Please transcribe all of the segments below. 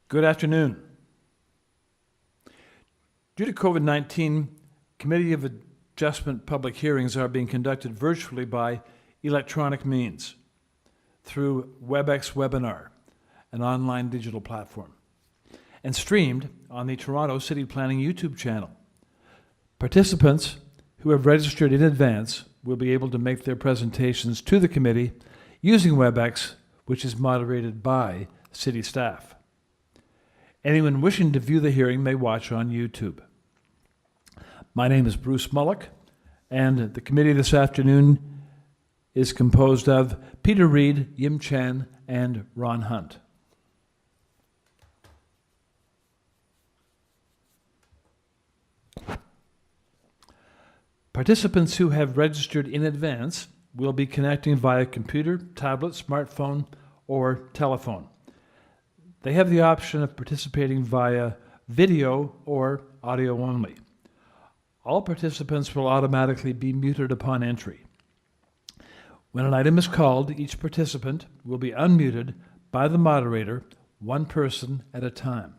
Good afternoon. Due to COVID-19, Committee of Adjustment public hearings are being conducted virtually by electronic means through WebEx Webinar, an online digital platform, and streamed on the Toronto City Planning YouTube channel. Participants who have registered in advance will be able to make their presentations to the committee using WebEx, which is moderated by city staff. Anyone wishing to view the hearing may watch on YouTube. My name is Bruce Mullock, and the committee this afternoon is composed of Peter Reid, Yim Chan, and Ron Hunt. Participants who have registered in advance will be connecting via computer, tablet, smartphone, or telephone. They have the option of participating via video or audio only. All participants will automatically be muted upon entry. When an item is called, each participant will be unmuted by the moderator, one person at a time.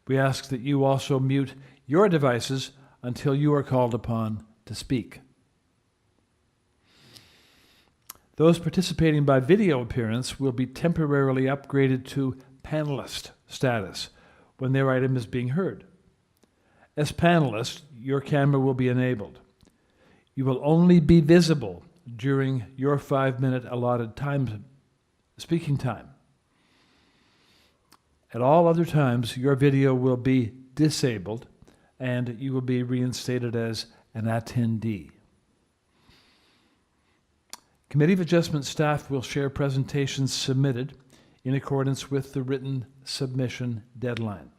We ask that you also mute your devices until you are called upon to speak. Those participating by video appearance will be temporarily upgraded to panelist status when their item is being heard. As panelist, your camera will be enabled. You will only be visible during your 5-minute allotted speaking time. At all other times, your video will be disabled and you will be reinstated as an attendee. Committee of Adjustment staff will share presentations submitted in accordance with the written submission deadline.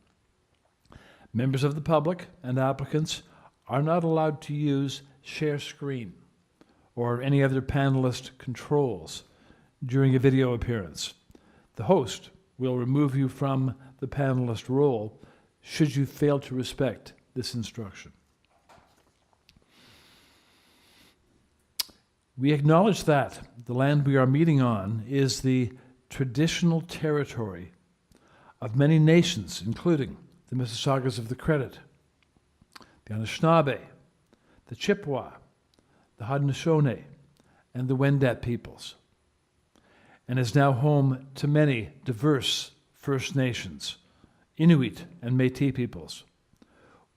Members of the public and applicants are not allowed to use share screen or any other panelist controls during a video appearance. The host will remove you from the panelist role should you fail to respect this instruction. We acknowledge that the land we are meeting on is the traditional territory of many nations, including the Mississaugas of the Credit, the Anishinaabe, the Chippewa, the Haudenosaunee, and the Wendat peoples, and is now home to many diverse First Nations, Inuit, and Métis peoples.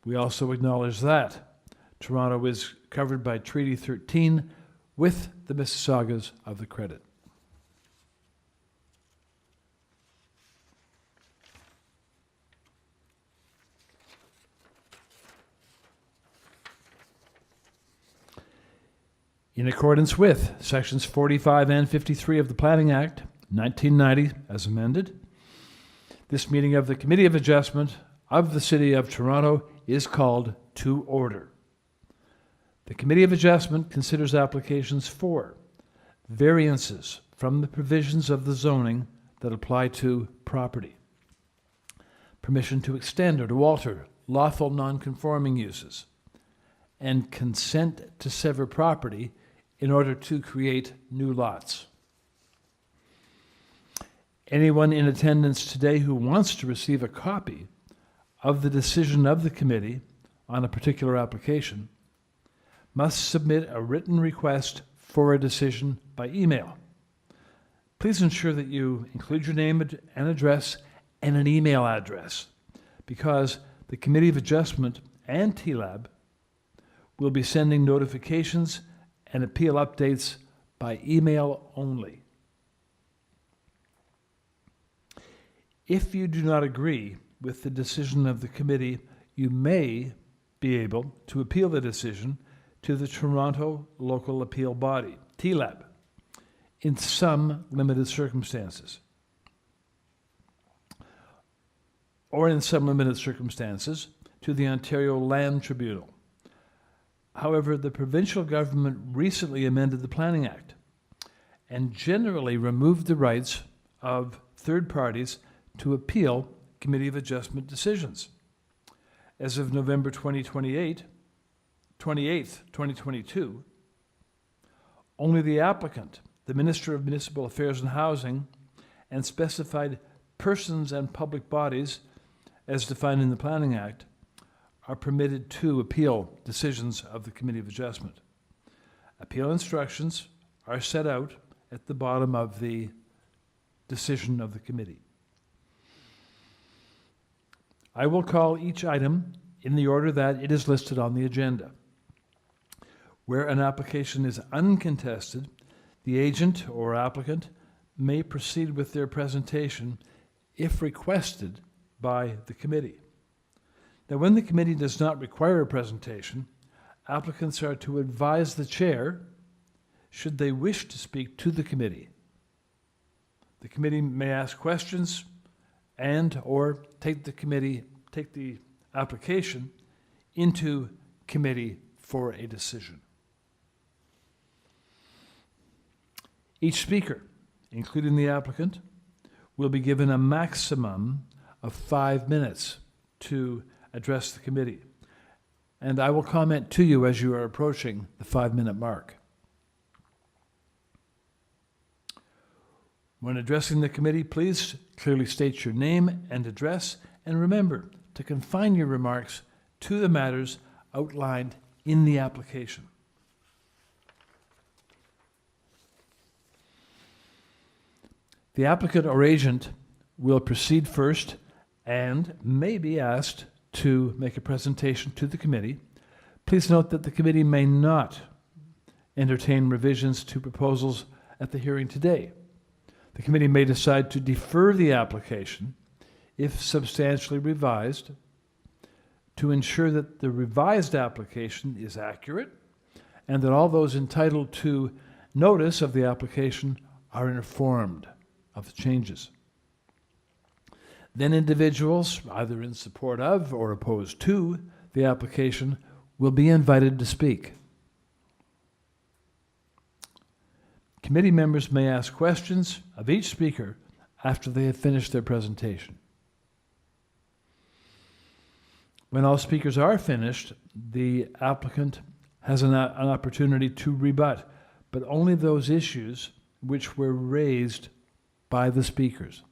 We also acknowledge that Toronto is covered by Treaty 13 with the Mississaugas of the Credit. In accordance with Sections 45 and 53 of the Planning Act, 1990, as amended, this meeting of the Committee of Adjustment of the City of Toronto is called to order. The Committee of Adjustment considers applications for variances from the provisions of the zoning that apply to property, permission to extend or to alter lawful non-conforming uses, and consent to sever property in order to create new lots. Anyone in attendance today who wants to receive a copy of the decision of the committee on a particular application must submit a written request for a decision by email. Please ensure that you include your name and address and an email address, because the Committee of Adjustment and TLAB will be sending notifications and appeal updates by email only. If you do not agree with the decision of the committee, you may be able to appeal the decision to the Toronto Local Appeal Body, TLAB, in some limited circumstances. Or in some limited circumstances, to the Ontario Land Tribunal. However, the provincial government recently amended the Planning Act and generally removed the rights of third parties to appeal Committee of Adjustment decisions. As of November 28th, 2022, only the applicant, the Minister of Municipal Affairs and Housing, and specified persons and public bodies, as defined in the Planning Act, are permitted to appeal decisions of the Committee of Adjustment. Appeal instructions are set out at the bottom of the decision of the committee. I will call each item in the order that it is listed on the agenda. Where an application is uncontested, the agent or applicant may proceed with their presentation if requested by the committee. Now, when the committee does not require a presentation, applicants are to advise the chair should they wish to speak to the committee. The committee may ask questions and or take the application into committee for a decision. Each speaker, including the applicant, will be given a maximum of 5 minutes to address the committee. And I will comment to you as you are approaching the 5-minute mark. When addressing the committee, please clearly state your name and address, and remember to confine your remarks to the matters outlined in the application. The applicant or agent will proceed first and may be asked to make a presentation to the committee. Please note that the committee may not entertain revisions to proposals at the hearing today. The committee may decide to defer the application if substantially revised to ensure that the revised application is accurate and that all those entitled to notice of the application are informed of the changes. Then individuals, either in support of or opposed to the application, will be invited to speak. Committee members may ask questions of each speaker after they have finished their presentation. When all speakers are finished, the applicant has an opportunity to rebut, but only those issues which were raised by the speakers.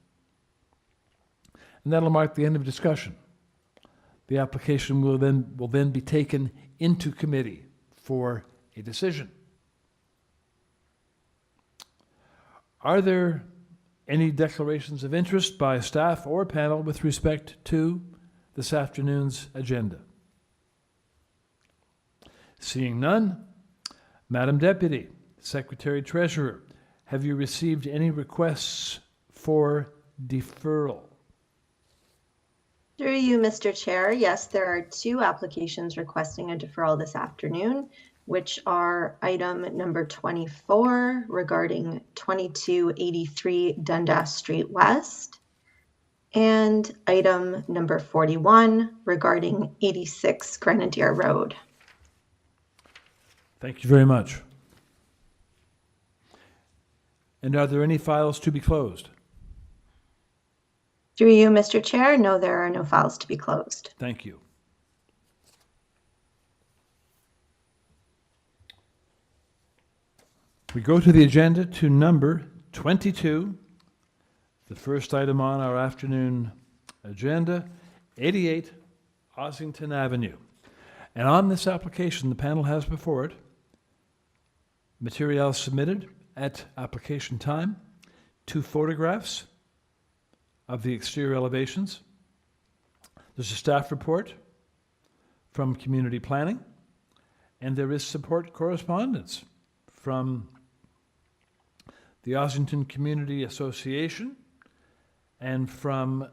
And that'll mark the end of discussion. The application will then be taken into committee for a decision. Are there any declarations of interest by staff or panel with respect to this afternoon's agenda? Seeing none, Madam Deputy, Secretary Treasurer, have you received any requests for deferral? Through you, Mr. Chair, yes, there are 2 applications requesting a deferral this afternoon, which are item number 24 regarding 2283 Dundas Street West and item number 41 regarding 86 Grenadier Road. Thank you very much. And are there any files to be closed? Through you, Mr. Chair, no, there are no files to be closed. Thank you. We go to the agenda to number 22, the first item on our afternoon agenda, 88 Ossington Avenue. And on this application, the panel has before it materials submitted at application time, 2 photographs of the exterior elevations. There's a staff report from community planning, and there is support correspondence from the Ossington Community Association and from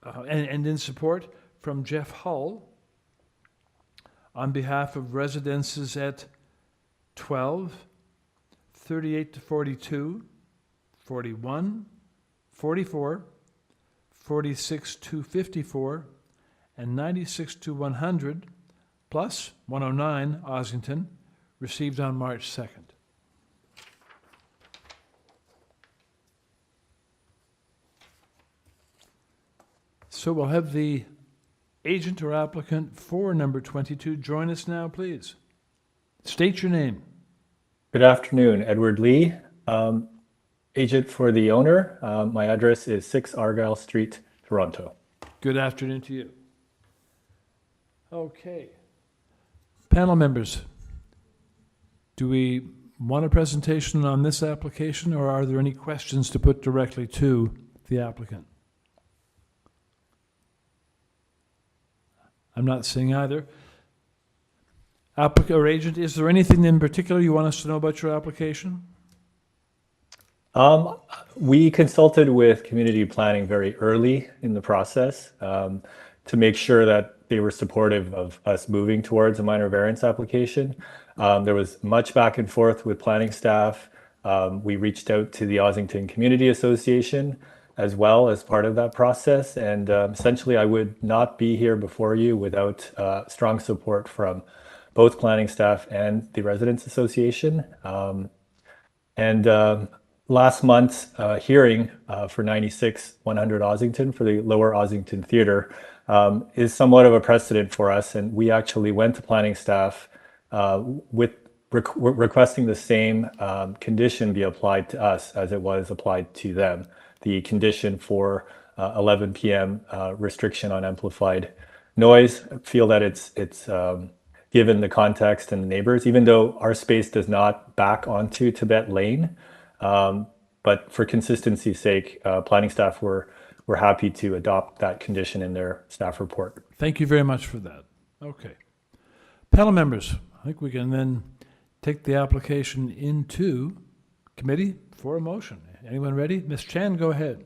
and in support from Jeff Hull on behalf of residences at 12, 38 to 42, 41, 44, 46 to 54, and 96 to 100, plus 109 Ossington, received on March 2nd. So we'll have the agent or applicant for number 22 join us now, please. State your name. Good afternoon, Edward Lee. Agent for the owner. My address is 6 Argyle Street, Toronto. Good afternoon to you. Okay. Panel members, do we want a presentation on this application, or are there any questions to put directly to the applicant? I'm not seeing either. Applicant or agent, is there anything in particular you want us to know about your application? We consulted with community planning very early in the process to make sure that they were supportive of us moving towards a minor variance application. There was much back and forth with planning staff. We reached out to the Ossington Community Association as well as part of that process. And essentially, I would not be here before you without strong support from both planning staff and the Residents Association. Last month's hearing for 96-100 Ossington for the Lower Ossington Theatre is somewhat of a precedent for us. And we actually went to planning staff with requesting the same condition be applied to us as it was applied to them. The condition for 11 p.m. Restriction on amplified noise. I feel that it's given the context and the neighbors, even though our space does not back onto Tibet Lane. But for consistency's sake, planning staff were happy to adopt that condition in their staff report. Thank you very much for that. Okay. Panel members, I think we can then take the application into committee for a motion. Anyone ready? Ms. Chan, go ahead.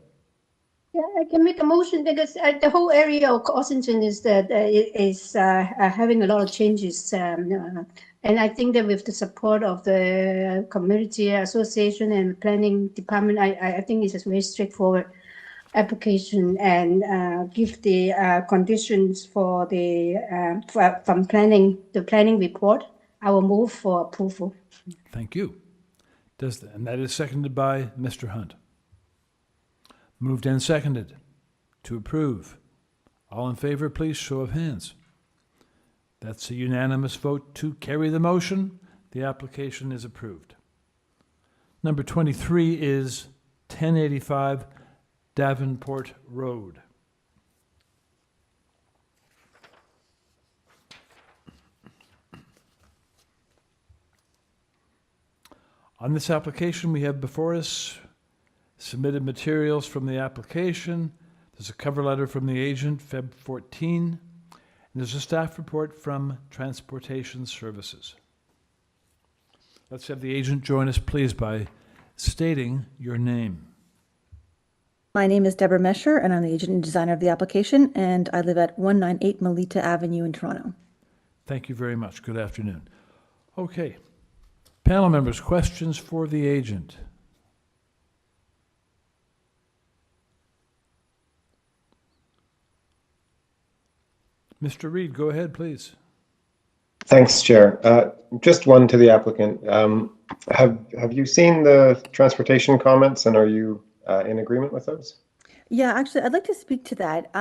Yeah, I can make a motion because the whole area of Ossington is having a lot of changes. And I think that with the support of the community association and planning department, I think it's a very straightforward application and give the conditions for the from planning, the planning report. I will move for approval. Thank you. And that is seconded by Mr. Hunt. Moved and seconded to approve. All in favor, please show of hands. That's a unanimous vote to carry the motion. The application is approved. Number 23 is 1085 Davenport Road. On this application, we have before us submitted materials from the application. There's a cover letter from the agent, Feb 14, and there's a staff report from Transportation Services. Let's have the agent join us, please, by stating your name. My name is Deborah Mesher, and I'm the agent and designer of the application, and I live at 198 Melita Avenue in Toronto. Thank you very much. Good afternoon. Okay. Panel members, questions for the agent? Mr. Reed, go ahead, please. Thanks, Chair. Just one to the applicant. Have you seen the transportation comments, and are you in agreement with those? Yeah, actually, I'd like to speak to that.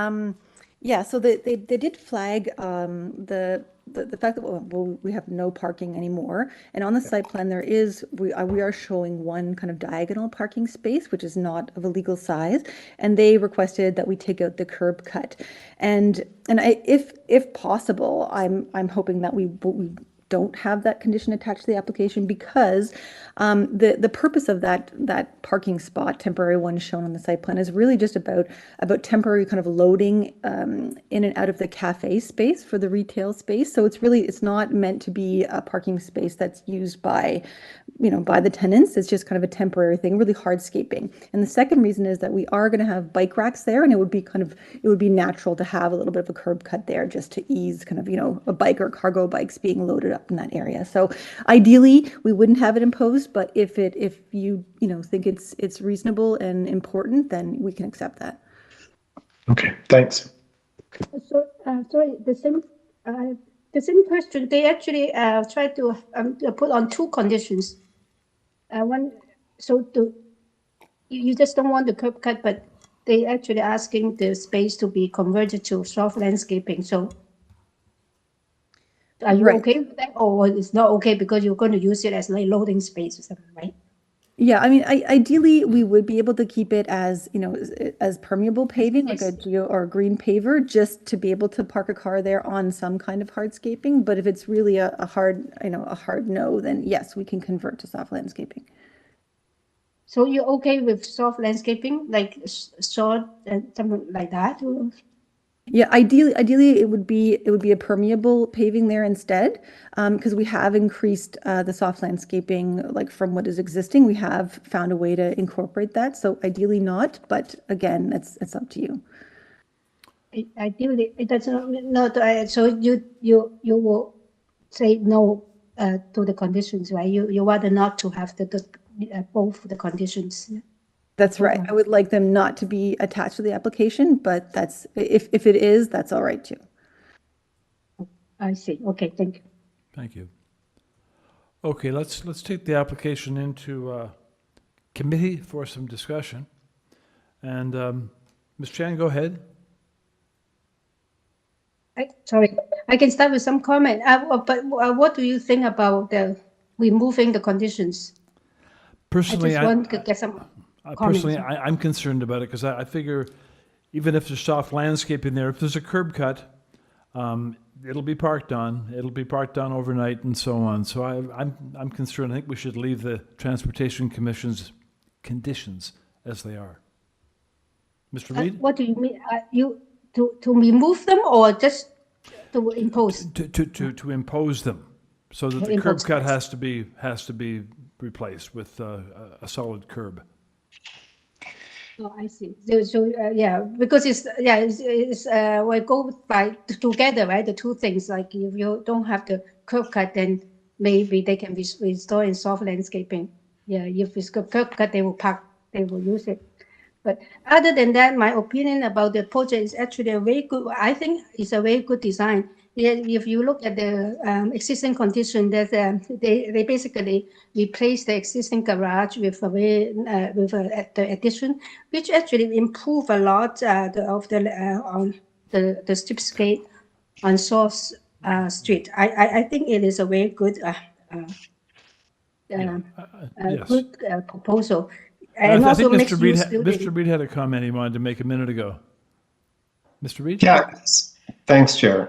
Yeah, so they did flag the fact that we have no parking anymore, and on the site plan there is we are showing one kind of diagonal parking space, which is not of a legal size, and they requested that we take out the curb cut, and if possible, I'm hoping that we don't have that condition attached to the application, because the purpose of that parking spot, temporary one shown on the site plan, is really just about temporary kind of loading in and out of the cafe space for the retail space. So it's not meant to be a parking space that's used by the tenants. It's just kind of a temporary thing, really hardscaping. And the second reason is that we are going to have bike racks there, and it would be natural to have a little bit of a curb cut there just to ease kind of a bike or cargo bikes being loaded up in that area. So ideally we wouldn't have it imposed, but if you think it's reasonable and important, then we can accept that. Okay, thanks. So, sorry, the same question. They actually tried to put on two conditions. One, so you just don't want the curb cut, but they actually asking the space to be converted to soft landscaping. So are you Right. okay with that, or it's not okay because you're going to use it as like loading space or something, right? Yeah, I mean, ideally, we would be able to keep it as, as permeable paving, like a geo or a green paver, just to be able to park a car there on some kind of hardscaping. But if it's really a hard, a hard no, then yes, we can convert to soft landscaping. So you're okay with soft landscaping, like short and something like that? Yeah, ideally it would be a permeable paving there instead, because we have increased the soft landscaping, like from what is existing. We have found a way to incorporate that. So ideally not, but again, it's up to you. Ideally, it does not. So you will say no to the conditions, right? You rather not to have both the conditions. That's right. I would like them not to be attached to the application, but that's, if it is, that's all right too. I see. Okay, thank you. Thank you. Okay, let's take the application into committee for some discussion. And Ms. Chan, go ahead. Sorry, I can start with some comment. But what do you think about removing the conditions? Personally, I just want to get some personally, comments. I'm concerned about it because I figure even if there's soft landscaping there, if there's a curb cut, it'll be parked on. It'll be parked on overnight and so on. So I'm concerned. I think we should leave the Transportation Commission's conditions as they are. Mr. Reid? What do you mean? To remove them or just to impose? To impose them, so that the curb cut has to be replaced with a solid curb. Oh, I see. So yeah, because it's we go by together, right? The two things, like if you don't have the curb cut, then maybe they can be restored in soft landscaping. Yeah, if it's curb cut, they will use it. But other than that, my opinion about the project is actually a very good. I think it's a very good design. Yeah, if you look at the existing condition, that they basically replace the existing garage with the addition, which actually improve a lot on the streetscape on Source Street. I think it is a very good Yes. good proposal. I And also think makes Mr. Reid had a comment he wanted to make a minute ago. Mr. Reid? Yeah, thanks, Chair.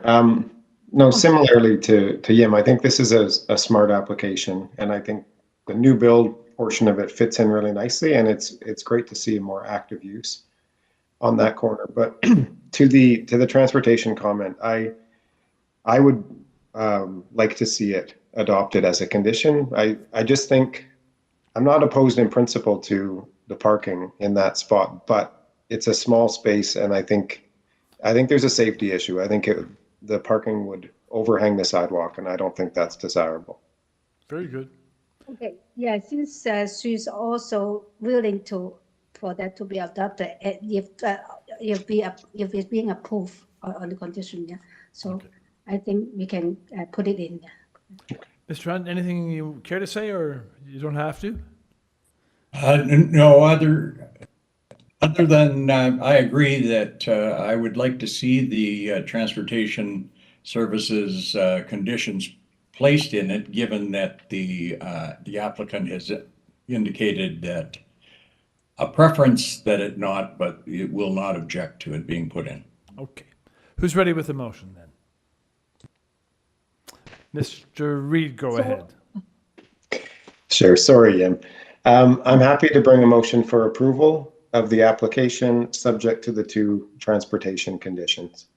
No, similarly to Yim, I think this is a smart application, and I think the new build portion of it fits in really nicely, and it's great to see more active use on that corner. But to the transportation comment, I would like to see it adopted as a condition. I just think I'm not opposed in principle to the parking in that spot, but it's a small space, and I think there's a safety issue. I think the parking would overhang the sidewalk, and I don't think that's desirable. Very good. Okay, yeah, since she's also willing for that to be adopted, if it's being approved on the condition, yeah. So Okay. I think we can put it in there. Mr. Hunt, anything you care to say, or you don't have to? No, other than I agree that I would like to see the transportation services conditions placed in it, given that the applicant has indicated that a preference that it not, but it will not object to it being put in. Okay. Who's ready with the motion then? Mr. Reid, go ahead. Sure, sorry, Yim. I'm happy to bring a motion for approval of the application subject to the two transportation conditions.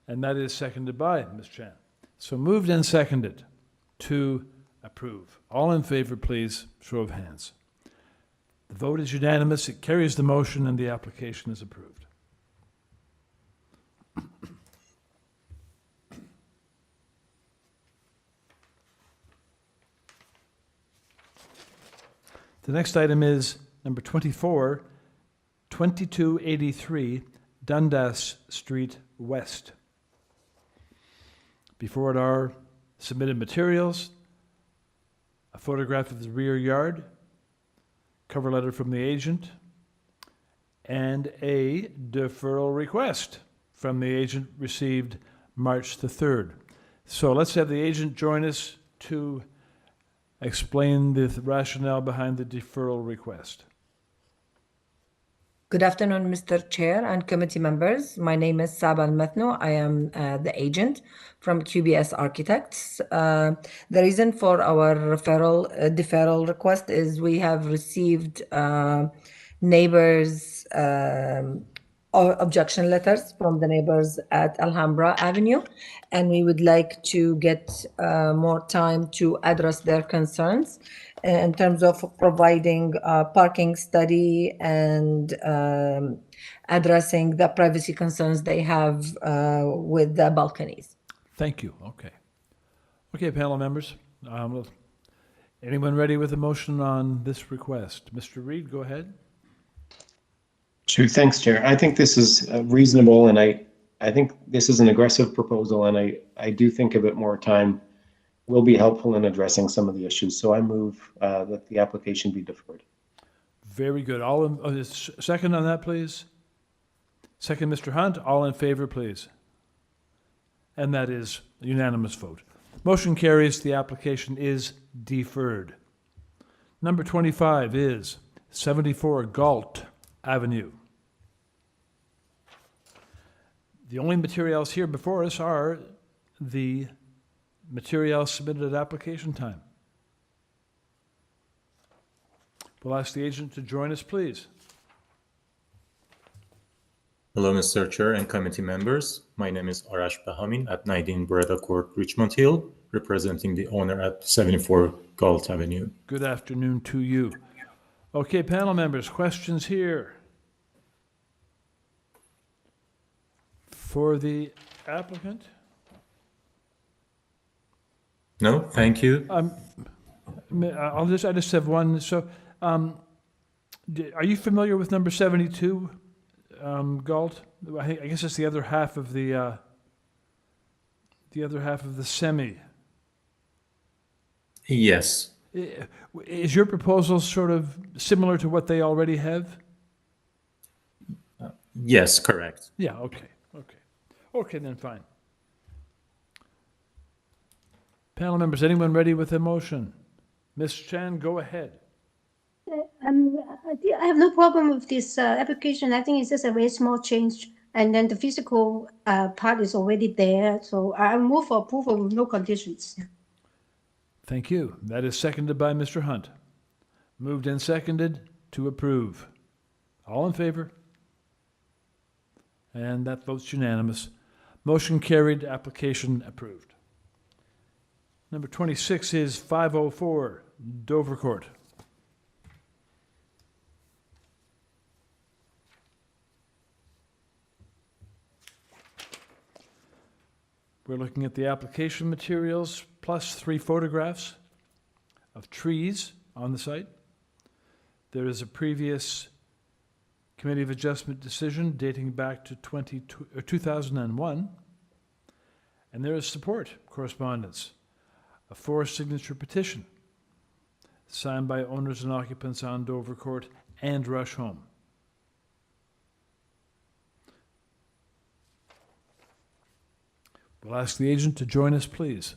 And that is seconded by Ms. Chan. So moved and seconded to approve. All in favor, please, show of hands. The vote is unanimous. It carries the motion and the application is approved. The next item is number 24, 2283 Dundas Street West. Before it are submitted materials, a photograph of the rear yard, cover letter from the agent, and a deferral request from the agent received March the 3rd. So let's have the agent join us to explain the rationale behind the deferral request. Good afternoon, Mr. Chair and committee members. My name is Saba Al-Mathno. I am the agent from QBS Architects. The reason for our deferral request is we have received neighbors' objection letters from the neighbors at Alhambra Avenue, and we would like to get more time to address their concerns in terms of providing a parking study and addressing the privacy concerns they have with the balconies. Thank you. Okay. Okay, panel members. Anyone ready with a motion on this request? Mr. Reid, go ahead. Sure, thanks, Chair. I think this is reasonable, and I think this is an aggressive proposal, and I do think a bit more time will be helpful in addressing some of the issues. So I move that the application be deferred. Very good. Second on that, please. Second, Mr. Hunt. All in favor, please. And that is a unanimous vote. Motion carries. The application is deferred. Number 25 is 74 GALT Avenue. The only materials here before us are the materials submitted at application time. We'll ask the agent to join us, please. Hello, Mr. Chair and committee members. My name is Arash Bahamin at 19 Breda Court, Richmond Hill, representing the owner at 74 GALT Avenue. Good afternoon to you. Okay, panel members, questions here for the applicant? No, thank you. I just have one. So, are you familiar with number 72, GALT? I guess it's the other half of the semi. Yes. Is your proposal sort of similar to what they already have? Yes, correct. Yeah. Okay. Okay, then fine. Panel members, anyone ready with a motion? Ms. Chan, go ahead. I have no problem with this application. I think it's just a very small change, and then the physical part is already there. So I move for approval with no conditions. Thank you. That is seconded by Mr. Hunt. Moved and seconded to approve. All in favor? And that vote's unanimous. Motion carried, application approved. Number 26 is 504 Dovercourt. We're looking at the application materials plus 3 photographs of trees on the site. There is a previous Committee of Adjustment decision dating back to 2001, and there is support correspondence, a 4-signature petition signed by owners and occupants on Dovercourt and Rush Home. We'll ask the agent to join us, please.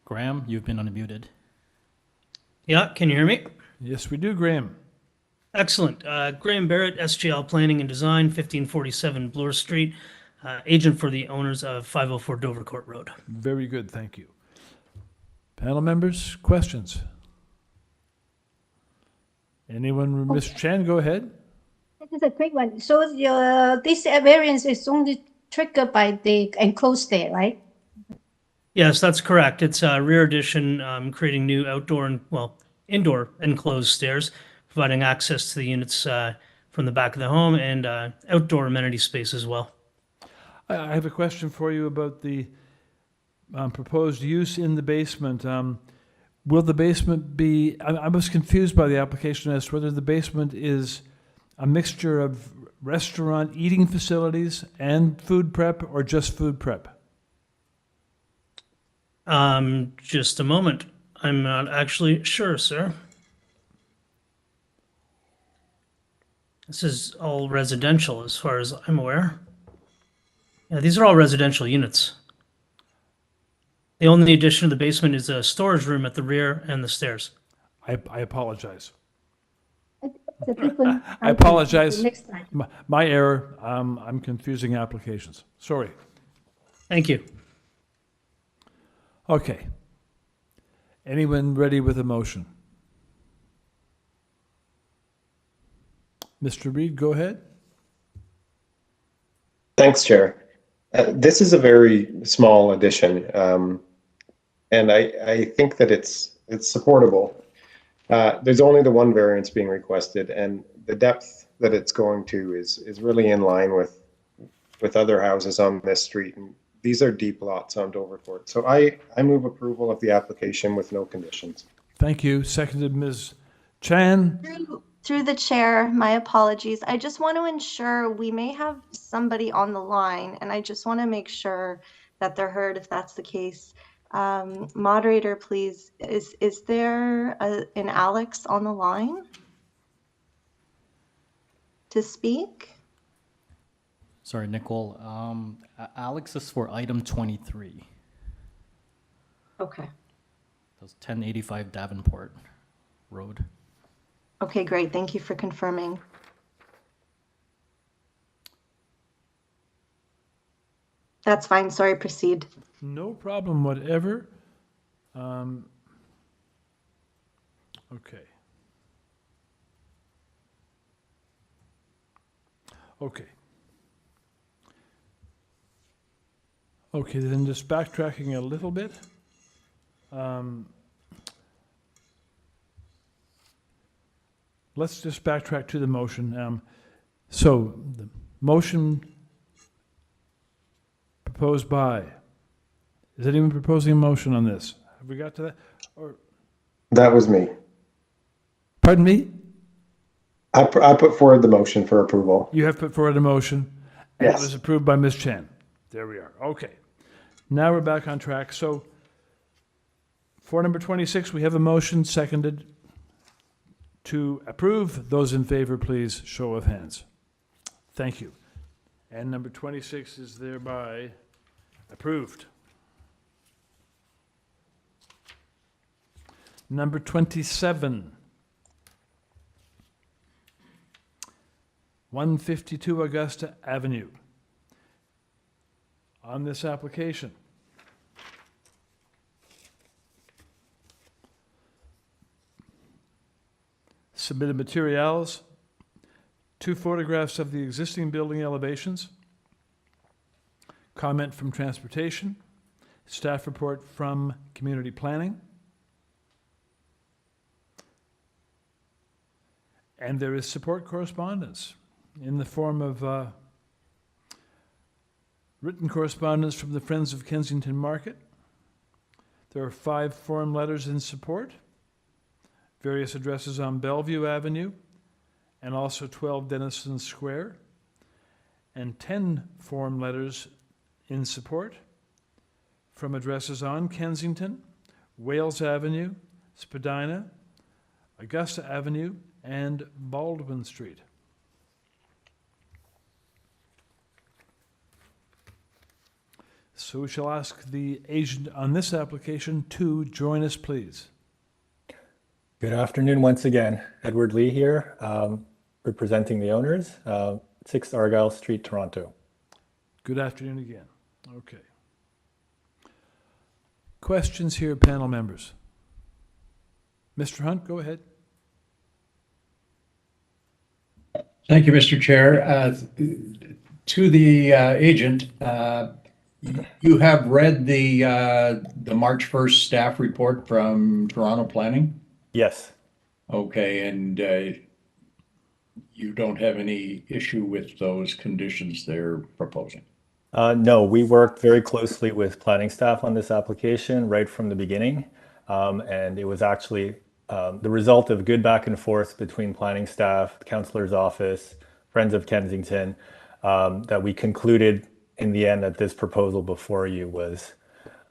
Graham, you've been unmuted. Yeah, can you hear me? Yes, we do, Graham. Excellent. Graham Barrett, SGL Planning and Design, 1547 Bloor Street, agent for the owners of 504 Dovercourt Road. Very good, thank you. Panel members, questions? Anyone? Ms. Chan, go ahead. This is a quick one. So this variance is only triggered by the enclosed there, right? Yes, that's correct. It's a rear addition, creating new outdoor and, well, indoor enclosed stairs, providing access to the units from the back of the home and outdoor amenity space as well. I have a question for you about the proposed use in the basement. Will the basement be, I was confused by the application as to whether the basement is a mixture of restaurant eating facilities and food prep or just food prep? Just a moment. I'm not actually sure, sir. This is all residential as far as I'm aware. Yeah, these are all residential units. The only addition to the basement is a storage room at the rear and the stairs. I apologize. It's a different I item. apologize. Next time. My error. I'm confusing applications. Sorry. Thank you. Okay. Anyone ready with a motion? Mr. Reed, go ahead. Thanks, Chair. This is a very small addition, and I think that it's supportable. There's only the one variance being requested, and the depth that it's going to is really in line with other houses on this street. And these are deep lots on Dovercourt. So I move approval of the application with no conditions. Thank you. Seconded, Ms. Chan. Through the chair, my apologies. I just want to ensure we may have somebody on the line, and I just want to make sure that they're heard if that's the case. Moderator, please, is there an Alex on the line to speak? Sorry, Nicole. Alex is for item 23. Okay. That's 1085 Davenport Road. Okay, great. Thank you for confirming. That's fine. Sorry, proceed. No problem, whatever. Okay. Okay. Okay, then just backtracking a little bit. Let's just backtrack to the motion. So the motion proposed by, is anyone proposing a motion on this? Have we got to that? Or, That was me. pardon me? I put forward the motion for approval. You have put forward a motion, and Yes. it was approved by Ms. Chen. There we are. Okay. Now we're back on track. So for number 26, we have a motion seconded to approve. Those in favor, please show of hands. Thank you. And number 26 is thereby approved. Number 27. 152 Augusta Avenue. On this application, submitted materials, 2 photographs of the existing building elevations, comment from transportation, staff report from community planning, and there is support correspondence in the form of written correspondence from the Friends of Kensington Market. There are 5 form letters in support, various addresses on Bellevue Avenue, and also 12 Denison Square, and 10 form letters in support from addresses on Kensington, Wales Avenue, Spadina, Augusta Avenue, and Baldwin Street. So we shall ask the agent on this application to join us, please. Good afternoon once again. Edward Lee here, representing the owners, 6 Argyle Street, Toronto. Good afternoon again. Okay. Questions here, panel members? Mr. Hunt, go ahead. Thank you, Mr. Chair. To the agent, you have read the March 1st staff report from Toronto Planning? Yes. Okay, and you don't have any issue with those conditions they're proposing? No, we worked very closely with planning staff on this application right from the beginning. And it was actually the result of good back and forth between planning staff, the councillor's office, Friends of Kensington, that we concluded in the end that this proposal before you was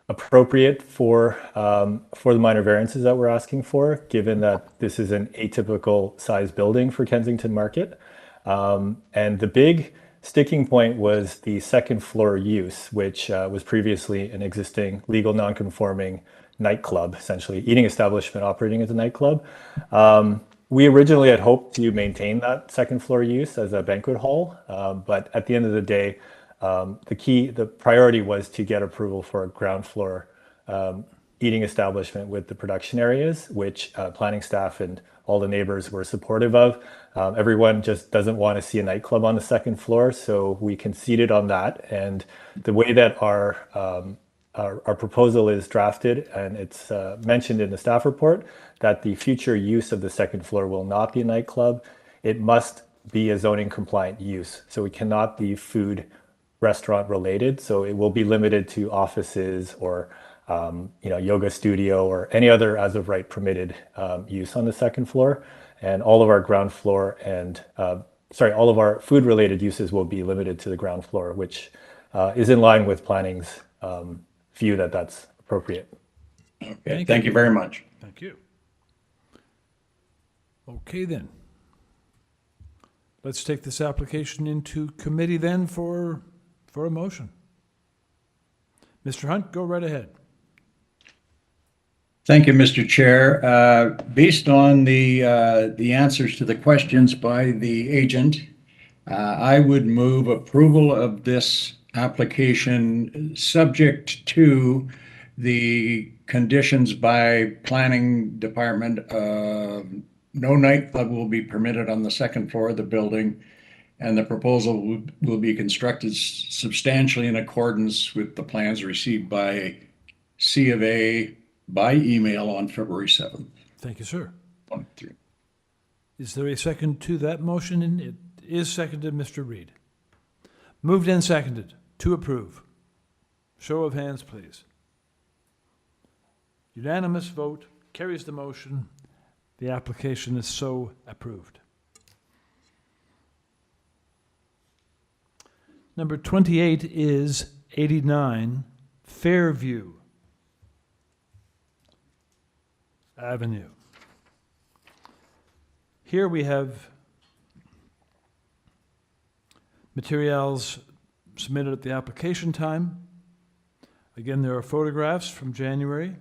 appropriate for the minor variances that we're asking for, given that this is an atypical size building for Kensington Market. And the big sticking point was the second floor use, which was previously an existing legal non-conforming nightclub, essentially eating establishment operating as a nightclub. We originally had hoped to maintain that second floor use as a banquet hall, but at the end of the day, the priority was to get approval for a ground floor eating establishment with the production areas, which planning staff and all the neighbors were supportive of. Everyone just doesn't want to see a nightclub on the second floor, so we conceded on that. And the way that our proposal is drafted, and it's mentioned in the staff report, that the future use of the second floor will not be a nightclub. It must be a zoning compliant use, so it cannot be food restaurant related. So it will be limited to offices or yoga studio or any other as of right permitted use on the second floor. And all of our ground floor and all of our food related uses will be limited to the ground floor, which is in line with planning's view that that's appropriate. Okay, thank you very much. Thank you. Okay, then. Let's take this application into committee then for a motion. Mr. Hunt, go right ahead. Thank you, Mr. Chair. Based on the answers to the questions by the agent, I would move approval of this application subject to the conditions by planning department. No nightclub will be permitted on the second floor of the building, and the proposal will be constructed substantially in accordance with the plans received by C of A by email on February 7th. Thank you, sir. 23. Is there a second to that motion? And it is seconded, Mr. Reed. Moved and seconded to approve. Show of hands, please. Unanimous vote carries the motion. The application is so approved. Number 28 is 89 Fairview Avenue. Here we have materials submitted at the application time. Again, there are photographs from January,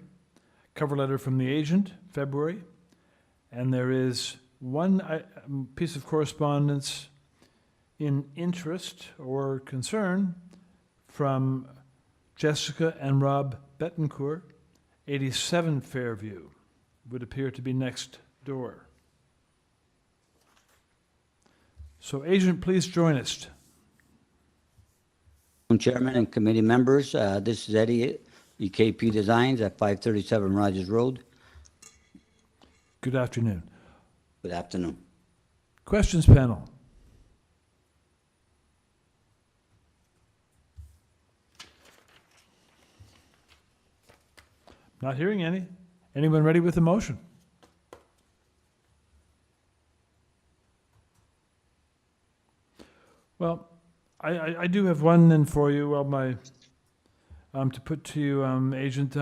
cover letter from the agent, February, and there is one piece of correspondence in interest or concern from Jessica and Rob Betancourt, 87 Fairview. Would appear to be next door. So, agent, please join us. Chairman and committee members, this is Eddie, EKP Designs at 537 Rogers Road. Good afternoon. Good afternoon. Questions, panel? Not hearing any. Anyone ready with a motion? Well, I do have one then for you. Well, to put to you, agent,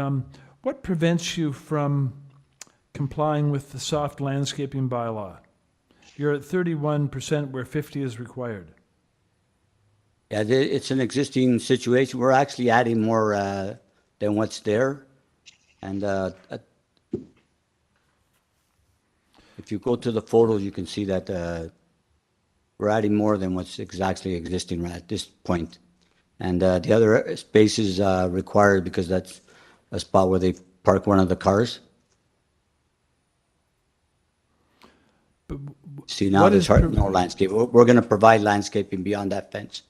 what prevents you from complying with the soft landscaping bylaw? You're at 31% where 50 is required. Yeah, it's an existing situation. We're actually adding more than what's there. And if you go to the photos, you can see that we're adding more than what's exactly existing right at this point. And the other space is required because that's a spot where they park one of the cars. But see, now there's no landscape. We're going to provide landscaping beyond that fence.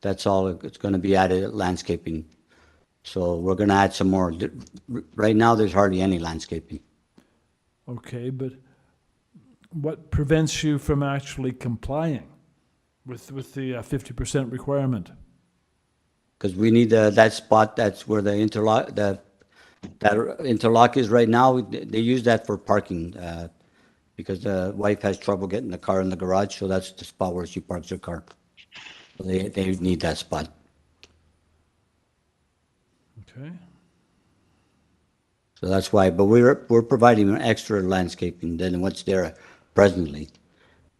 That's all. It's going to be added landscaping. So we're going to add some more. Right now, there's hardly any landscaping. Okay, but what prevents you from actually complying with the 50% requirement? Because we need that spot. That's where the interlock that interlock is right now. They use that for parking because the wife has trouble getting the car in the garage. So that's the spot where she parks her car. So they need that spot. Okay. So that's why, but we're providing extra landscaping than what's there presently.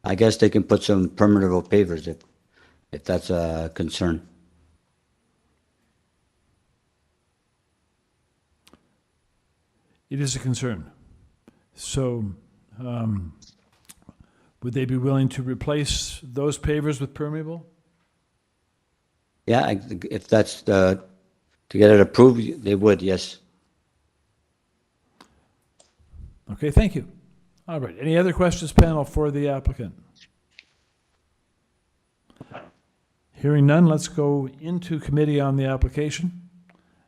I guess they can put some permanent pavers if that's a concern. It is a concern. So, would they be willing to replace those pavers with permeable? Yeah, if that's to get it approved, they would, yes. Okay, thank you. All right, any other questions, panel, for the applicant? Hearing none, let's go into committee on the application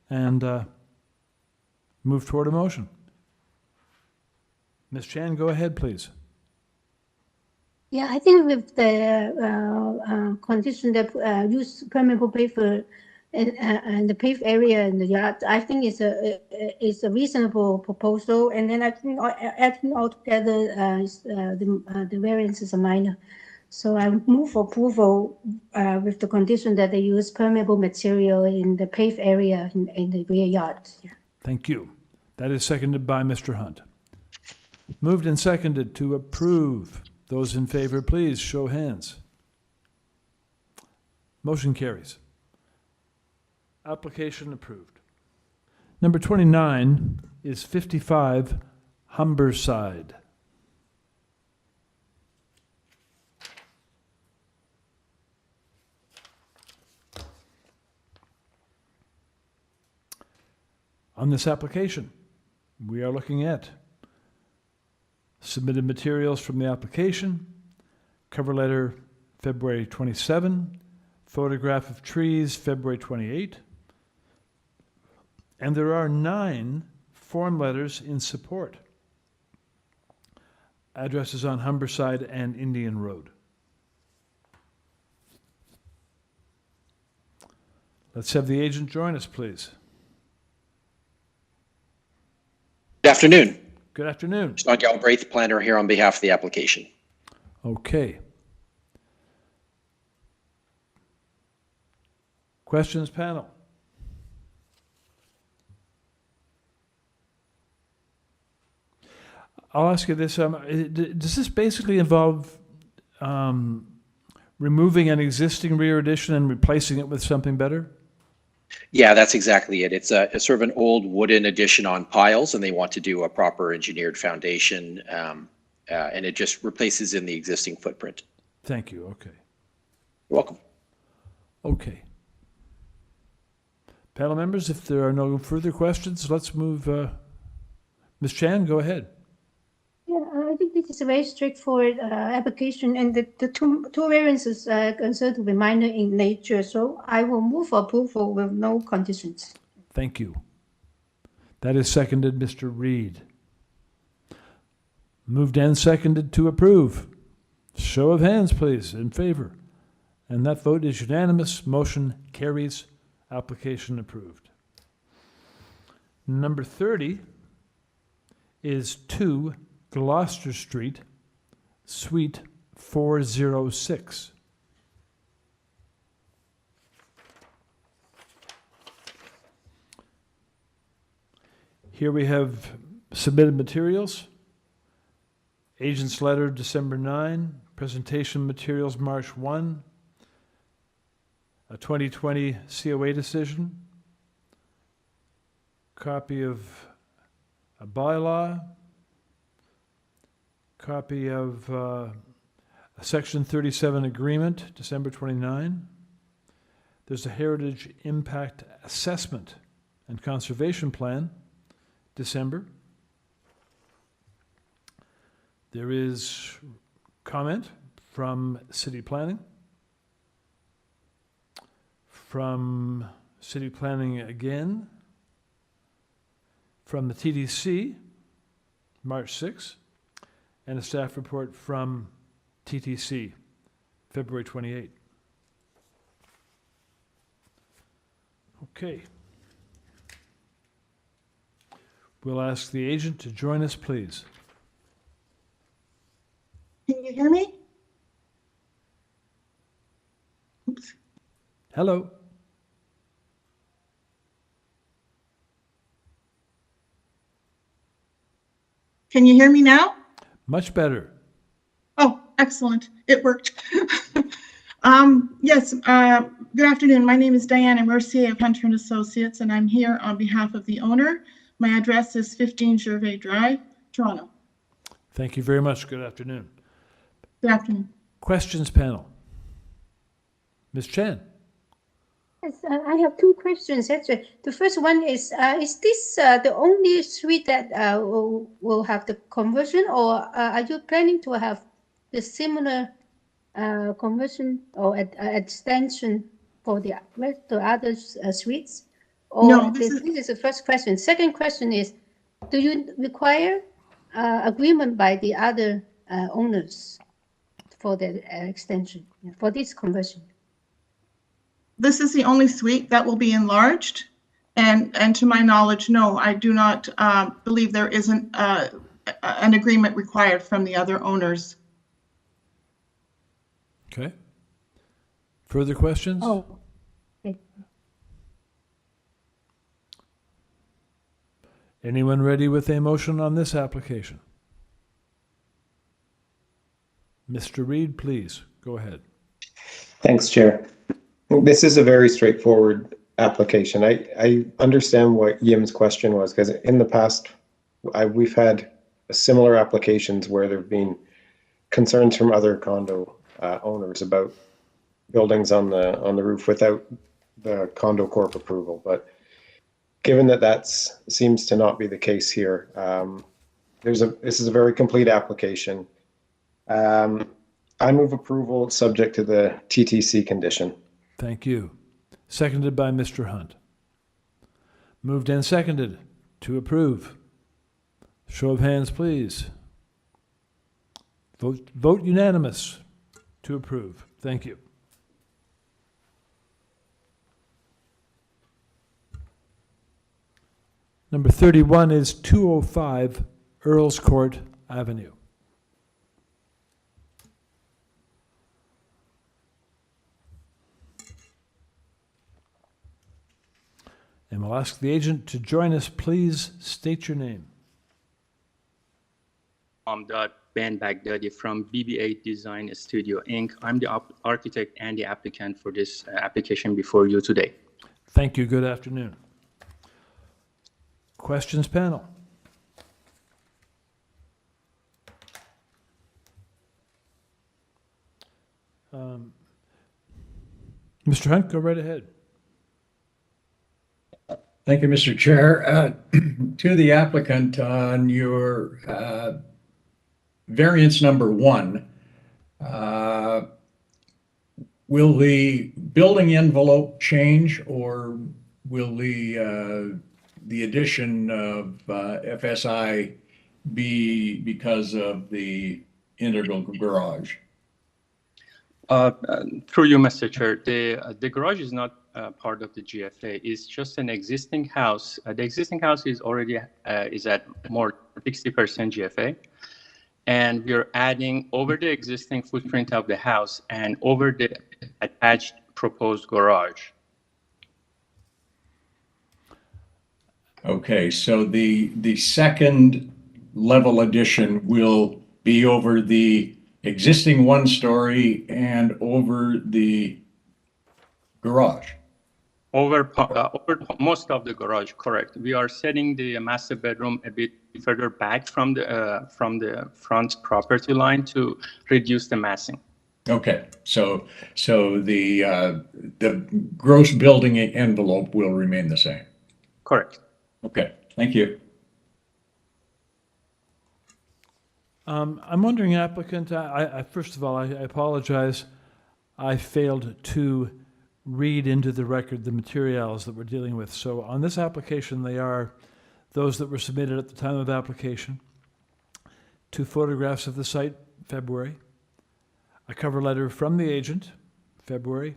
and move toward a motion. Ms. Chan, go ahead, please. Yeah, I think with the condition that use permeable paver and the paved area in the yard, I think it's a reasonable proposal. And then I think adding all together, the variance is a minor. So I move for approval with the condition that they use permeable material in the paved area in the rear yard. Yeah. Thank you. That is seconded by Mr. Hunt. Moved and seconded to approve. Those in favor, please show hands. Motion carries. Application approved. Number 29 is 55 Humberside. On this application, we are looking at submitted materials from the application, cover letter February 27, photograph of trees February 28, and there are 9 form letters in support. Addresses on Humberside and Indian Road. Let's have the agent join us, please. Good afternoon. Good afternoon. Sean Galbraith, planner here on behalf of the application. Okay. Questions, panel? I'll ask you this. Does this basically involve removing an existing rear addition and replacing it with something better? Yeah, that's exactly it. It's a sort of an old wooden addition on piles, and they want to do a proper engineered foundation, and it just replaces in the existing footprint. Thank you. Okay. You're welcome. Okay. Panel members, if there are no further questions, let's move. Ms. Chan, go ahead. Yeah, I think this is a very straightforward application, and the two variances are considered to be minor in nature, so I will move for approval with no conditions. Thank you. That is seconded, Mr. Reed. Moved and seconded to approve. Show of hands, please, in favor. And that vote is unanimous. Motion carries. Application approved. Number 30 is 2 Gloucester Street, Suite 406. Here we have submitted materials. Agent's letter December 9, presentation materials March 1, a 2020 COA decision, copy of a bylaw, copy of a Section 37 agreement, December 29. There's a Heritage Impact Assessment and Conservation Plan, December. There is comment from City Planning. From City Planning again. From the TDC, March 6. And a staff report from TTC, February 28. Okay. We'll ask the agent to join us, please. Can you hear me? Oops. Hello. Can you hear me now? Much better. Oh, excellent. It worked. Yes, good afternoon. My name is Diana Mercier of Hunter and Associates, and I'm here on behalf of the owner. My address is 15 Gervais Drive, Toronto. Thank you very much. Good afternoon. Good afternoon. Questions panel. Ms. Chen. Yes, I have two questions actually. The first one is this the only suite that will have the conversion, or are you planning to have the similar conversion or extension for the other suites? Or No, this is the first question. Second question is, do you require agreement by the other owners for the extension, for this conversion? This is the only suite that will be enlarged. And to my knowledge, no, I do not believe there isn't an agreement required from the other owners. Okay. Further questions? Oh, okay. Anyone ready with a motion on this application? Mr. Reed, please, go ahead. Thanks, Chair. This is a very straightforward application. I understand what Yim's question was, because in the past, we've had similar applications where there have been concerns from other condo owners about buildings on the roof without the condo corp approval. But given that seems to not be the case here, this is a very complete application. I move approval subject to the TTC condition. Thank you. Seconded by Mr. Hunt. Moved and seconded to approve. Show of hands, please. Vote unanimous to approve. Thank you. Number 31 is 205 EARLSCOURT Avenue. And we'll ask the agent to join us. Please state your name. Ben Baghdadi from BB8 Design Studio, Inc. I'm the architect and the applicant for this application before you today. Thank you. Good afternoon. Questions panel. Mr. Hunt, go right ahead. Thank you, Mr. Chair. To the applicant on your variance number 1, will the building envelope change, or will the addition of FSI be because of the integral garage? Through you, Mr. Chair, the garage is not part of the GFA. It's just an existing house. The existing house is already is at more 60% GFA, and we're adding over the existing footprint of the house and over the attached proposed garage. Okay, so the second level addition will be over the existing 1-story and over the garage. Over most of the garage, correct. We are setting the master bedroom a bit further back from the front property line to reduce the massing. Okay, so the gross building envelope will remain the same. Correct. Okay, thank you. I'm wondering, applicant, first of all, I apologize. I failed to read into the record the materials that we're dealing with. So on this application, they are those that were submitted at the time of application, 2 photographs of the site, February, a cover letter from the agent, February,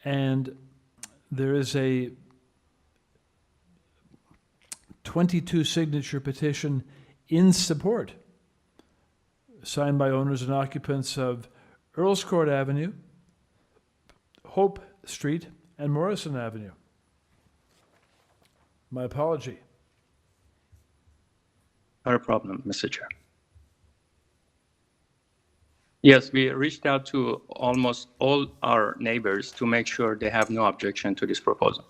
and there is a 22 signature petition in support, signed by owners and occupants of EARLSCOURT Avenue, Hope Street, and Morrison Avenue. My apology. Not a problem, Mr. Chair. Yes, we reached out to almost all our neighbors to make sure they have no objection to this proposal.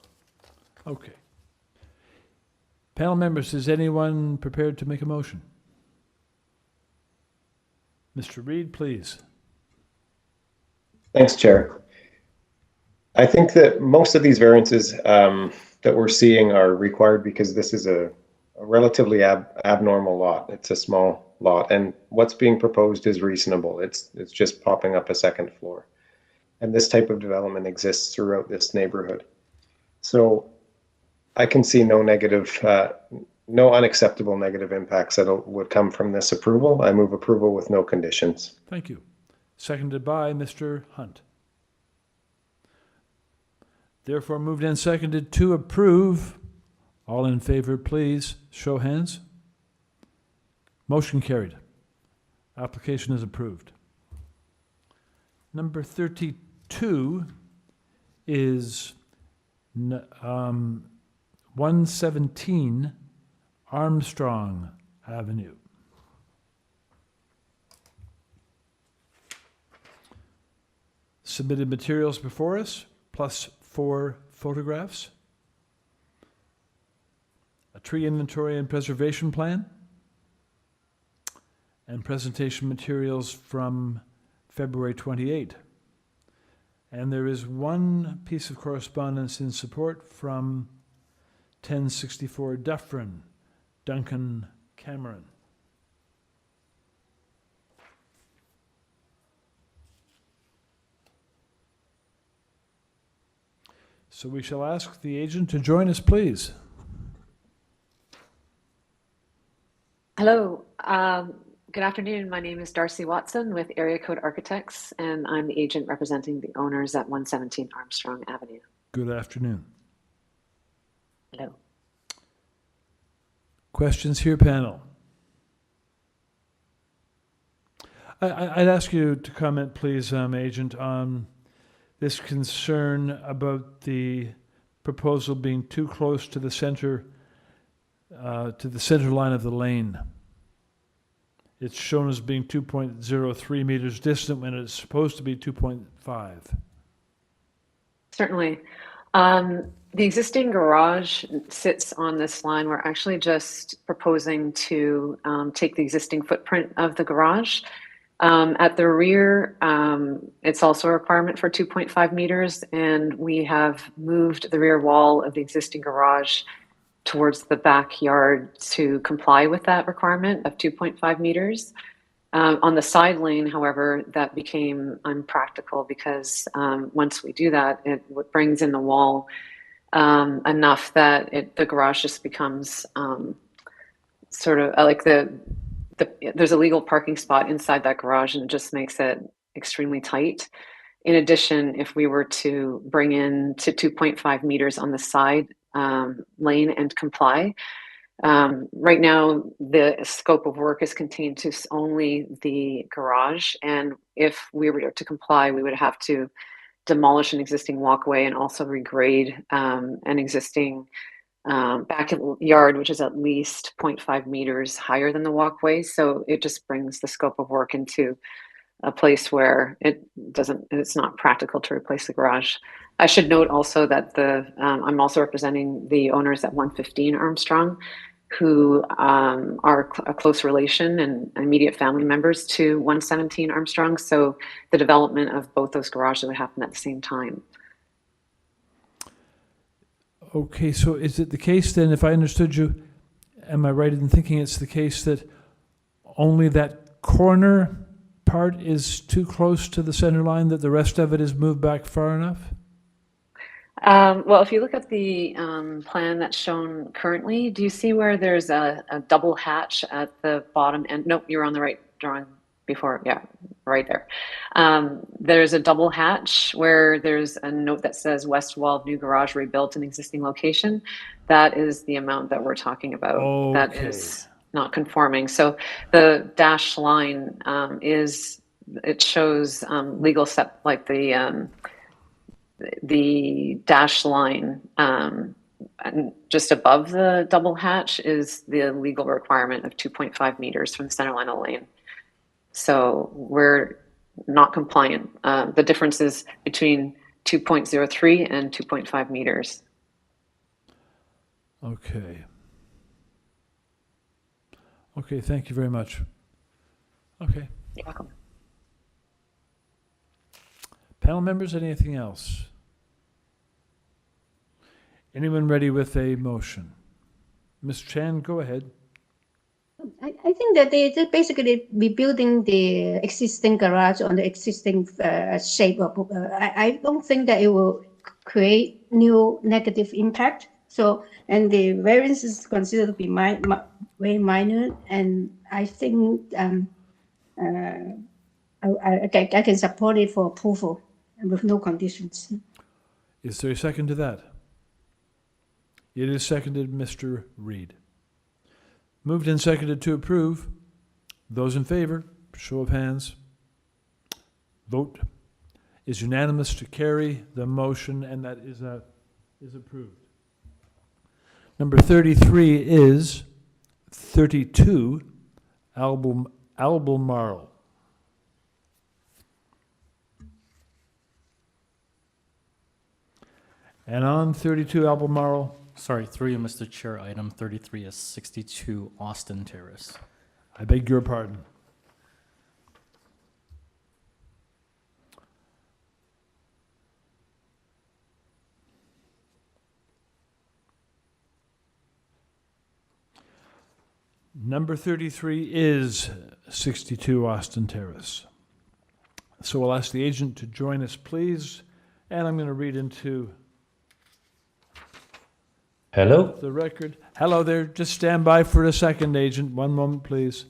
Okay. Panel members, is anyone prepared to make a motion? Mr. Reed, please. Thanks, Chair. I think that most of these variances that we're seeing are required because this is a relatively abnormal lot. It's a small lot, and what's being proposed is reasonable. It's just popping up a second floor. And this type of development exists throughout this neighborhood. So I can see no unacceptable negative impacts that would come from this approval. I move approval with no conditions. Thank you. Seconded by Mr. Hunt. Therefore, moved and seconded to approve. All in favor, please show hands. Motion carried. Application is approved. Number 32 is 117 Armstrong Avenue. Submitted materials before us, plus 4 photographs, a tree inventory and preservation plan, and presentation materials from February 28. And there is one piece of correspondence in support from 1064 Dufferin, Duncan Cameron. So we shall ask the agent to join us, please. Hello. Good afternoon. My name is Darcy Watson with Area Code Architects, and I'm the agent representing the owners at 117 Armstrong Avenue. Good afternoon. Hello. Questions here, panel? I'd ask you to comment, please, Agent, on this concern about the proposal being too close to the center line of the lane. It's shown as being 2.03 meters distant when it's supposed to be 2.5. Certainly. The existing garage sits on this line. We're actually just proposing to take the existing footprint of the garage. At the rear, it's also a requirement for 2.5 meters, and we have moved the rear wall of the existing garage towards the backyard to comply with that requirement of 2.5 meters. On the side lane, however, that became unpractical because once we do that, it brings in the wall enough that the garage just becomes sort of like there's a legal parking spot inside that garage, and it just makes it extremely tight. In addition, if we were to bring in to 2.5 meters on the side lane and comply, right now the scope of work is contained to only the garage, and if we were to comply, we would have to demolish an existing walkway and also regrade an existing backyard, which is at least 0.5 meters higher than the walkway. So it just brings the scope of work into a place where it's not practical to replace the garage. I should note also that I'm also representing the owners at 115 Armstrong, who are a close relation and immediate family members to 117 Armstrong. So the development of both those garages would happen at the same time. Okay, so is it the case then, if I understood you, am I right in thinking it's the case that only that corner part is too close to the center line, that the rest of it is moved back far enough? Well, if you look at the plan that's shown currently, do you see where there's a double hatch at the bottom end? Nope, you're on the right drawing before. Yeah, right there. There's a double hatch where there's a note that says west wall of new garage rebuilt in existing location. That is the amount that we're talking about. Okay. That is not conforming. So the dashed line it shows legal step, like the dash line and just above the double hatch is the legal requirement of 2.5 meters from the center line of the lane. So we're not compliant. The difference is between 2.03 and 2.5 meters. Okay. Okay, thank you very much. Okay. You're welcome. Panel members, anything else? Anyone ready with a motion? Ms. Chan, go ahead. I think that they basically rebuilding the existing garage on the existing shape of. I don't think that it will create new negative impact. So, and the variance is considered to be very minor, and I think I can support it for approval with no conditions. Is there a second to that? It is seconded, Mr. Reed. Moved and seconded to approve. Those in favor, show of hands. Vote is unanimous to carry the motion, and that is approved. Number 33 is 32 ALBEMARLE. And on 32 ALBEMARLE. Sorry, through you, Mr. Chair, item 33 is 62 Austin Terrace. I beg your pardon. Number 33 is 62 Austin Terrace. So I'll ask the agent to join us, please. And I'm going to read into Hello? the record. Hello there. Just stand by for a second, agent. One moment, please.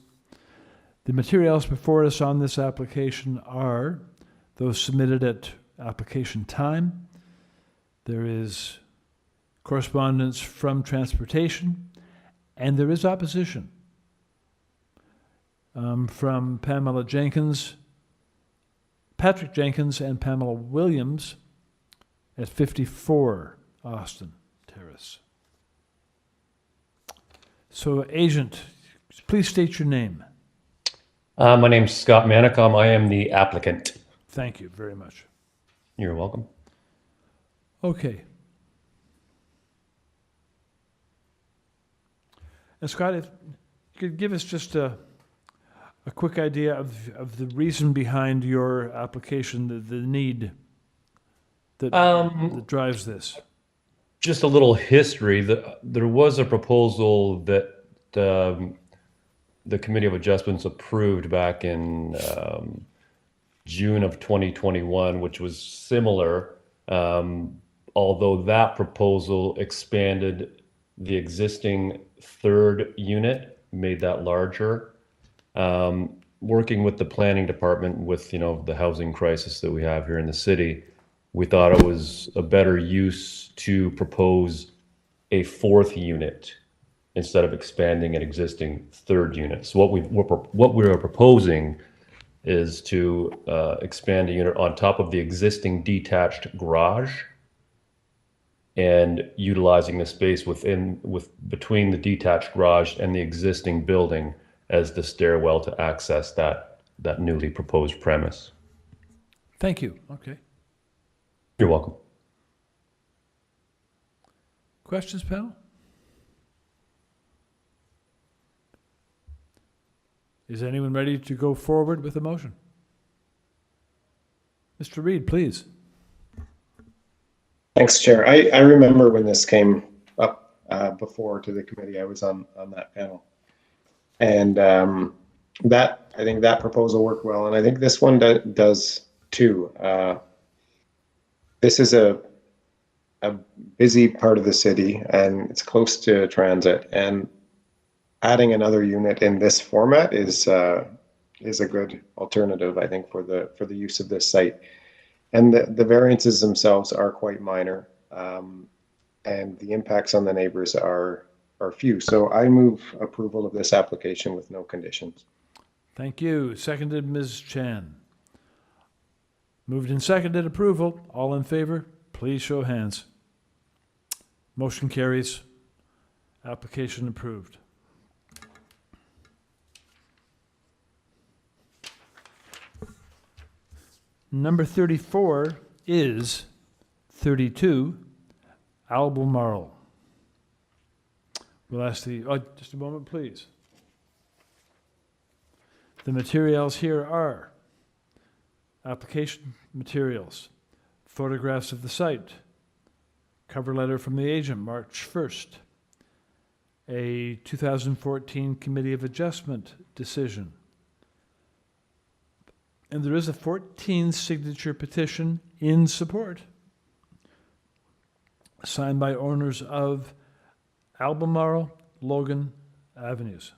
The materials before us on this application are those submitted at application time. There is correspondence from transportation, and there is opposition from Patrick Jenkins and Pamela Williams at 54 Austin Terrace. So, agent, please state your name. My name's Scott Manicom. I am the applicant. Thank you very much. You're welcome. Okay. And Scott, if you could give us just a quick idea of the reason behind your application, the need that drives this. Just a little history. There was a proposal that the Committee of Adjustments approved back in June of 2021, which was similar, although that proposal expanded the existing third unit, made that larger. Working with the planning department with, the housing crisis that we have here in the city, we thought it was a better use to propose a fourth unit instead of expanding an existing third unit. So what we are proposing is to expand a unit on top of the existing detached garage and utilizing the space between the detached garage and the existing building as the stairwell to access that newly proposed premise. Thank you. Okay. You're welcome. Questions, panel? Is anyone ready to go forward with the motion? Mr. Reed, please. Thanks, Chair. I remember when this came up before to the committee. I was on that panel. And I think that proposal worked well. And I think this one does too. This is a busy part of the city, and it's close to transit. And adding another unit in this format is a good alternative, I think, for the use of this site. And the variances themselves are quite minor, and the impacts on the neighbors are few. So I move approval of this application with no conditions. Thank you. Seconded, Ms. Chan. Moved and seconded approval. All in favor, please show hands. Motion carries. Application approved. Number 34 is 32 ALBEMARLE. We'll ask the, just a moment, please. The materials here are application materials, photographs of the site, cover letter from the agent, March 1st, a 2014 Committee of Adjustment decision, and there is a 14-signature petition in support, signed by owners of Albemarle, Logan Avenues.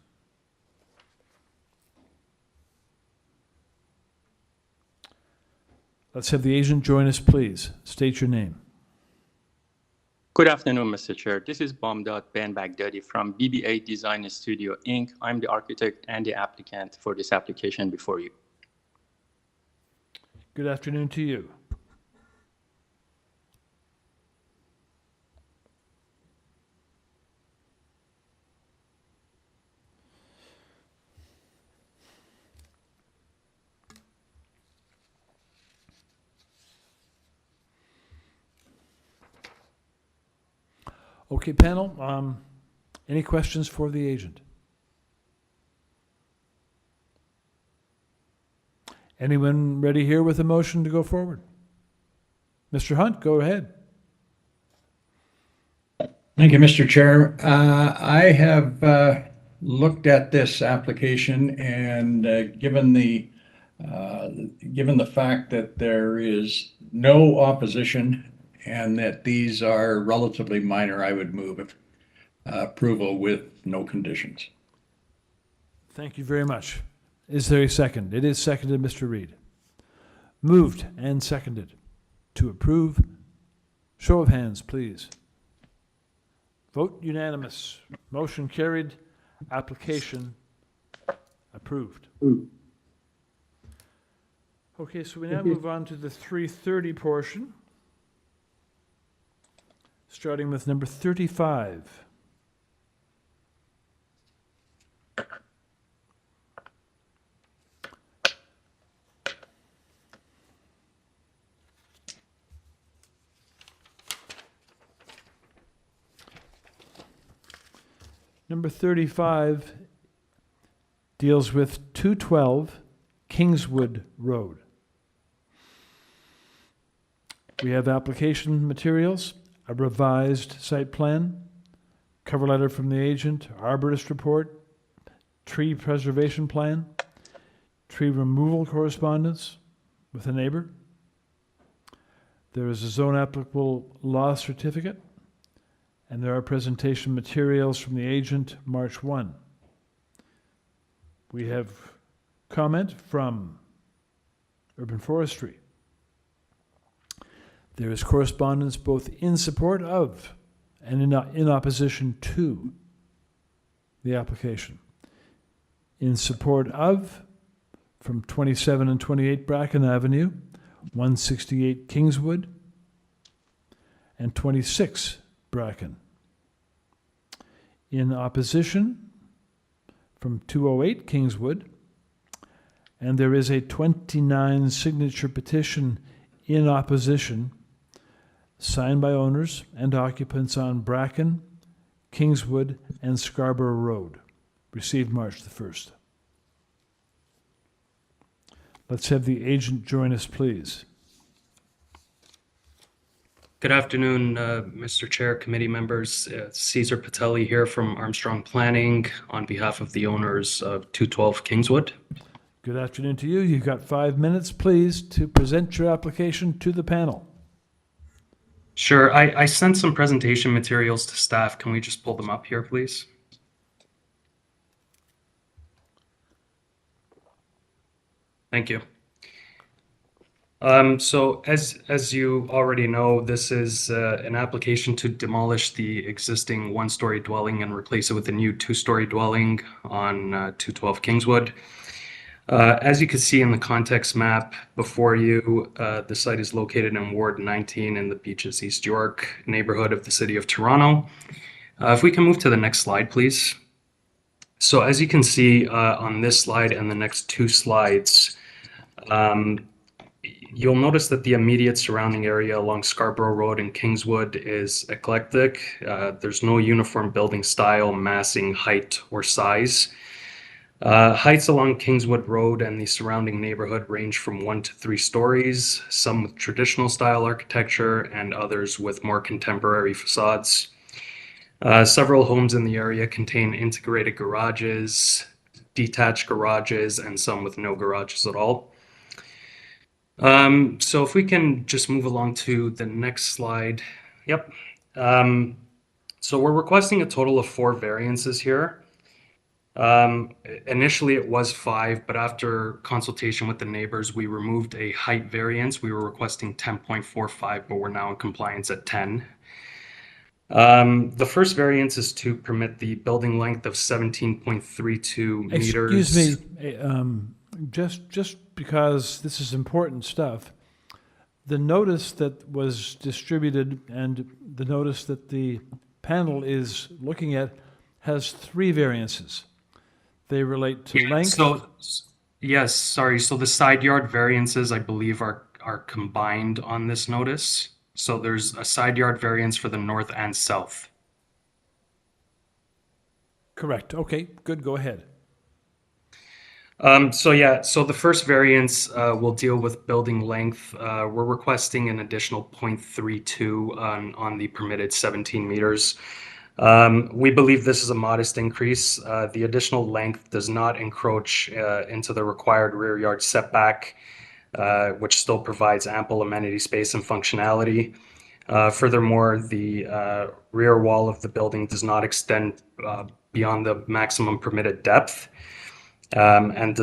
Let's have the agent join us, please. State your name. Good afternoon, Mr. Chair. This is Bamdad Ben Baghdadi from BBA Design Studio, Inc. I'm the architect and the applicant for this application before you. Good afternoon to you. Okay, panel, any questions for the agent? Anyone ready here with a motion to go forward? Mr. Hunt, go ahead. Thank you, Mr. Chair. I have looked at this application, and given the fact that there is no opposition and that these are relatively minor, I would move approval with no conditions. Thank you very much. Is there a second? It is seconded, Mr. Reed. Moved and seconded to approve. Show of hands, please. Vote unanimous. Motion carried. Application approved. Okay, so we now move on to the 330 portion, starting with number 35. Number 35 deals with 212 Kingswood Road. We have application materials, a revised site plan, cover letter from the agent, arborist report, tree preservation plan, tree removal correspondence with a neighbor. There is a zone applicable law certificate, and there are presentation materials from the agent, March 1. We have comment from Urban Forestry. There is correspondence both in support of and in opposition to the application. In support of, from 27 and 28 Bracken Avenue, 168 Kingswood, and 26 Bracken. In opposition, from 208 Kingswood, and there is a 29 signature petition in opposition, signed by owners and occupants on Bracken, Kingswood, and Scarborough Road, received March the 1st. Let's have the agent join us, please. Good afternoon, Mr. Chair, committee members. Cesar Patelli here from Armstrong Planning on behalf of the owners of 212 Kingswood. Good afternoon to you. You've got 5 minutes, please, to present your application to the panel. Sure. I sent some presentation materials to staff. Can we just pull them up here, please? Thank you. So as you already know, this is an application to demolish the existing one-story dwelling and replace it with a new two-story dwelling on 212 Kingswood. As you can see in the context map before you, the site is located in Ward 19 in the Beaches, East York neighborhood of the City of Toronto. If we can move to the next slide, please. So as you can see on this slide and the next two slides, You'll notice that the immediate surrounding area along Scarborough Road and Kingswood is eclectic. There's no uniform building style, massing, height, or size. Heights along Kingswood Road and the surrounding neighborhood range from 1 to 3 stories, some with traditional style architecture and others with more contemporary facades. Several homes in the area contain integrated garages, detached garages, and some with no garages at all. So if we can just move along to the next slide. Yep. So we're requesting a total of 4 variances here. Initially it was 5, but after consultation with the neighbors, we removed a height variance. We were requesting 10.45, but we're now in compliance at 10. The first variance is to permit the building length of 17.32 meters. Excuse me, just because this is important stuff, the notice that was distributed and the notice that the panel is looking at has 3 variances. They relate to length. So, yes, sorry. So the side yard variances, I believe, are combined on this notice. So there's a side yard variance for the north and south. Correct. Okay, good. Go ahead. So the first variance will deal with building length. We're requesting an additional 0.32 on the permitted 17 meters. We believe this is a modest increase. The additional length does not encroach into the required rear yard setback, which still provides ample amenity space and functionality. Furthermore, the rear wall of the building does not extend beyond the maximum permitted depth, and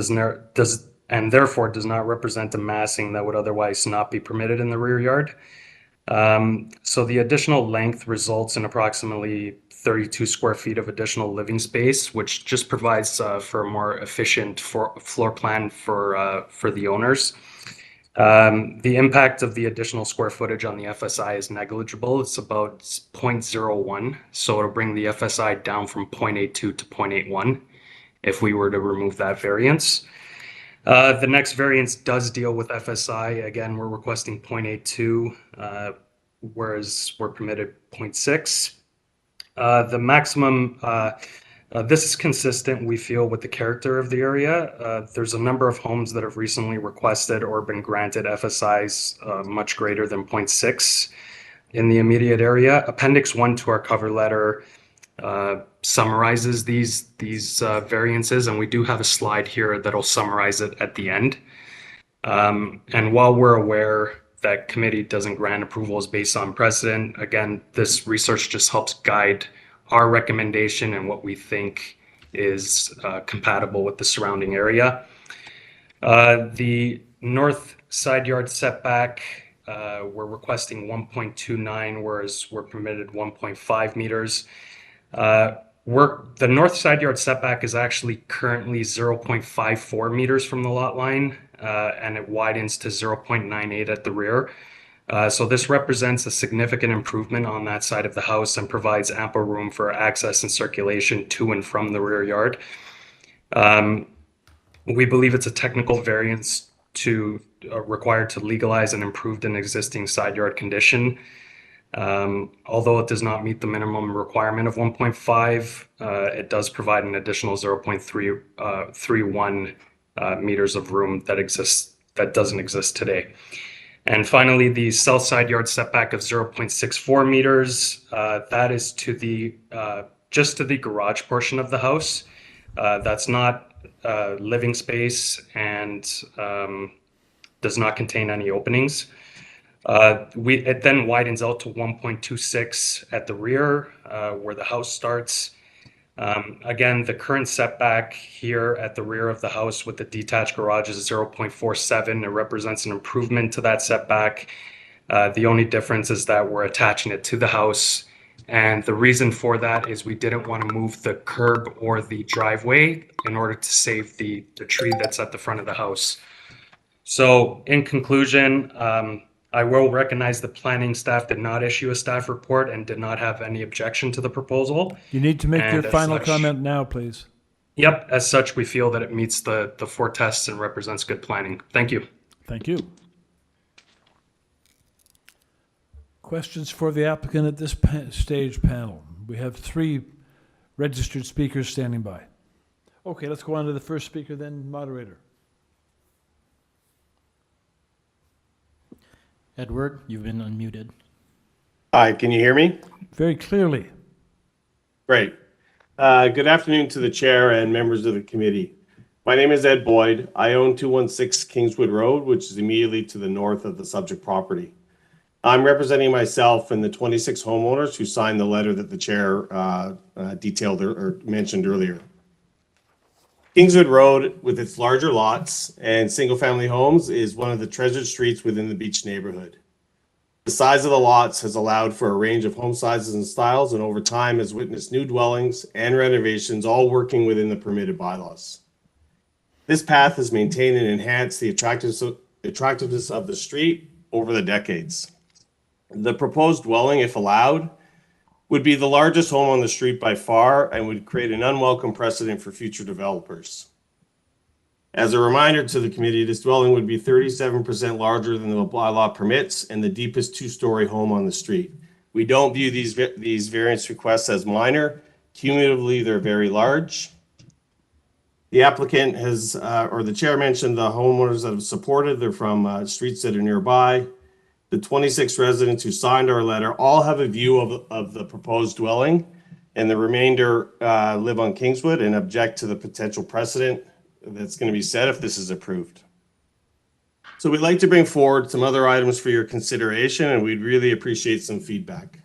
therefore does not represent a massing that would otherwise not be permitted in the rear yard. So the additional length results in approximately 32 square feet of additional living space, which just provides for a more efficient floor plan for the owners. The impact of the additional square footage on the FSI is negligible. It's about 0.01. So it'll bring the FSI down from 0.82 to 0.81 if we were to remove that variance. The next variance does deal with FSI. Again, we're requesting 0.82, whereas we're permitted 0.6. The maximum, this is consistent, we feel, with the character of the area. There's a number of homes that have recently requested or been granted FSIs much greater than 0.6 in the immediate area. Appendix 1 to our cover letter summarizes these variances, and we do have a slide here that'll summarize it at the end. And while we're aware that committee doesn't grant approvals based on precedent, again, this research just helps guide our recommendation and what we think is compatible with the surrounding area. The north side yard setback, we're requesting 1.29, whereas we're permitted 1.5 meters. The north side yard setback is actually currently 0.54 meters from the lot line, and it widens to 0.98 at the rear. So this represents a significant improvement on that side of the house and provides ample room for access and circulation to and from the rear yard. We believe it's a technical variance required to legalize an improved and existing side yard condition. Although it does not meet the minimum requirement of 1.5, it does provide an additional 0.31 meters of room that doesn't exist today. And finally, the south side yard setback of 0.64 meters, that is to the just to the garage portion of the house. That's not living space and does not contain any openings. It then widens out to 1.26 at the rear, where the house starts. Again, the current setback here at the rear of the house with the detached garage is 0.47. It represents an improvement to that setback. The only difference is that we're attaching it to the house. And the reason for that is we didn't want to move the curb or the driveway in order to save the tree that's at the front of the house. So in conclusion, I will recognize the planning staff did not issue a staff report and did not have any objection to the proposal. You need to make your And final comment now, please. Yep, as such, we feel that it meets the 4 tests and represents good planning. Thank you. Thank you. Questions for the applicant at this stage, panel? We have 3 registered speakers standing by. Okay, let's go on to the first speaker then, moderator. Edward, you've been unmuted. Hi, can you hear me? Very clearly. Great. Good afternoon to the chair and members of the committee. My name is Ed Boyd. I own 216 Kingswood Road, which is immediately to the north of the subject property. I'm representing myself and the 26 homeowners who signed the letter that the chair detailed or mentioned earlier. Kingswood Road, with its larger lots and single-family homes, is one of the treasured streets within the beach neighborhood. The size of the lots has allowed for a range of home sizes and styles, and over time has witnessed new dwellings and renovations, all working within the permitted bylaws. This path has maintained and enhanced the attractiveness of the street over the decades. The proposed dwelling, if allowed, would be the largest home on the street by far and would create an unwelcome precedent for future developers. As a reminder to the committee, this dwelling would be 37% larger than the bylaw permits and the deepest 2-story home on the street. We don't view these variance requests as minor. Cumulatively, they're very large. The applicant has, or the chair mentioned the homeowners that have supported. They're from streets that are nearby. The 26 residents who signed our letter all have a view of the proposed dwelling, and the remainder live on Kingswood and object to the potential precedent that's going to be set if this is approved. So we'd like to bring forward some other items for your consideration, and we'd really appreciate some feedback.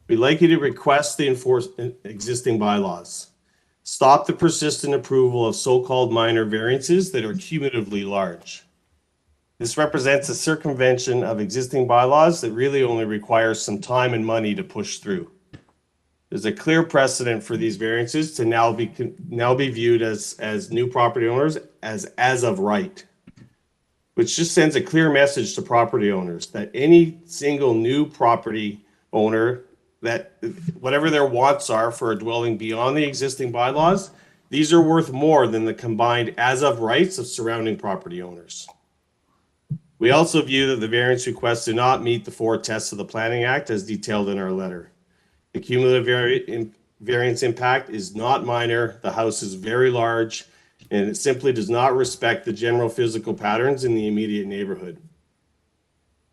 We'd like you to request the enforced existing bylaws. Stop the persistent approval of so-called minor variances that are cumulatively large. This represents a circumvention of existing bylaws that really only requires some time and money to push through. There's a clear precedent for these variances to now be viewed as new property owners as of right, which just sends a clear message to property owners that any single new property owner, that whatever their wants are for a dwelling beyond the existing bylaws, these are worth more than the combined as of rights of surrounding property owners. We also view that the variance requests do not meet the 4 tests of the Planning Act as detailed in our letter. The cumulative variance impact is not minor. The house is very large, and it simply does not respect the general physical patterns in the immediate neighborhood.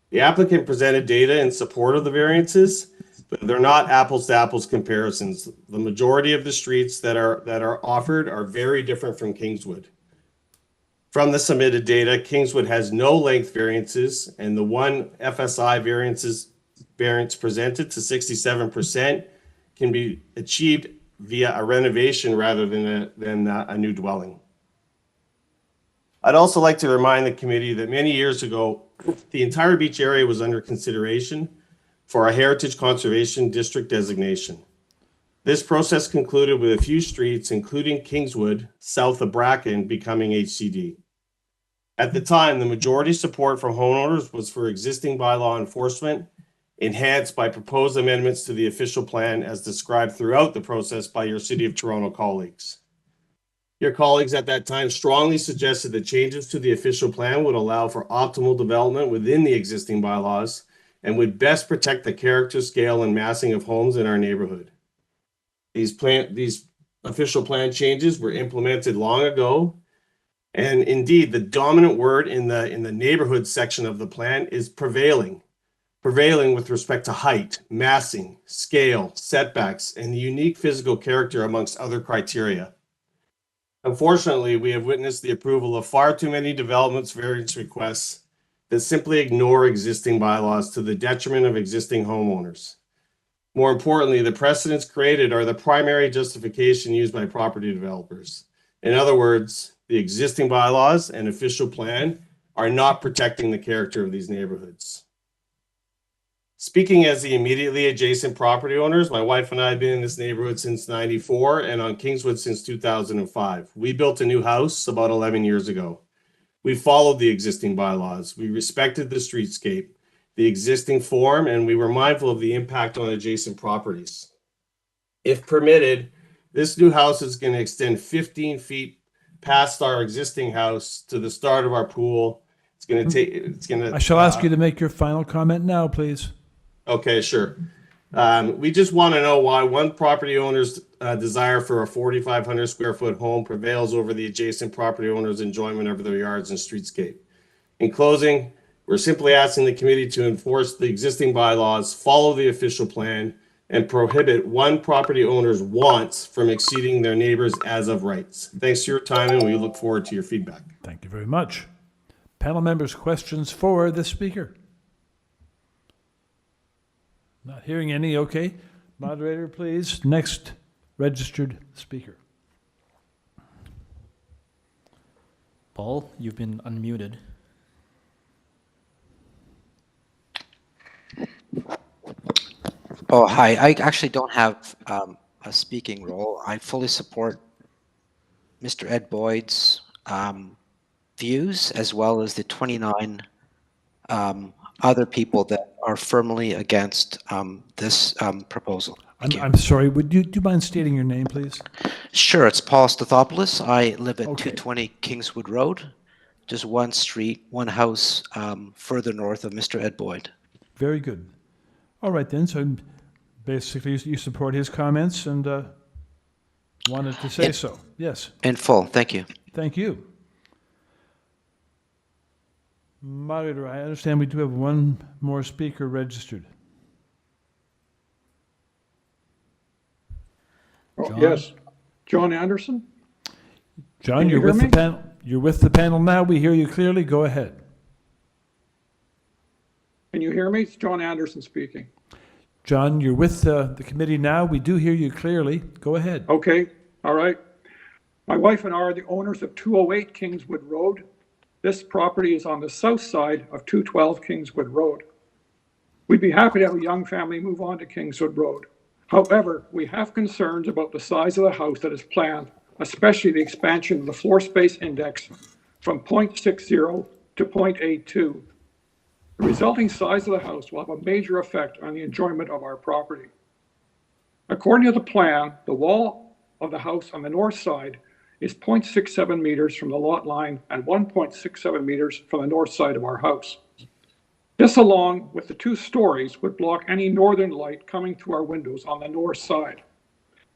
The applicant presented data in support of the variances, but they're not apples to apples comparisons. The majority of the streets that are offered are very different from Kingswood. From the submitted data, Kingswood has no length variances, and the one FSI variance presented to 67% can be achieved via a renovation rather than a new dwelling. I'd also like to remind the committee that many years ago, the entire beach area was under consideration for a Heritage Conservation District designation. This process concluded with a few streets, including Kingswood, south of Bracken, becoming HCD. At the time, the majority support from homeowners was for existing bylaw enforcement, enhanced by proposed amendments to the official plan as described throughout the process by your City of Toronto colleagues. Your colleagues at that time strongly suggested that changes to the official plan would allow for optimal development within the existing bylaws and would best protect the character, scale, and massing of homes in our neighborhood. These official plan changes were implemented long ago, and indeed, the dominant word in the neighborhood section of the plan is prevailing with respect to height, massing, scale, setbacks, and the unique physical character amongst other criteria. Unfortunately, we have witnessed the approval of far too many developments variance requests that simply ignore existing bylaws to the detriment of existing homeowners. More importantly, the precedents created are the primary justification used by property developers. In other words, the existing bylaws and official plan are not protecting the character of these neighborhoods. Speaking as the immediately adjacent property owners, my wife and I have been in this neighborhood since '94 and on Kingswood since 2005. We built a new house about 11 years ago. We followed the existing bylaws. We respected the streetscape, the existing form, and we were mindful of the impact on adjacent properties. If permitted, this new house is going to extend 15 feet past our existing house to the start of our pool. I shall ask you to make your final comment now, please. Okay, sure. We just want to know why one property owner's desire for a 4,500 square foot home prevails over the adjacent property owner's enjoyment of their yards and streetscape. In closing, we're simply asking the committee to enforce the existing bylaws, follow the official plan, and prohibit one property owner's wants from exceeding their neighbors as of rights. Thanks for your time, and we look forward to your feedback. Thank you very much. Panel members, questions for the speaker? Not hearing any, okay. Moderator, please. Next registered speaker. Paul, you've been unmuted. Oh, hi. I actually don't have a speaking role. I fully support Mr. Ed Boyd's views, as well as the 29 other people that are firmly against this proposal. I'm sorry, do you mind stating your name, please? Sure, it's Paul Stathopoulos. I live at 220 Kingswood Road, just one street, one house further north of Mr. Ed Boyd. Very good. All right then, so basically you support his comments and wanted to say so. Yes. In full, thank you. Thank you. Moderator, I understand we do have one more speaker registered. Oh, yes, John Anderson. John, you're with the panel. You're with the panel now. We hear you clearly. Go ahead. Can you hear me? It's John Anderson speaking. John, you're with the committee now. We do hear you clearly. Go ahead. Okay, all right. My wife and I are the owners of 208 Kingswood Road. This property is on the south side of 212 Kingswood Road. We'd be happy to have a young family move on to Kingswood Road. However, we have concerns about the size of the house that is planned, especially the expansion of the floor space index from 0.60 to 0.82. The resulting size of the house will have a major effect on the enjoyment of our property. According to the plan, the wall of the house on the north side is 0.67 meters from the lot line and 1.67 meters from the north side of our house. This, along with the 2 stories, would block any northern light coming through our windows on the north side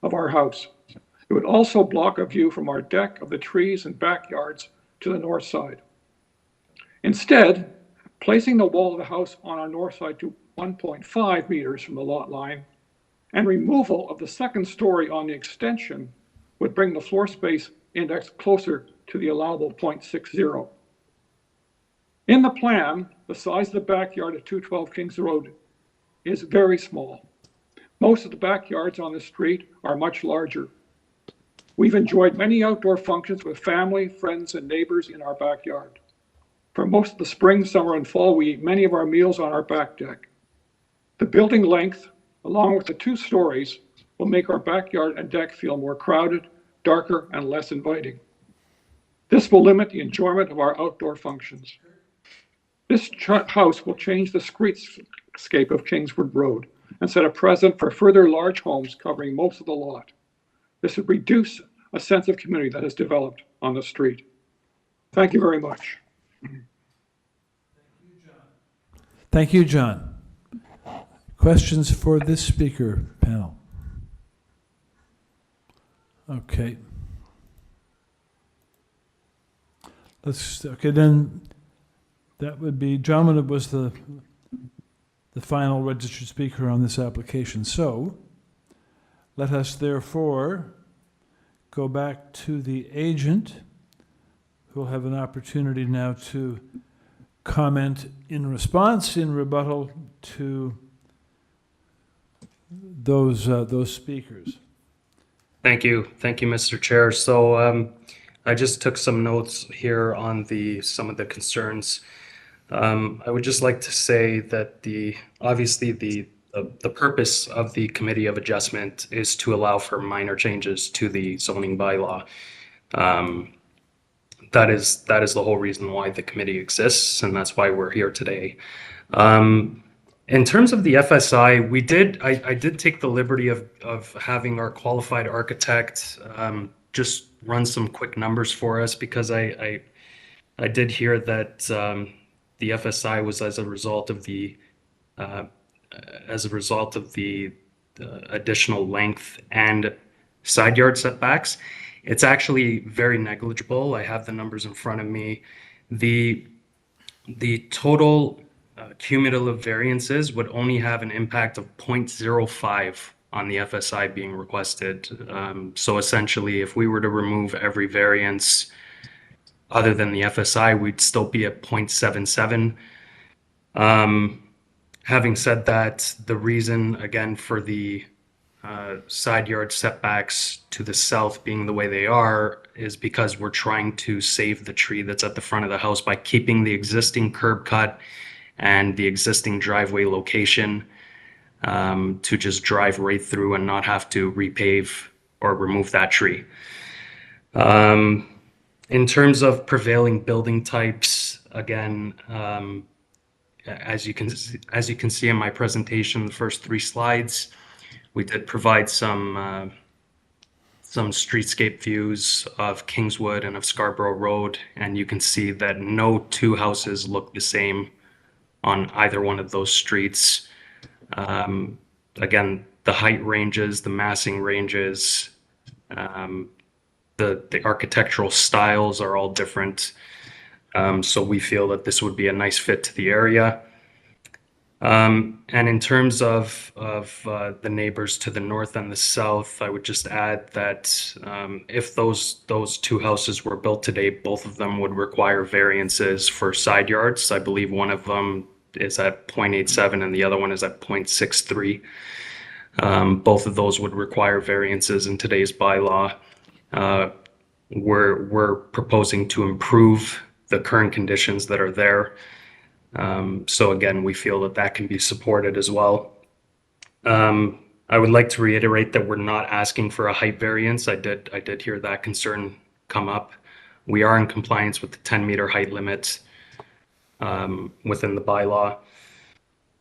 of our house. It would also block a view from our deck of the trees and backyards to the north side. Instead, placing the wall of the house on our north side to 1.5 meters from the lot line and removal of the second story on the extension would bring the floor space index closer to the allowable 0.60. In the plan, the size of the backyard at 212 Kings Road is very small. Most of the backyards on the street are much larger. We've enjoyed many outdoor functions with family, friends, and neighbors in our backyard. For most of the spring, summer, and fall, we eat many of our meals on our back deck. The building length, along with the 2 stories, will make our backyard and deck feel more crowded, darker, and less inviting. This will limit the enjoyment of our outdoor functions. This house will change the streetscape of Kingswood Road and set a precedent for further large homes covering most of the lot. This would reduce a sense of community that has developed on the street. Thank you very much. Thank you, John. Questions for this speaker panel? Okay. Okay, then that would be, John was the final registered speaker on this application. So let us therefore go back to the agent, who will have an opportunity now to comment in response, in rebuttal to those speakers. Thank you, Mr. Chair. So I just took some notes here on some of the concerns. I would just like to say that obviously the purpose of the Committee of Adjustment is to allow for minor changes to the zoning bylaw. That is the whole reason why the committee exists, and that's why we're here today. In terms of the FSI, I did take the liberty of having our qualified architect just run some quick numbers for us, because I did hear that the FSI was as a result of the as a result of the additional length and side yard setbacks. It's actually very negligible. I have the numbers in front of me. The total cumulative variances would only have an impact of 0.05 on the FSI being requested. So essentially, if we were to remove every variance other than the FSI, we'd still be at 0.77. Having said that, the reason, again, for the side yard setbacks to the south being the way they are is because we're trying to save the tree that's at the front of the house by keeping the existing curb cut and the existing driveway location, to just drive right through and not have to repave or remove that tree. In terms of prevailing building types, again, as you can see in my presentation, the first 3 slides, we did provide some streetscape views of Kingswood and of Scarborough Road, and you can see that no 2 houses look the same on either one of those streets. Again, the height ranges, the massing ranges, the architectural styles are all different. So we feel that this would be a nice fit to the area. And in terms of the neighbors to the north and the south, I would just add that if those 2 houses were built today, both of them would require variances for side yards. I believe one of them is at 0.87 and the other one is at 0.63. Both of those would require variances in today's bylaw. We're proposing to improve the current conditions that are there. So again, we feel that that can be supported as well. I would like to reiterate that we're not asking for a height variance. I did hear that concern come up. We are in compliance with the 10-meter height limit within the bylaw.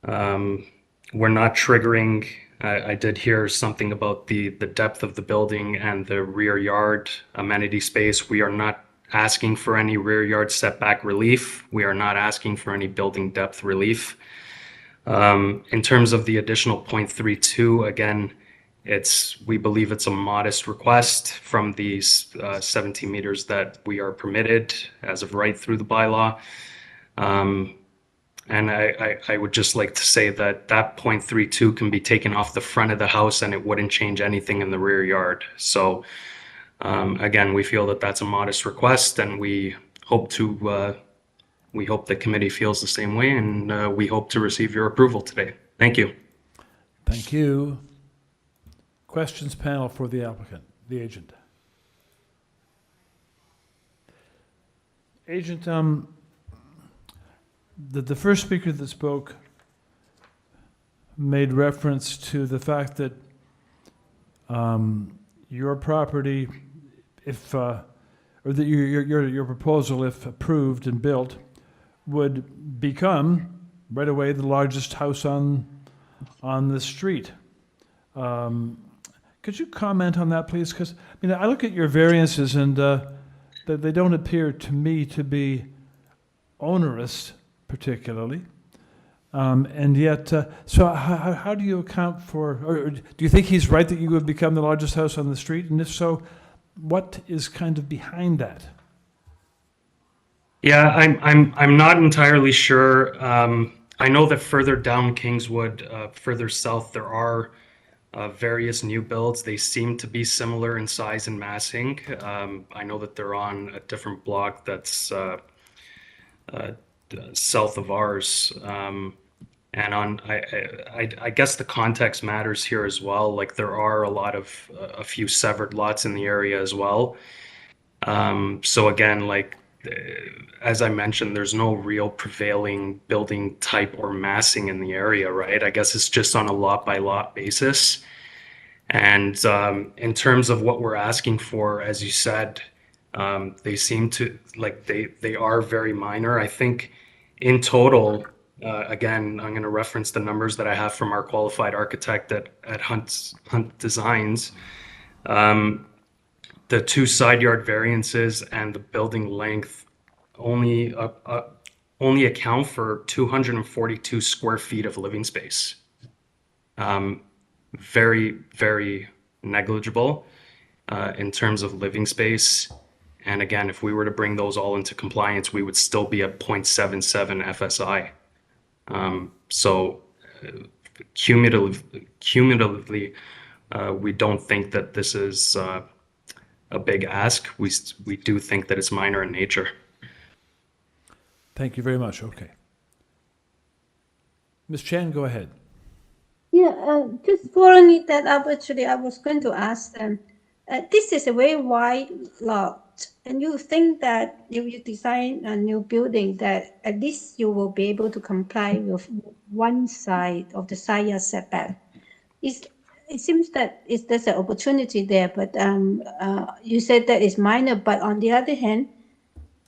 We're not triggering. I did hear something about the depth of the building and the rear yard amenity space. We are not asking for any rear yard setback relief. We are not asking for any building depth relief. In terms of the additional 0.32, again, we believe it's a modest request from these 17 meters that we are permitted as of right through the bylaw. And I would just like to say that 0.32 can be taken off the front of the house and it wouldn't change anything in the rear yard. So again, we feel that that's a modest request, and we hope the committee feels the same way, and we hope to receive your approval today. Thank you. Thank you. Questions, panel, for the applicant, the agent. Agent, the first speaker that spoke made reference to the fact that your property, or that your proposal, if approved and built, would become right away the largest house on the street. Could you comment on that, please? Because I look at your variances and they don't appear to me to be onerous, particularly. And yet, so how do you account for, or do you think he's right that you would become the largest house on the street? And if so, what is kind of behind that? Yeah, I'm not entirely sure. I know that further down Kingswood, further south, there are various new builds. They seem to be similar in size and massing. I know that they're on a different block that's south of ours. And I guess the context matters here as well. Like, there are a few severed lots in the area as well. So again, like, as I mentioned, there's no real prevailing building type or massing in the area, right? I guess it's just on a lot by lot basis. And in terms of what we're asking for, as you said, they seem to, like, they are very minor. I think in total, again, I'm going to reference the numbers that I have from our qualified architect at Hunt Designs. The 2 side yard variances and the building length only account for 242 square feet of living space. very, very negligible in terms of living space. And again, if we were to bring those all into compliance, we would still be at 0.77 FSI. So cumulatively, we don't think that this is a big ask. We do think that it's minor in nature. Thank you very much. Okay. Ms. Chan, go ahead. Yeah, just following that up, actually, I was going to ask them, this is a very wide lot, and you think that if you design a new building, that at least you will be able to comply with one side of the side yard setback. It seems that there's an opportunity there, but you said that it's minor, but on the other hand,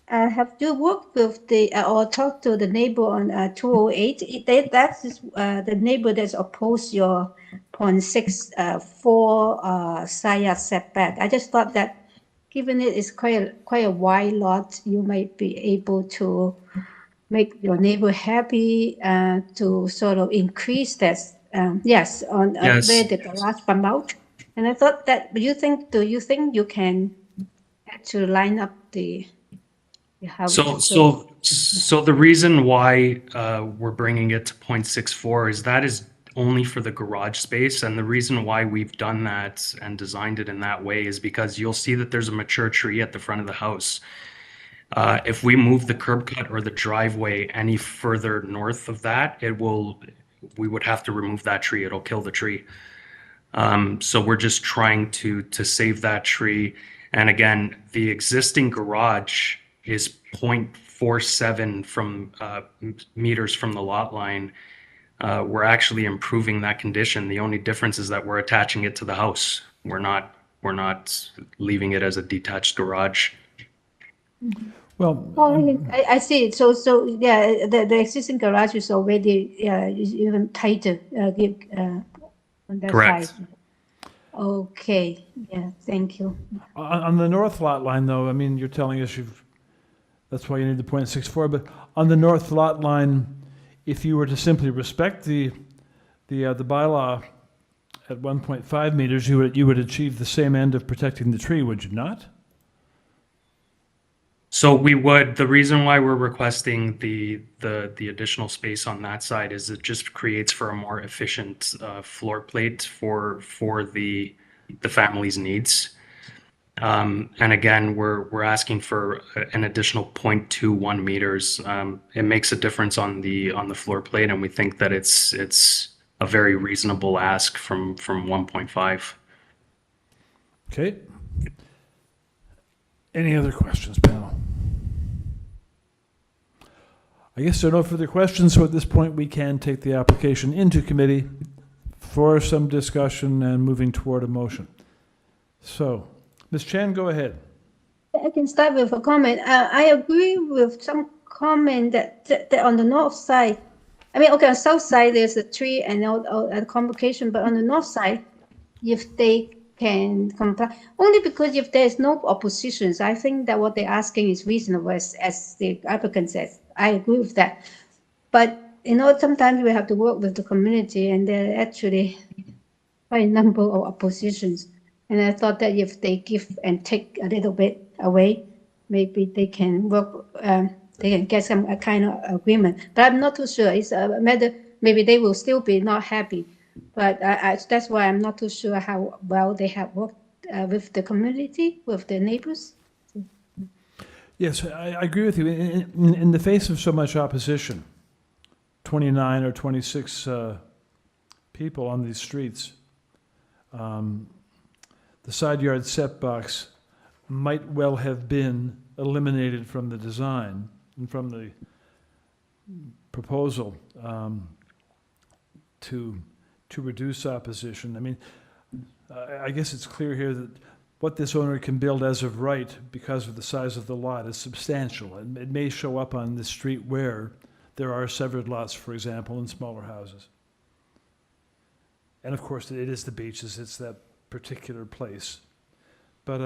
have you worked with or talked to the neighbor on 208? That's the neighbor that's opposed your 0.64 side yard setback. I just thought that given it is quite a wide lot, you might be able to make your neighbor happy to sort of increase that. Yes, on Yes. where the garage come out. And I thought that, do you think you can actually line up the So the reason why we're bringing it to 0.64 is that is only for the garage space, and the reason why we've done that and designed it in that way is because you'll see that there's a mature tree at the front of the house. If we move the curb cut or the driveway any further north of that, we would have to remove that tree. It'll kill the tree. So we're just trying to save that tree. And again, the existing garage is 0.47 from meters from the lot line. We're actually improving that condition. The only difference is that we're attaching it to the house. We're not leaving it as a detached garage. Well, I see. So yeah, the existing garage is already even tighter on that Correct. side. Okay. Yeah. Thank you. On the north lot line, though, I mean, you're telling us that's why you need the 0.64. But on the north lot line, if you were to simply respect the bylaw at 1.5 meters, you would achieve the same end of protecting the tree, would you not? So we would. The reason why we're requesting the additional space on that side is it just creates for a more efficient floor plate for the family's needs. And again, we're asking for an additional 0.21 meters. It makes a difference on the floor plate, and we think that it's a very reasonable ask from 1.5. Okay. Any other questions, panel? I guess there are no further questions, so at this point we can take the application into committee for some discussion and moving toward a motion. So, Ms. Chan, go ahead. I can start with a comment. I agree with some comment that on the north side, I mean, okay, on south side there's a tree and a complication, but on the north side, if they can comply, only because if there's no oppositions, I think that what they're asking is reasonable, as the applicant says. I agree with that. But, sometimes we have to work with the community, and there are actually quite a number of oppositions. And I thought that if they give and take a little bit away, maybe they can work, they can get some kind of agreement. But I'm not too sure. It's a matter, maybe they will still be not happy. But that's why I'm not too sure how well they have worked with the community, with the neighbors. Yes, I agree with you. In the face of so much opposition, 29 or 26 people on these streets, the side yard setbacks might well have been eliminated from the design and from the proposal to reduce opposition. I mean, I guess it's clear here that what this owner can build as of right because of the size of the lot is substantial. And it may show up on the street where there are severed lots, for example, in smaller houses. And of course, it is the beaches, it's that particular place. But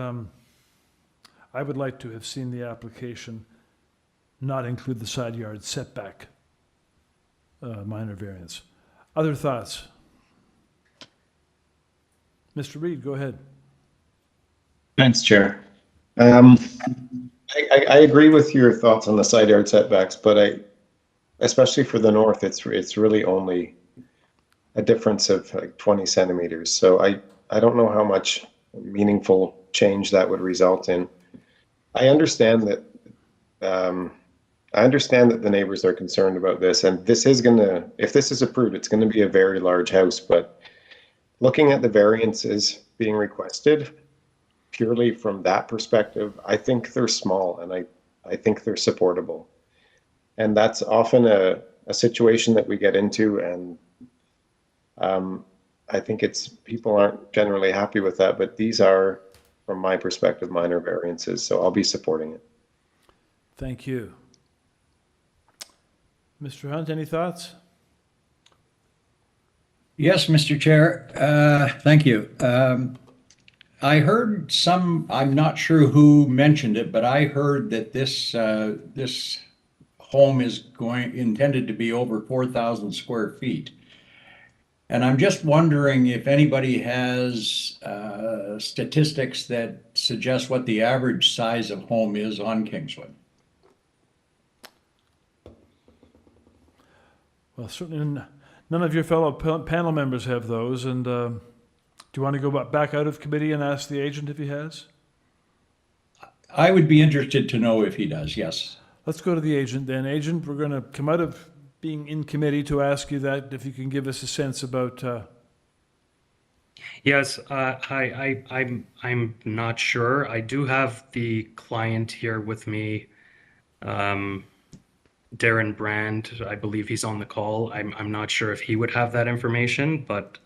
I would like to have seen the application not include the side yard setback minor variance. Other thoughts? Mr. Reed, go ahead. Thanks, Chair. I agree with your thoughts on the side yard setbacks, but especially for the north, it's really only a difference of like 20 centimeters. So I don't know how much meaningful change that would result in. I understand that the neighbors are concerned about this, and this is gonna, if this is approved, it's gonna be a very large house. But looking at the variances being requested, purely from that perspective, I think they're small, and I think they're supportable. And that's often a situation that we get into, and I think people aren't generally happy with that, but these are, from my perspective, minor variances, so I'll be supporting it. Thank you. Mr. Hunt, any thoughts? Yes, Mr. Chair. Thank you. I heard I'm not sure who mentioned it, but I heard that this home is intended to be over 4,000 square feet. And I'm just wondering if anybody has statistics that suggest what the average size of home is on Kingswood. Well, certainly none of your fellow panel members have those, and do you want to go back out of committee and ask the agent if he has? I would be interested to know if he does, yes. Let's go to the agent then. Agent, we're going to come out of being in committee to ask you that, if you can give us a sense about... Yes, I'm not sure. I do have the client here with me, Darren Brand. I believe he's on the call. I'm not sure if he would have that information, but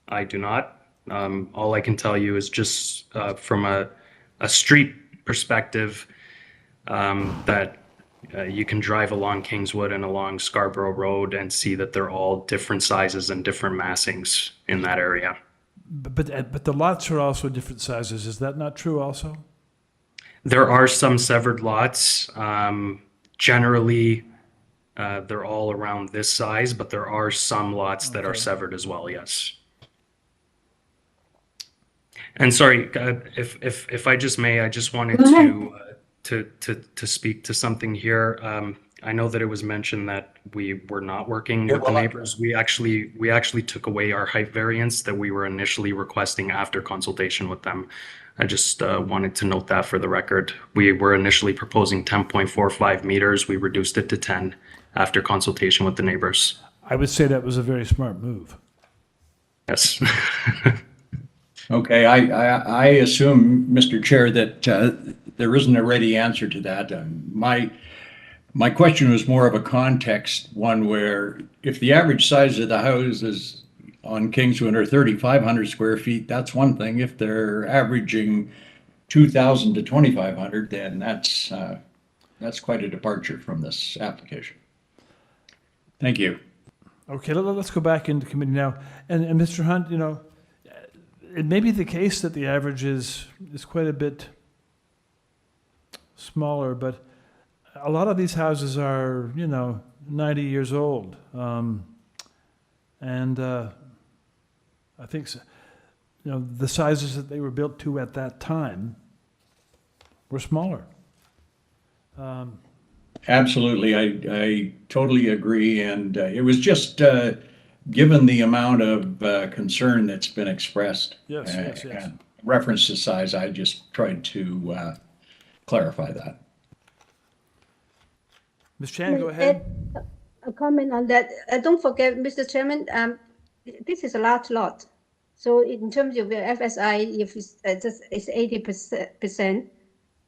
I do not. All I can tell you is just from a street perspective, that you can drive along Kingswood and along Scarborough Road and see that they're all different sizes and different massings in that area. But the lots are also different sizes. Is that not true also? There are some severed lots. Generally, they're all around this size, but there are some lots that are severed as well, yes. And sorry, if I just may, I just wanted to speak to something here. I know that it was mentioned that we were not working with the neighbors. We actually took away our height variance that we were initially requesting after consultation with them. I just wanted to note that for the record. We were initially proposing 10.45 meters. We reduced it to 10 after consultation with the neighbors. I would say that was a very smart move. Yes. Okay, I assume, Mr. Chair, that there isn't a ready answer to that. My question was more of a context one, where if the average size of the houses on Kingswood are 3,500 square feet, that's one thing. If they're averaging 2,000 to 2,500, then that's quite a departure from this application. Thank you. Okay, let's go back into committee now. And Mr. Hunt, you know, it may be the case that the average is quite a bit smaller, but a lot of these houses are, 90 years old. I think, the sizes that they were built to at that time were smaller. Absolutely, I totally agree. And it was just given the amount of concern that's been expressed. Yes. And reference to size, I just tried to clarify that. Ms. Chan, go ahead. A comment on that. Don't forget, Mr. Chairman, this is a large lot. So in terms of your FSI, if it's 80%,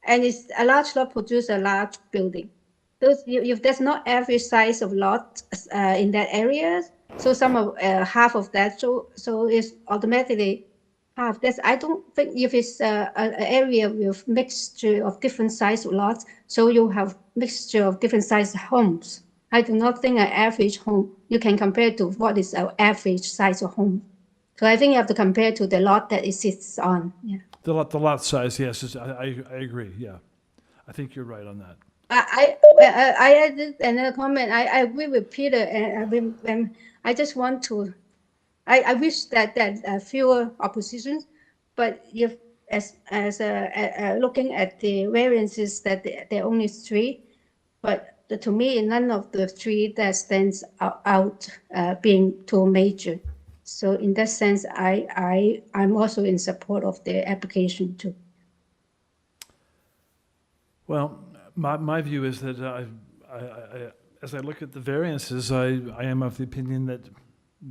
and it's a large lot produce a large building. If there's not average size of lot in that area, so some of half of that, so it's automatically half. I don't think if it's an area with mixture of different size of lots, so you have mixture of different size homes. I do not think an average home you can compare to what is an average size of home. So I think you have to compare to the lot that it sits on. Yeah. The lot size, yes, I agree. Yeah, I think you're right on that. I added another comment. I agree with Peter, and I just want to I wish that fewer oppositions, but if looking at the variances that there are only 3, but to me none of the 3 that stands out being too major. So in that sense, I'm also in support of the application too. Well, my view is that as I look at the variances, I am of the opinion that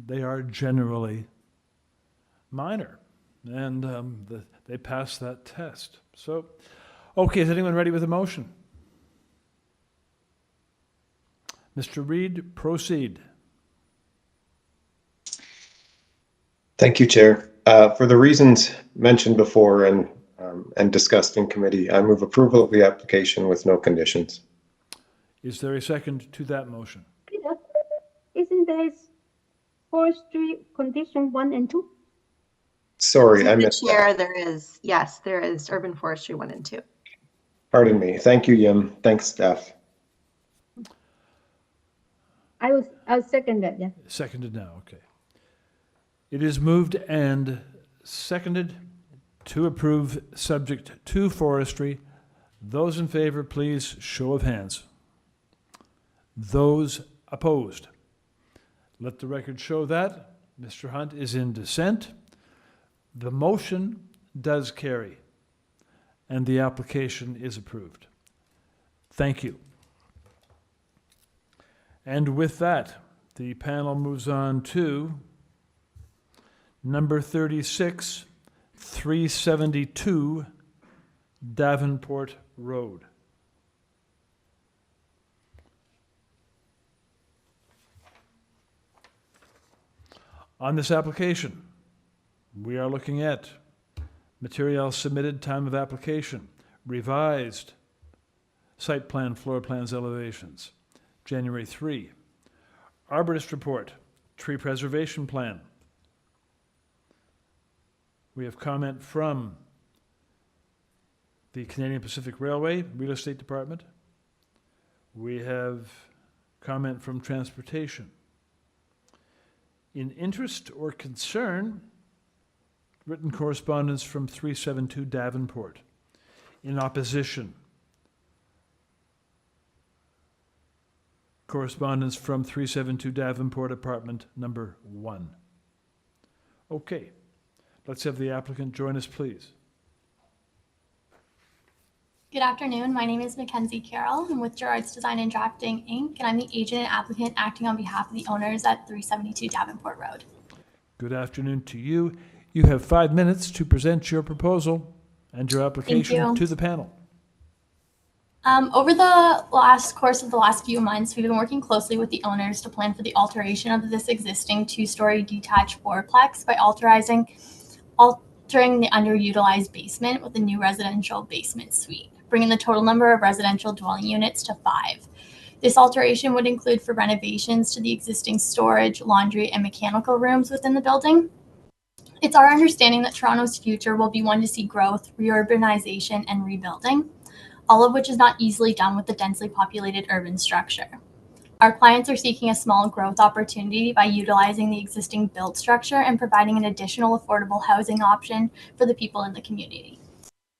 they are generally minor, and they pass that test. So, okay, is anyone ready with a motion? Mr. Reid, proceed. Thank you, Chair. For the reasons mentioned before and discussed in committee, I move approval of the application with no conditions. Is there a second to that motion? Peter, isn't there forestry condition 1 and 2? Sorry, I Through the missed chair, that. there is, yes, there is urban forestry 1 and 2. Pardon me. Thank you, Yim. Thanks, staff. I'll second that, yeah. Seconded now, okay. It is moved and seconded to approve subject to forestry. Those in favor, please show of hands. Those opposed. Let the record show that Mr. Hunt is in dissent. The motion does carry, and the application is approved. Thank you. And with that, the panel moves on to number 36, 372 Davenport Road. On this application, we are looking at material submitted, time of application, revised site plan, floor plans, elevations, January 3. Arborist report, tree preservation plan. We have comment from the Canadian Pacific Railway Real Estate Department. We have comment from transportation. In interest or concern, written correspondence from 372 Davenport. In opposition, correspondence from 372 Davenport, apartment number 1. Okay, let's have the applicant join us, please. Good afternoon. My name is Mackenzie Carroll. I'm with Gerard's Design and Drafting, Inc., and I'm the agent and applicant acting on behalf of the owners at 372 Davenport Road. Good afternoon to you. You have 5 minutes to present your proposal and your application to the panel. Over the course of the last few months, we've been working closely with the owners to plan for the alteration of this existing 2-story detached fourplex by altering the underutilized basement with a new residential basement suite, bringing the total number of residential dwelling units to 5. This alteration would include for renovations to the existing storage, laundry, and mechanical rooms within the building. It's our understanding that Toronto's future will be one to see growth, reurbanization, and rebuilding, all of which is not easily done with the densely populated urban structure. Our clients are seeking a small growth opportunity by utilizing the existing built structure and providing an additional affordable housing option for the people in the community,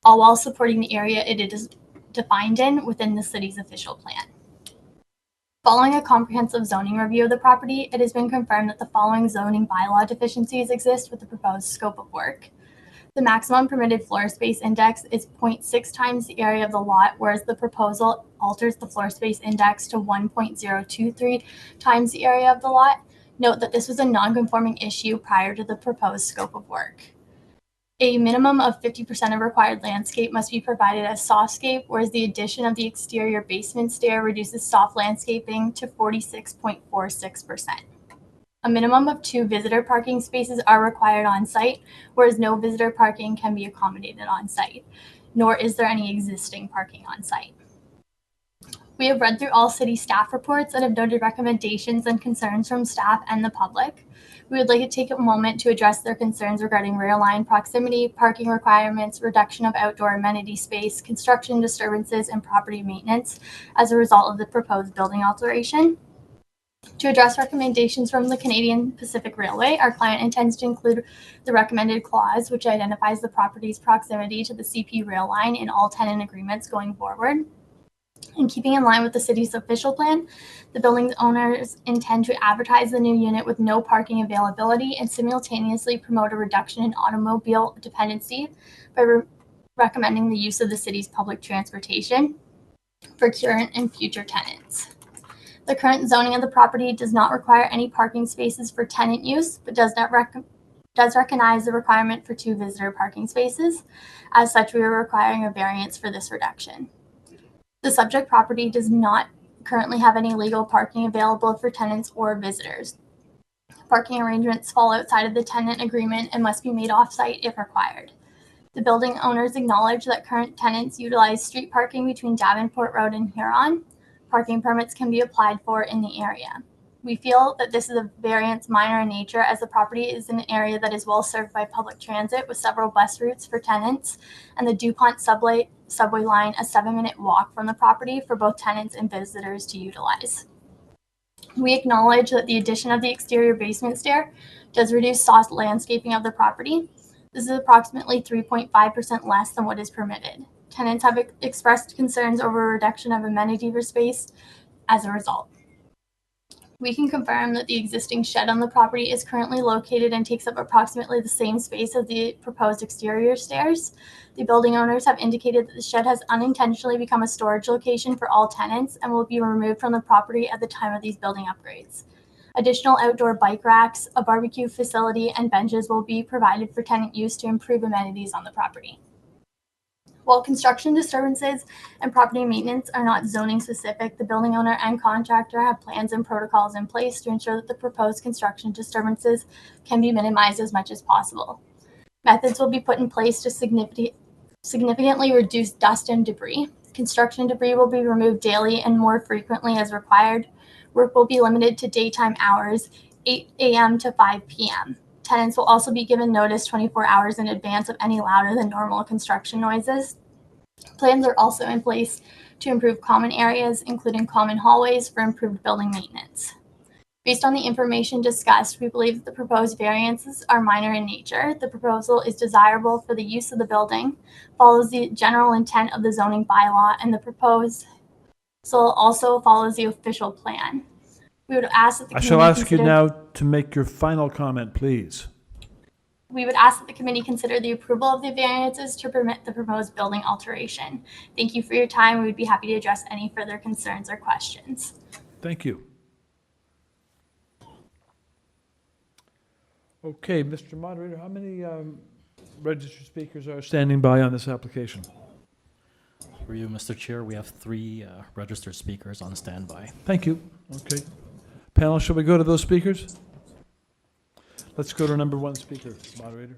all while supporting the area it is defined in within the city's official plan. Following a comprehensive zoning review of the property, it has been confirmed that the following zoning bylaw deficiencies exist with the proposed scope of work. The maximum permitted floor space index is 0.6 times the area of the lot, whereas the proposal alters the floor space index to 1.023 times the area of the lot. Note that this was a non-conforming issue prior to the proposed scope of work. A minimum of 50% of required landscape must be provided as softscape, whereas the addition of the exterior basement stair reduces soft landscaping to 46.46%. A minimum of 2 visitor parking spaces are required on site, whereas no visitor parking can be accommodated on site, nor is there any existing parking on site. We have read through all city staff reports and have noted recommendations and concerns from staff and the public. We would like to take a moment to address their concerns regarding rear line proximity, parking requirements, reduction of outdoor amenity space, construction disturbances, and property maintenance as a result of the proposed building alteration. To address recommendations from the Canadian Pacific Railway, our client intends to include the recommended clause, which identifies the property's proximity to the CP rail line in all tenant agreements going forward. In keeping in line with the city's official plan, the building owners intend to advertise the new unit with no parking availability and simultaneously promote a reduction in automobile dependency by recommending the use of the city's public transportation for current and future tenants. The current zoning of the property does not require any parking spaces for tenant use, but does recognize the requirement for 2 visitor parking spaces. As such, we are requiring a variance for this reduction. The subject property does not currently have any legal parking available for tenants or visitors. Parking arrangements fall outside of the tenant agreement and must be made off-site if required. The building owners acknowledge that current tenants utilize street parking between Davenport Road and Huron. Parking permits can be applied for in the area. We feel that this is a variance minor in nature, as the property is in an area that is well served by public transit with several bus routes for tenants, and the DuPont subway line a 7-minute walk from the property for both tenants and visitors to utilize. We acknowledge that the addition of the exterior basement stair does reduce soft landscaping of the property. This is approximately 3.5% less than what is permitted. Tenants have expressed concerns over a reduction of amenity for space as a result. We can confirm that the existing shed on the property is currently located and takes up approximately the same space as the proposed exterior stairs. The building owners have indicated that the shed has unintentionally become a storage location for all tenants and will be removed from the property at the time of these building upgrades. Additional outdoor bike racks, a barbecue facility, and benches will be provided for tenant use to improve amenities on the property. While construction disturbances and property maintenance are not zoning specific, the building owner and contractor have plans and protocols in place to ensure that the proposed construction disturbances can be minimized as much as possible. Methods will be put in place to significantly reduce dust and debris. Construction debris will be removed daily and more frequently as required. Work will be limited to daytime hours, 8 a.m. to 5 p.m. Tenants will also be given notice 24 hours in advance of any louder than normal construction noises. Plans are also in place to improve common areas, including common hallways, for improved building maintenance. Based on the information discussed, we believe that the proposed variances are minor in nature. The proposal is desirable for the use of the building, follows the general intent of the zoning bylaw, and the proposal also follows the official plan. We would ask that the I shall ask you now to make your final comment, please. We would ask that the committee consider the approval of the variances to permit the proposed building alteration. Thank you for your time. We would be happy to address any further concerns or questions. Thank you. Okay, Mr. Moderator, how many registered speakers are standing by on this application? For you, Mr. Chair, we have 3 registered speakers on standby. Thank you. Okay. Panel, shall we go to those speakers? Let's go to number 1 speaker, moderator.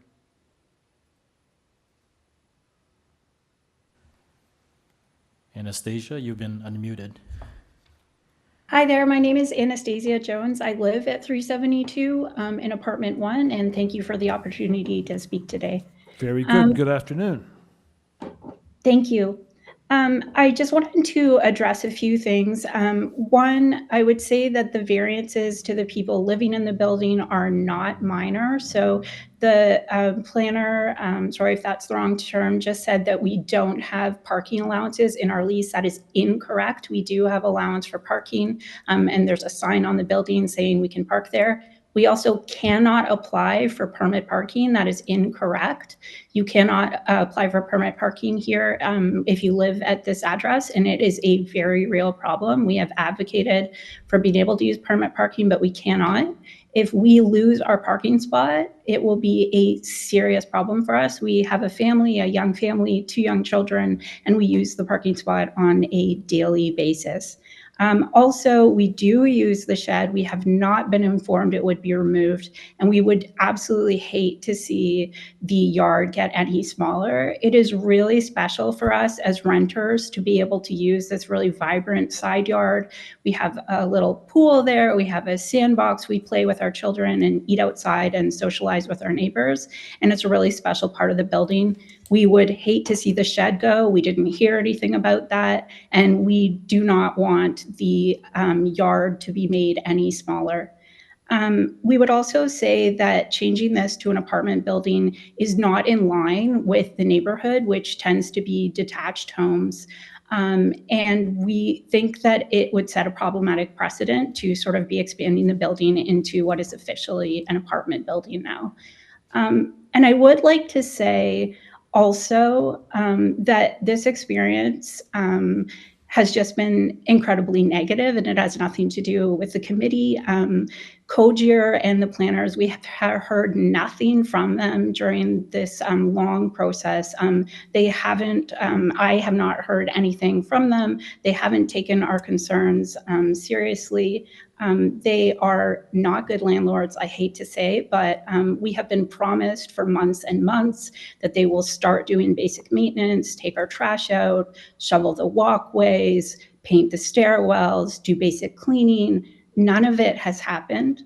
Anastasia, you've been unmuted. Hi there, my name is Anastasia Jones. I live at 372 in apartment 1, and thank you for the opportunity to speak today. Very good. Good afternoon. Thank you. I just wanted to address a few things. One, I would say that the variances to the people living in the building are not minor. So the planner, sorry if that's the wrong term, just said that we don't have parking allowances in our lease. That is incorrect. We do have allowance for parking, and there's a sign on the building saying we can park there. We also cannot apply for permit parking. That is incorrect. You cannot apply for permit parking here if you live at this address, and it is a very real problem. We have advocated for being able to use permit parking, but we cannot. If we lose our parking spot, it will be a serious problem for us. We have a family, a young family, 2 young children, and we use the parking spot on a daily basis. Also, we do use the shed. We have not been informed it would be removed, and we would absolutely hate to see the yard get any smaller. It is really special for us as renters to be able to use this really vibrant side yard. We have a little pool there. We have a sandbox. We play with our children and eat outside and socialize with our neighbors, and it's a really special part of the building. We would hate to see the shed go. We didn't hear anything about that, and we do not want the yard to be made any smaller. We would also say that changing this to an apartment building is not in line with the neighborhood, which tends to be detached homes. And we think that it would set a problematic precedent to sort of be expanding the building into what is officially an apartment building now. And I would like to say also that this experience has just been incredibly negative, and it has nothing to do with the committee. COGIR and the planners, we have heard nothing from them during this long process. They haven't, I have not heard anything from them. They haven't taken our concerns seriously. They are not good landlords, I hate to say, but we have been promised for months and months that they will start doing basic maintenance, take our trash out, shovel the walkways, paint the stairwells, do basic cleaning. None of it has happened.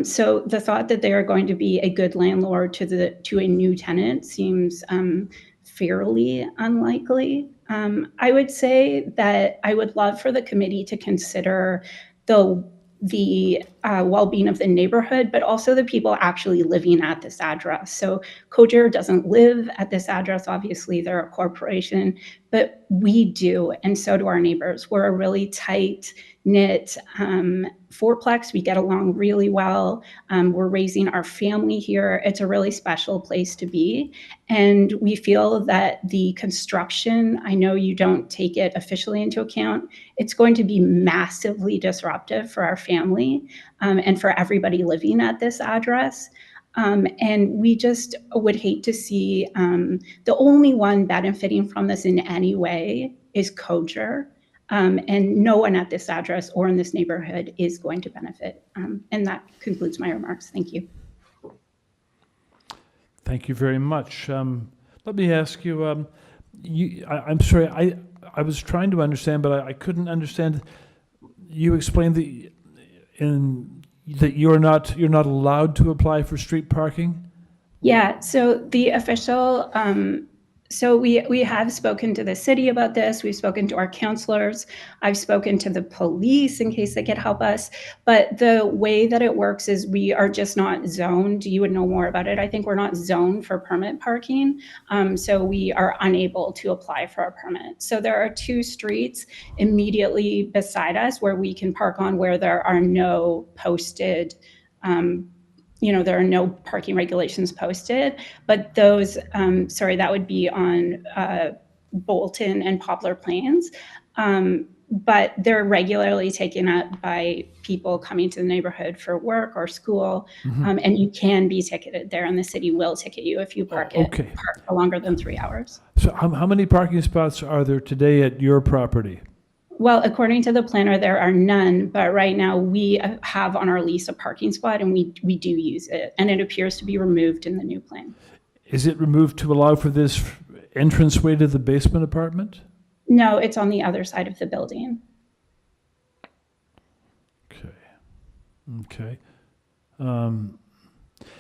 So the thought that they are going to be a good landlord to a new tenant seems fairly unlikely. I would say that I would love for the committee to consider the well-being of the neighborhood, but also the people actually living at this address. So COGIR doesn't live at this address. Obviously, they're a corporation, but we do, and so do our neighbors. We're a really tight-knit fourplex. We get along really well. We're raising our family here. It's a really special place to be. And we feel that the construction, I know you don't take it officially into account, it's going to be massively disruptive for our family and for everybody living at this address. And we just would hate to see the only one benefiting from this in any way is COGIR. And no one at this address or in this neighborhood is going to benefit. And that concludes my remarks. Thank you. Thank you very much. Let me ask you, I'm sorry, I was trying to understand, but I couldn't understand. You explained that you're not allowed to apply for street parking? Yeah, so the official, so we have spoken to the city about this. We've spoken to our counselors. I've spoken to the police in case they could help us. But the way that it works is we are just not zoned. You would know more about it. I think we're not zoned for permit parking. So we are unable to apply for a permit. So there are 2 streets immediately beside us where we can park on where there are no posted there are no parking regulations posted, but those, that would be on Bolton and Poplar Plains. But they're regularly taken up by people coming to the neighborhood for work or school. Mm-hmm. And you can be ticketed there, and the city will ticket you if you park park for longer than 3 hours. So how many parking spots are there today at your property? Well, according to the planner, there are none, but right now we have on our lease a parking spot, and we do use it, and it appears to be removed in the new plan. Is it removed to allow for this entranceway to the basement apartment? No, it's on the other side of the building. Okay.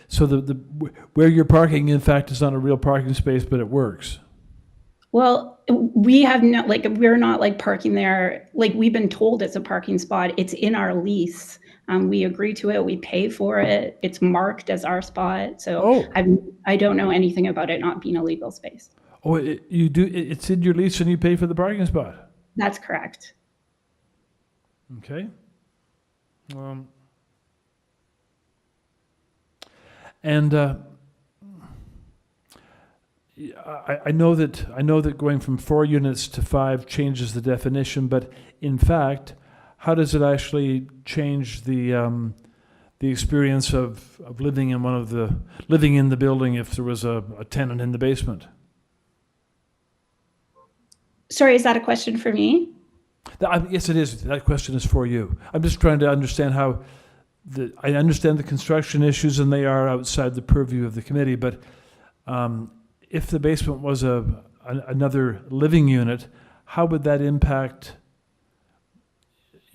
So the where you're parking, in fact, is not a real parking space, but it works. Well, we have not, we're not parking there. We've been told it's a parking spot. It's in our lease. We agree to it. We pay for it. It's marked as our spot. So I don't know anything about it not being a legal space. Oh, you do? It's in your lease and you pay for the parking spot? That's correct. Okay. And I know that going from 4 units to 5 changes the definition, but in fact, how does it actually change the experience of living in the building if there was a tenant in the basement? Sorry, is that a question for me? Yes, it is. That question is for you. I'm just trying to understand how I understand the construction issues, and they are outside the purview of the committee, but if the basement was another living unit, how would that impact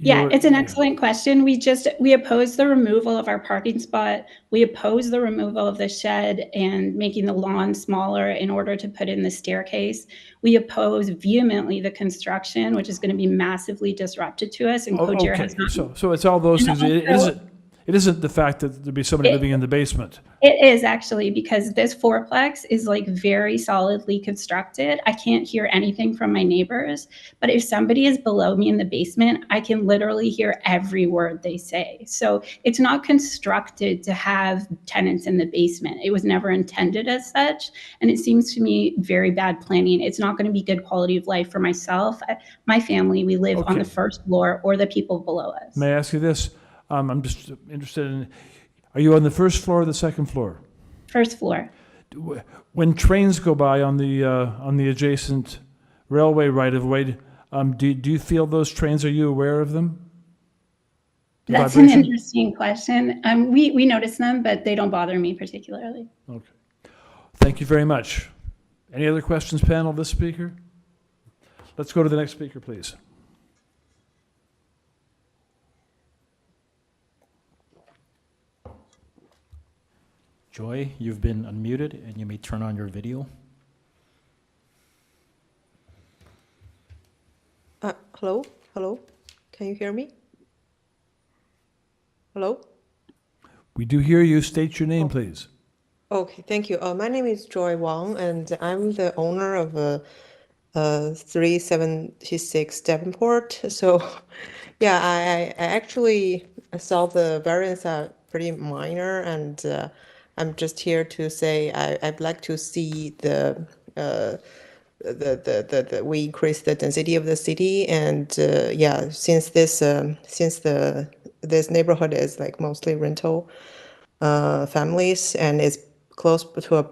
Yeah, it's an excellent question. We oppose the removal of our parking spot. We oppose the removal of the shed and making the lawn smaller in order to put in the staircase. We oppose vehemently the construction, which is going to be massively disruptive to us, and co-chair Okay, has not. so it's all those And things. also- It isn't the fact that there'd be somebody living in the basement. It is actually, because this fourplex is like very solidly constructed. I can't hear anything from my neighbors, but if somebody is below me in the basement, I can literally hear every word they say. So it's not constructed to have tenants in the basement. It was never intended as such. And it seems to me very bad planning. It's not going to be good quality of life for myself, my family. We live on the first floor, or the people below us. May I ask you this? I'm just interested in, are you on the first floor or the second floor? First floor. When trains go by on the adjacent railway right-of-way, do you feel those trains? Are you aware of them? The That's vibration? an interesting question. We notice them, but they don't bother me particularly. Okay. Thank you very much. Any other questions, panel, this speaker? Let's go to the next speaker, please. Joy, you've been unmuted and you may turn on your video. Hello? Hello? Can you hear me? Hello? We do hear you. State your name, please. Okay, thank you. My name is Joy Wang, and I'm the owner of 376 Davenport. So, yeah, I actually saw the variants are pretty minor, and I'm just here to say I'd like to see we increase the density of the city, and yeah, since this neighborhood is like mostly rental families and is close to a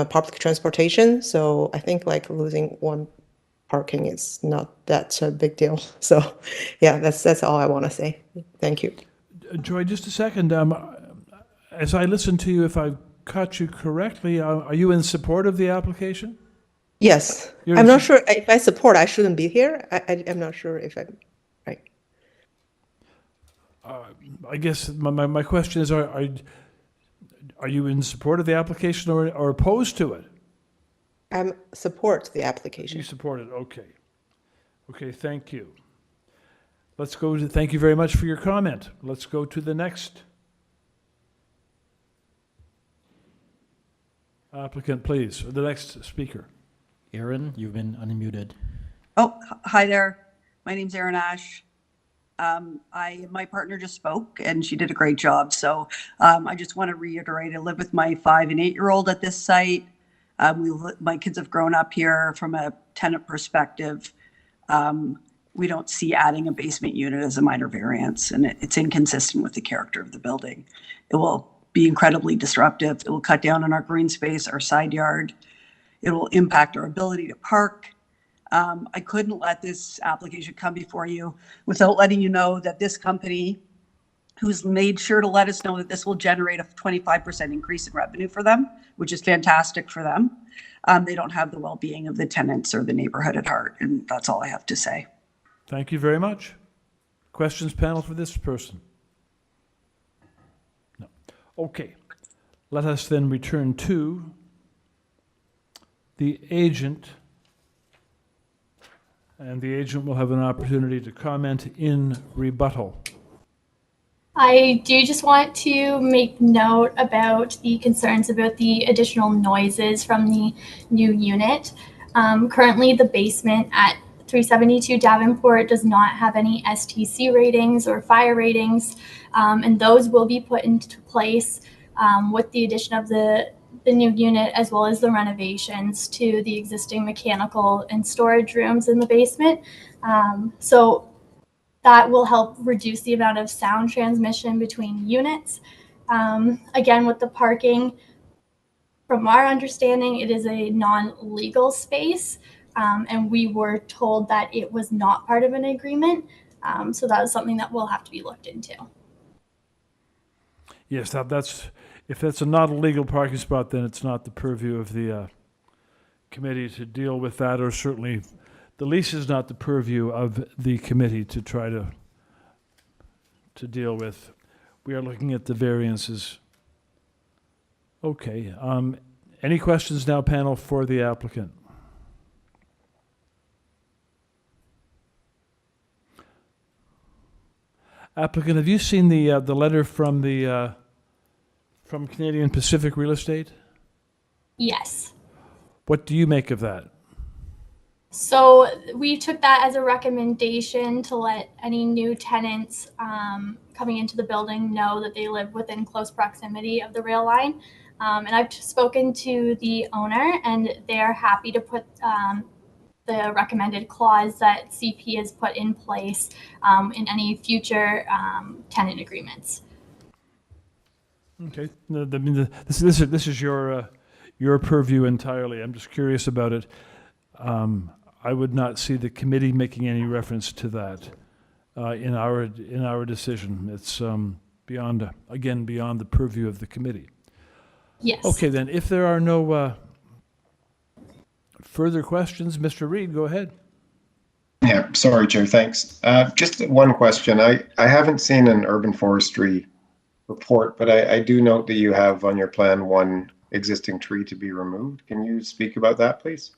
public transportation, so I think like losing one parking is not that a big deal. So yeah, that's all I want to say. Thank you. Joy, just a second. As I listen to you, if I caught you correctly, are you in support of the application? Yes. I'm not sure if I support, I shouldn't be here. I'm not sure if I'm right. I guess my question is, are you in support of the application or opposed to it? I support the application. You support it, okay. Okay, thank you. Let's go to, thank you very much for your comment. Let's go to the next applicant, please, or the next speaker. Aaron, you've been unmuted. Oh, hi there. My name's Erin Ash. My partner just spoke and she did a great job. So I just want to reiterate, I live with my 5 and 8-year-old at this site. My kids have grown up here. From a tenant perspective. We don't see adding a basement unit as a minor variance, and it's inconsistent with the character of the building. It will be incredibly disruptive. It will cut down on our green space, our side yard. It will impact our ability to park. I couldn't let this application come before you without letting you know that this company, who's made sure to let us know that this will generate a 25% increase in revenue for them, which is fantastic for them. They don't have the well-being of the tenants or the neighborhood at heart, and that's all I have to say. Thank you very much. Questions, panel, for this person? No. Okay. Let us then return to the agent, and the agent will have an opportunity to comment in rebuttal. I do just want to make note about the concerns about the additional noises from the new unit. Currently, the basement at 372 Davenport does not have any STC ratings or fire ratings, and those will be put into place with the addition of the new unit, as well as the renovations to the existing mechanical and storage rooms in the basement. So that will help reduce the amount of sound transmission between units. Again, with the parking, from our understanding, it is a non-legal space, and we were told that it was not part of an agreement. So that is something that will have to be looked into. Yes, that's if that's not a legal parking spot, then it's not the purview of the committee to deal with that, or certainly the lease is not the purview of the committee to try to to deal with. We are looking at the variances. Okay, any questions now, panel, for the applicant? Applicant, have you seen the letter from from Canadian Pacific Real Estate? Yes. What do you make of that? So we took that as a recommendation to let any new tenants coming into the building know that they live within close proximity of the rail line. And I've spoken to the owner, and they're happy to put the recommended clause that CP has put in place in any future tenant agreements. Okay, this is your purview entirely. I'm just curious about it. I would not see the committee making any reference to that in our decision. It's beyond the purview of the committee. Yes. Okay, then, if there are no further questions, Mr. Reid, go ahead. Yeah, sorry, Chair, thanks. Just one question. I haven't seen an urban forestry report, but I do note that you have on your plan one existing tree to be removed. Can you speak about that, please?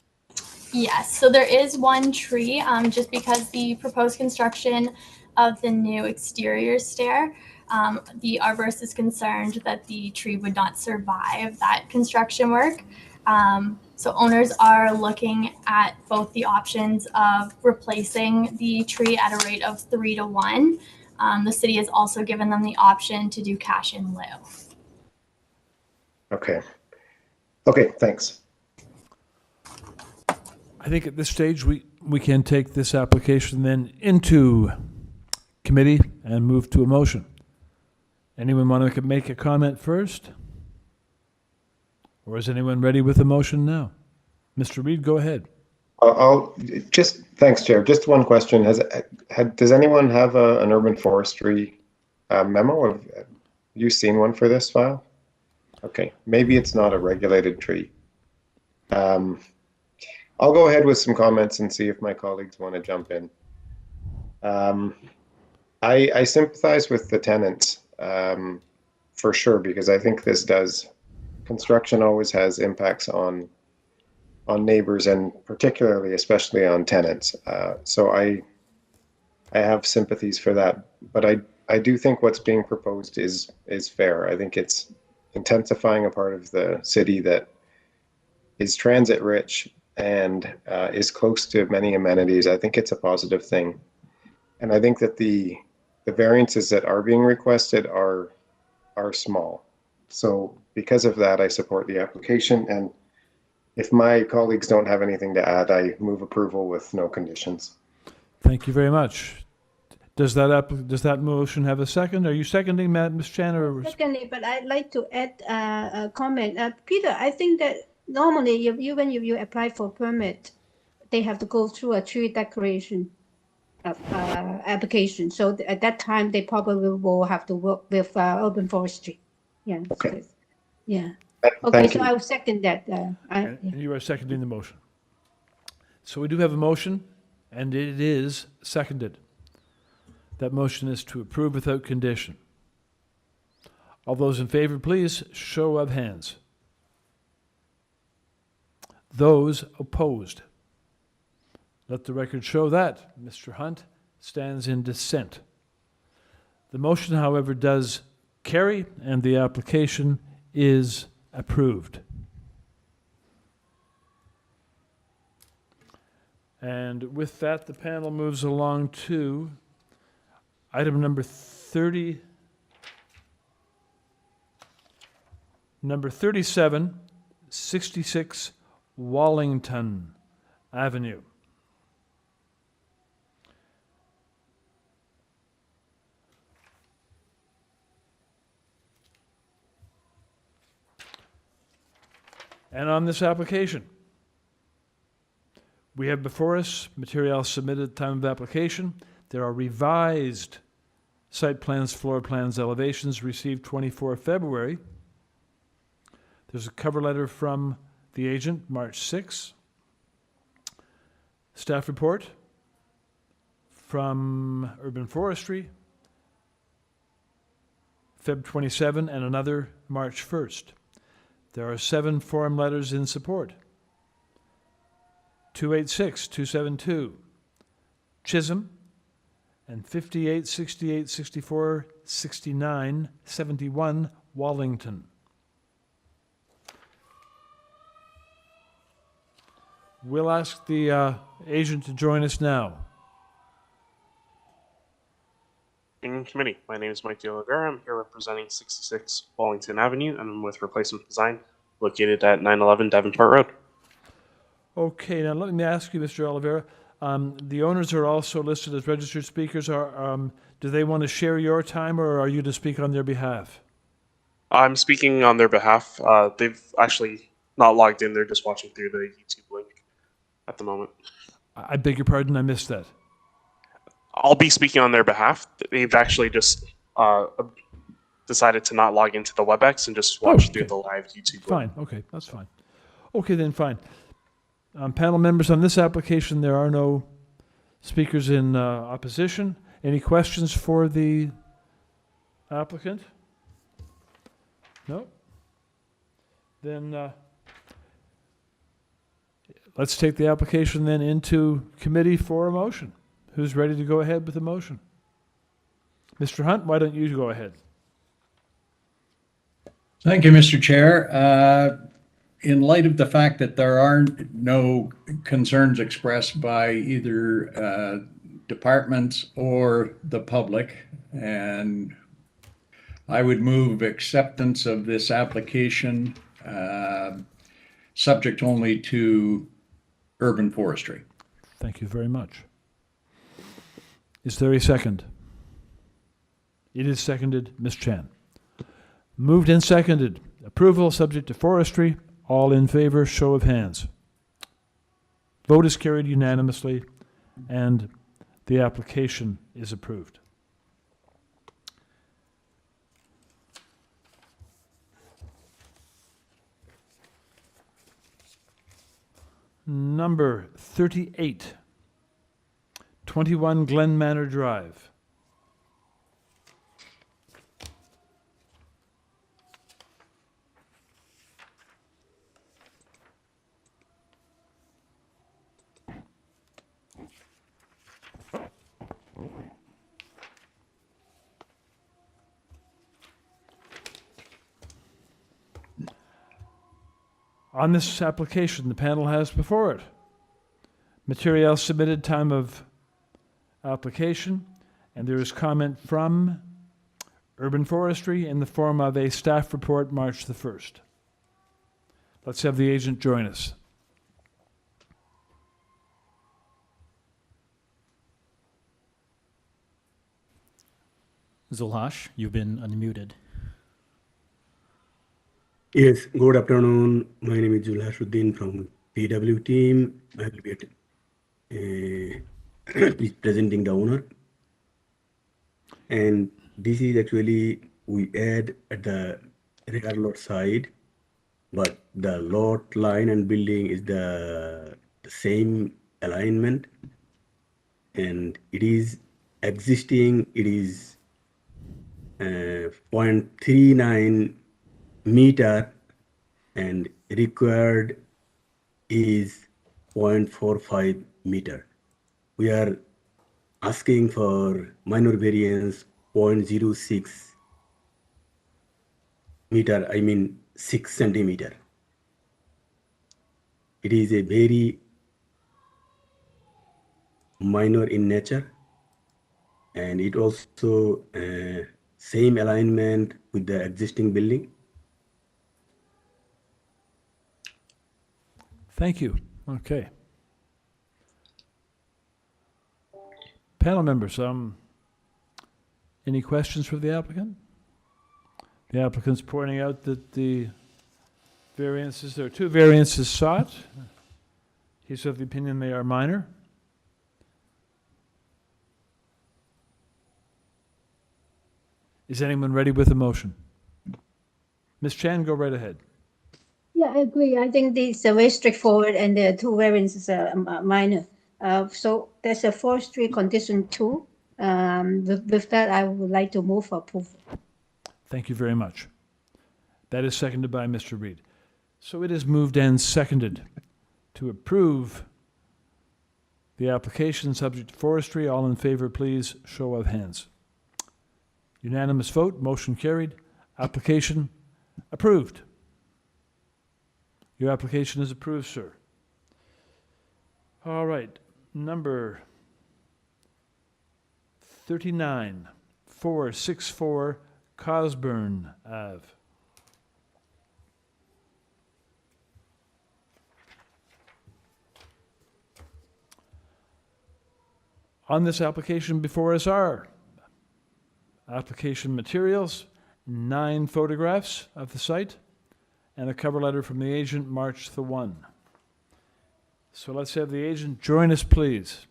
Yes, so there is one tree, just because the proposed construction of the new exterior stair, the arborist is concerned that the tree would not survive that construction work. So owners are looking at both the options of replacing the tree at a rate of 3 to 1. The city has also given them the option to do cash in lieu. Okay. Okay, thanks. I think at this stage we can take this application then into committee and move to a motion. Anyone want to make a comment first? Or is anyone ready with a motion now? Mr. Reid, go ahead. Thanks, Chair. Just one question. Does anyone have an urban forestry memo? Have you seen one for this file? Okay, maybe it's not a regulated tree. I'll go ahead with some comments and see if my colleagues want to jump in. I sympathize with the tenants for sure, because I think construction always has impacts on neighbors, and particularly, especially on tenants. So I have sympathies for that, but I do think what's being proposed is fair. I think it's intensifying a part of the city that is transit rich and is close to many amenities. I think it's a positive thing. And I think that the variances that are being requested are small. So because of that, I support the application. And if my colleagues don't have anything to add, I move approval with no conditions. Thank you very much. Does that motion have a second? Are you seconding, Ms. Chan? Secondly, but I'd like to add a comment. Peter, I think that normally when you apply for permit, they have to go through a tree decoration application. So at that time, they probably will have to work with urban forestry. Yeah. Okay. Yeah. Thank Okay, you. so I will second that. And you are seconding the motion. So we do have a motion, and it is seconded. That motion is to approve without condition. All those in favor, please show of hands. Those opposed. Let the record show that Mr. Hunt stands in dissent. The motion, however, does carry, and the application is approved. And with that, the panel moves along to item number 30, number 37, 66 Wallington Avenue. And on this application, we have before us material submitted at the time of application. There are revised site plans, floor plans, elevations received 24 February. There's a cover letter from the agent, March 6. Staff report from Urban Forestry, Feb 27, and another March 1st. There are 7 form letters in support. 286, 272, Chisholm, and 58, 68, 64, 69, 71, Wallington. We'll ask the agent to join us now. Evening committee. My name is Mike De Oliveira. I'm here representing 66 Wallington Avenue, and I'm with Replacement Design, located at 911 Davenport Road. Okay, now let me ask you, Mr. Oliveira. The owners are also listed as registered speakers. Do they want to share your time, or are you to speak on their behalf? I'm speaking on their behalf. They've actually not logged in. They're just watching through the YouTube link at the moment. I beg your pardon, I missed that. I'll be speaking on their behalf. They've actually just decided to not log into the WebEx and just watch through the live YouTube link. Fine, okay, that's fine. Okay, then fine. Panel members, on this application, there are no speakers in opposition. Any questions for the applicant? No? Then let's take the application then into committee for a motion. Who's ready to go ahead with the motion? Mr. Hunt, why don't you go ahead? Thank you, Mr. Chair. In light of the fact that there are no concerns expressed by either departments or the public, and I would move acceptance of this application subject only to urban forestry. Thank you very much. Is there a second? It is seconded. Ms. Chan. Moved and seconded. Approval subject to forestry. All in favor, show of hands. Vote is carried unanimously, and the application is approved. Number 38, 21 Glen Manor Drive. On this application, the panel has before it material submitted, time of application, and there is comment from Urban Forestry in the form of a staff report March the 1st. Let's have the agent join us. Zulhash, you've been unmuted. Yes, good afternoon. My name is Zulhashuddin from PW team. I will be presenting the owner. And this is actually, we add at the rear lot side, but the lot line and building is the same alignment. And it is existing, it is 0.39 meter, and required is 0.45 meter. We are asking for minor variance 0.06 meter, I mean 6 centimeter. It is a very minor in nature, and it also same alignment with the existing building. Thank you. Okay. Panel members, any questions for the applicant? The applicant's pointing out that the variances, there are 2 variances sought. He's of the opinion they are minor. Is anyone ready with a motion? Ms. Chan, go right ahead. Yeah, I agree. I think these are very straightforward, and the 2 variances are minor. So there's a forestry condition 2. With that, I would like to move for approval. Thank you very much. That is seconded by Mr. Reed. So it is moved and seconded to approve the application subject to forestry. All in favor, please, show of hands. Unanimous vote, motion carried. Application approved. Your application is approved, sir. All right, number 39, 464 COSBURN Ave. On this application before us are application materials, 9 photographs of the site, and a cover letter from the agent, March the 1. So let's have the agent join us, please.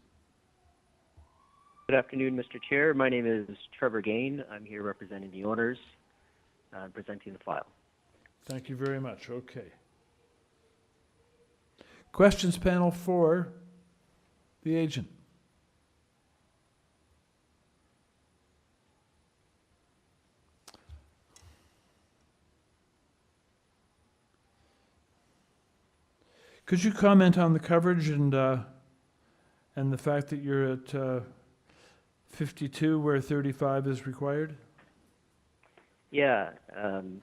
Good afternoon, Mr. Chair. My name is Trevor Gain. I'm here representing the owners, presenting the file. Thank you very much. Okay. Questions panel for the agent. Could you comment on the coverage and the fact that you're at 52 where 35 is required? Yeah,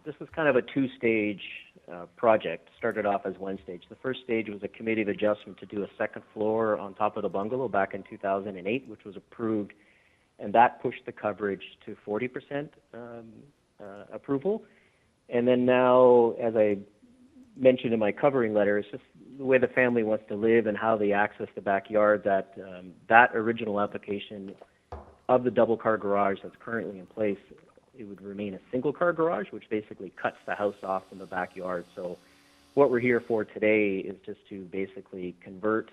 this was kind of a two-stage project. Started off as one stage. The first stage was a committee of adjustment to do a second floor on top of the bungalow back in 2008, which was approved, and that pushed the coverage to 40% approval. And then now, as I mentioned in my covering letter, it's just the way the family wants to live and how they access the backyard, that that original application of the double car garage that's currently in place, it would remain a single car garage, which basically cuts the house off from the backyard. So what we're here for today is just to basically convert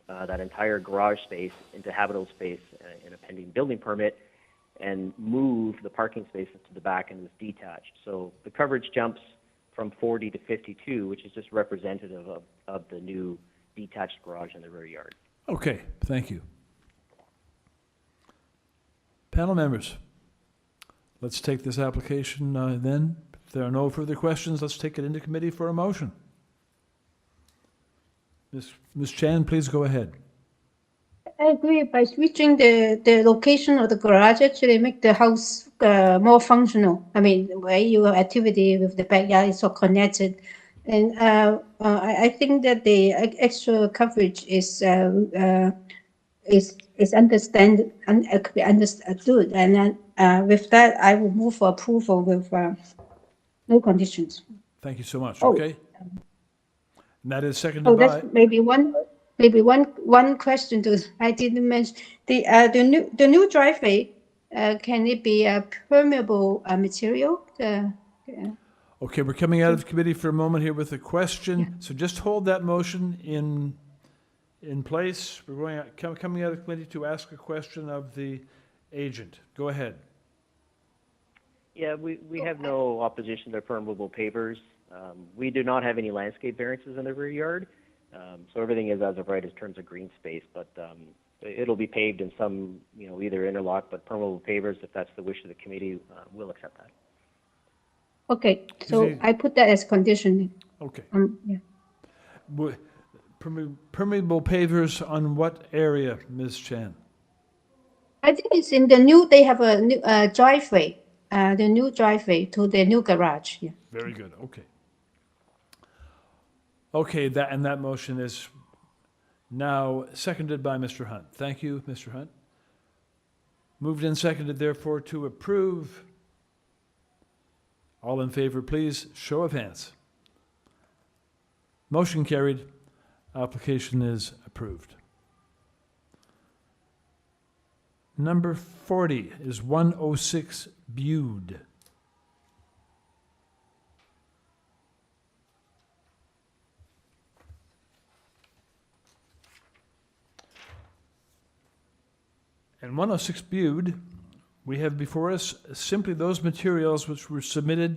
that entire garage space into habitable space in a pending building permit and move the parking spaces to the back and it's detached. So the coverage jumps from 40 to 52, which is just representative of the new detached garage in the rear yard. Okay, thank you. Panel members, let's take this application then. If there are no further questions, let's take it into committee for a motion. Ms. Chan, please go ahead. I agree. By switching the location of the garage, actually make the house more functional. I mean, where your activity with the backyard is so connected. And I think that the extra coverage is understood. And then with that, I will move for approval with no conditions. Thank you so much. Okay. And that is seconded Oh, by. that's maybe one question to I didn't mention the new driveway. Can it be a permeable material? Okay, we're coming out of committee for a moment here with a question. Yeah. So just hold that motion in place. We're going coming out of committee to ask a question of the agent. Go ahead. Yeah, we have no opposition to permeable pavers. We do not have any landscape variances in the rear yard. So everything is as of right in terms of green space, but it'll be paved in some, either interlock, but permeable pavers, if that's the wish of the committee, we'll accept that. Okay, so I put that as condition. Okay. Yeah. Permeable pavers on what area, Ms. Chan? I think it's in the new, they have a new driveway, the new driveway to the new garage. Yeah. Very good, okay. Okay, that motion is now seconded by Mr. Hunt. Thank you, Mr. Hunt. Moved and seconded, therefore, to approve. All in favor, please, show of hands. Motion carried. Application is approved. Number 40 is 106 BUDE. And 106 BUDE, we have before us simply those materials which were submitted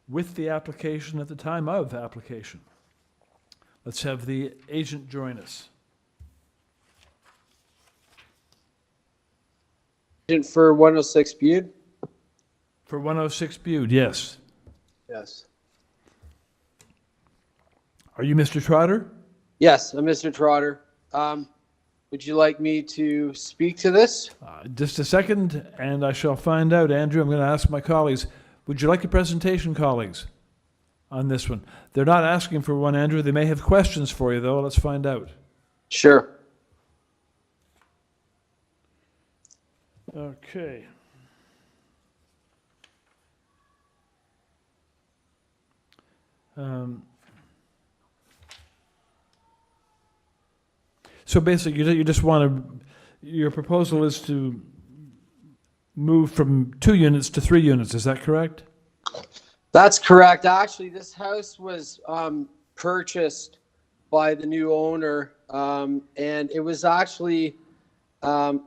with the application at the time of application. Let's have the agent join us. Agent for 106 BUDE. For 106 Bude, yes. Yes. Are you Mr. Trotter? Yes, I'm Mr. Trotter. Would you like me to speak to this? Just a second, and I shall find out. Andrew, I'm going to ask my colleagues. Would you like a presentation, colleagues, on this one? They're not asking for one, Andrew. They may have questions for you, though. Let's find out. Sure. Okay. So basically, you just want to, your proposal is to move from 2 units to 3 units, is that correct? That's correct. Actually, this house was purchased by the new owner, and it was actually, an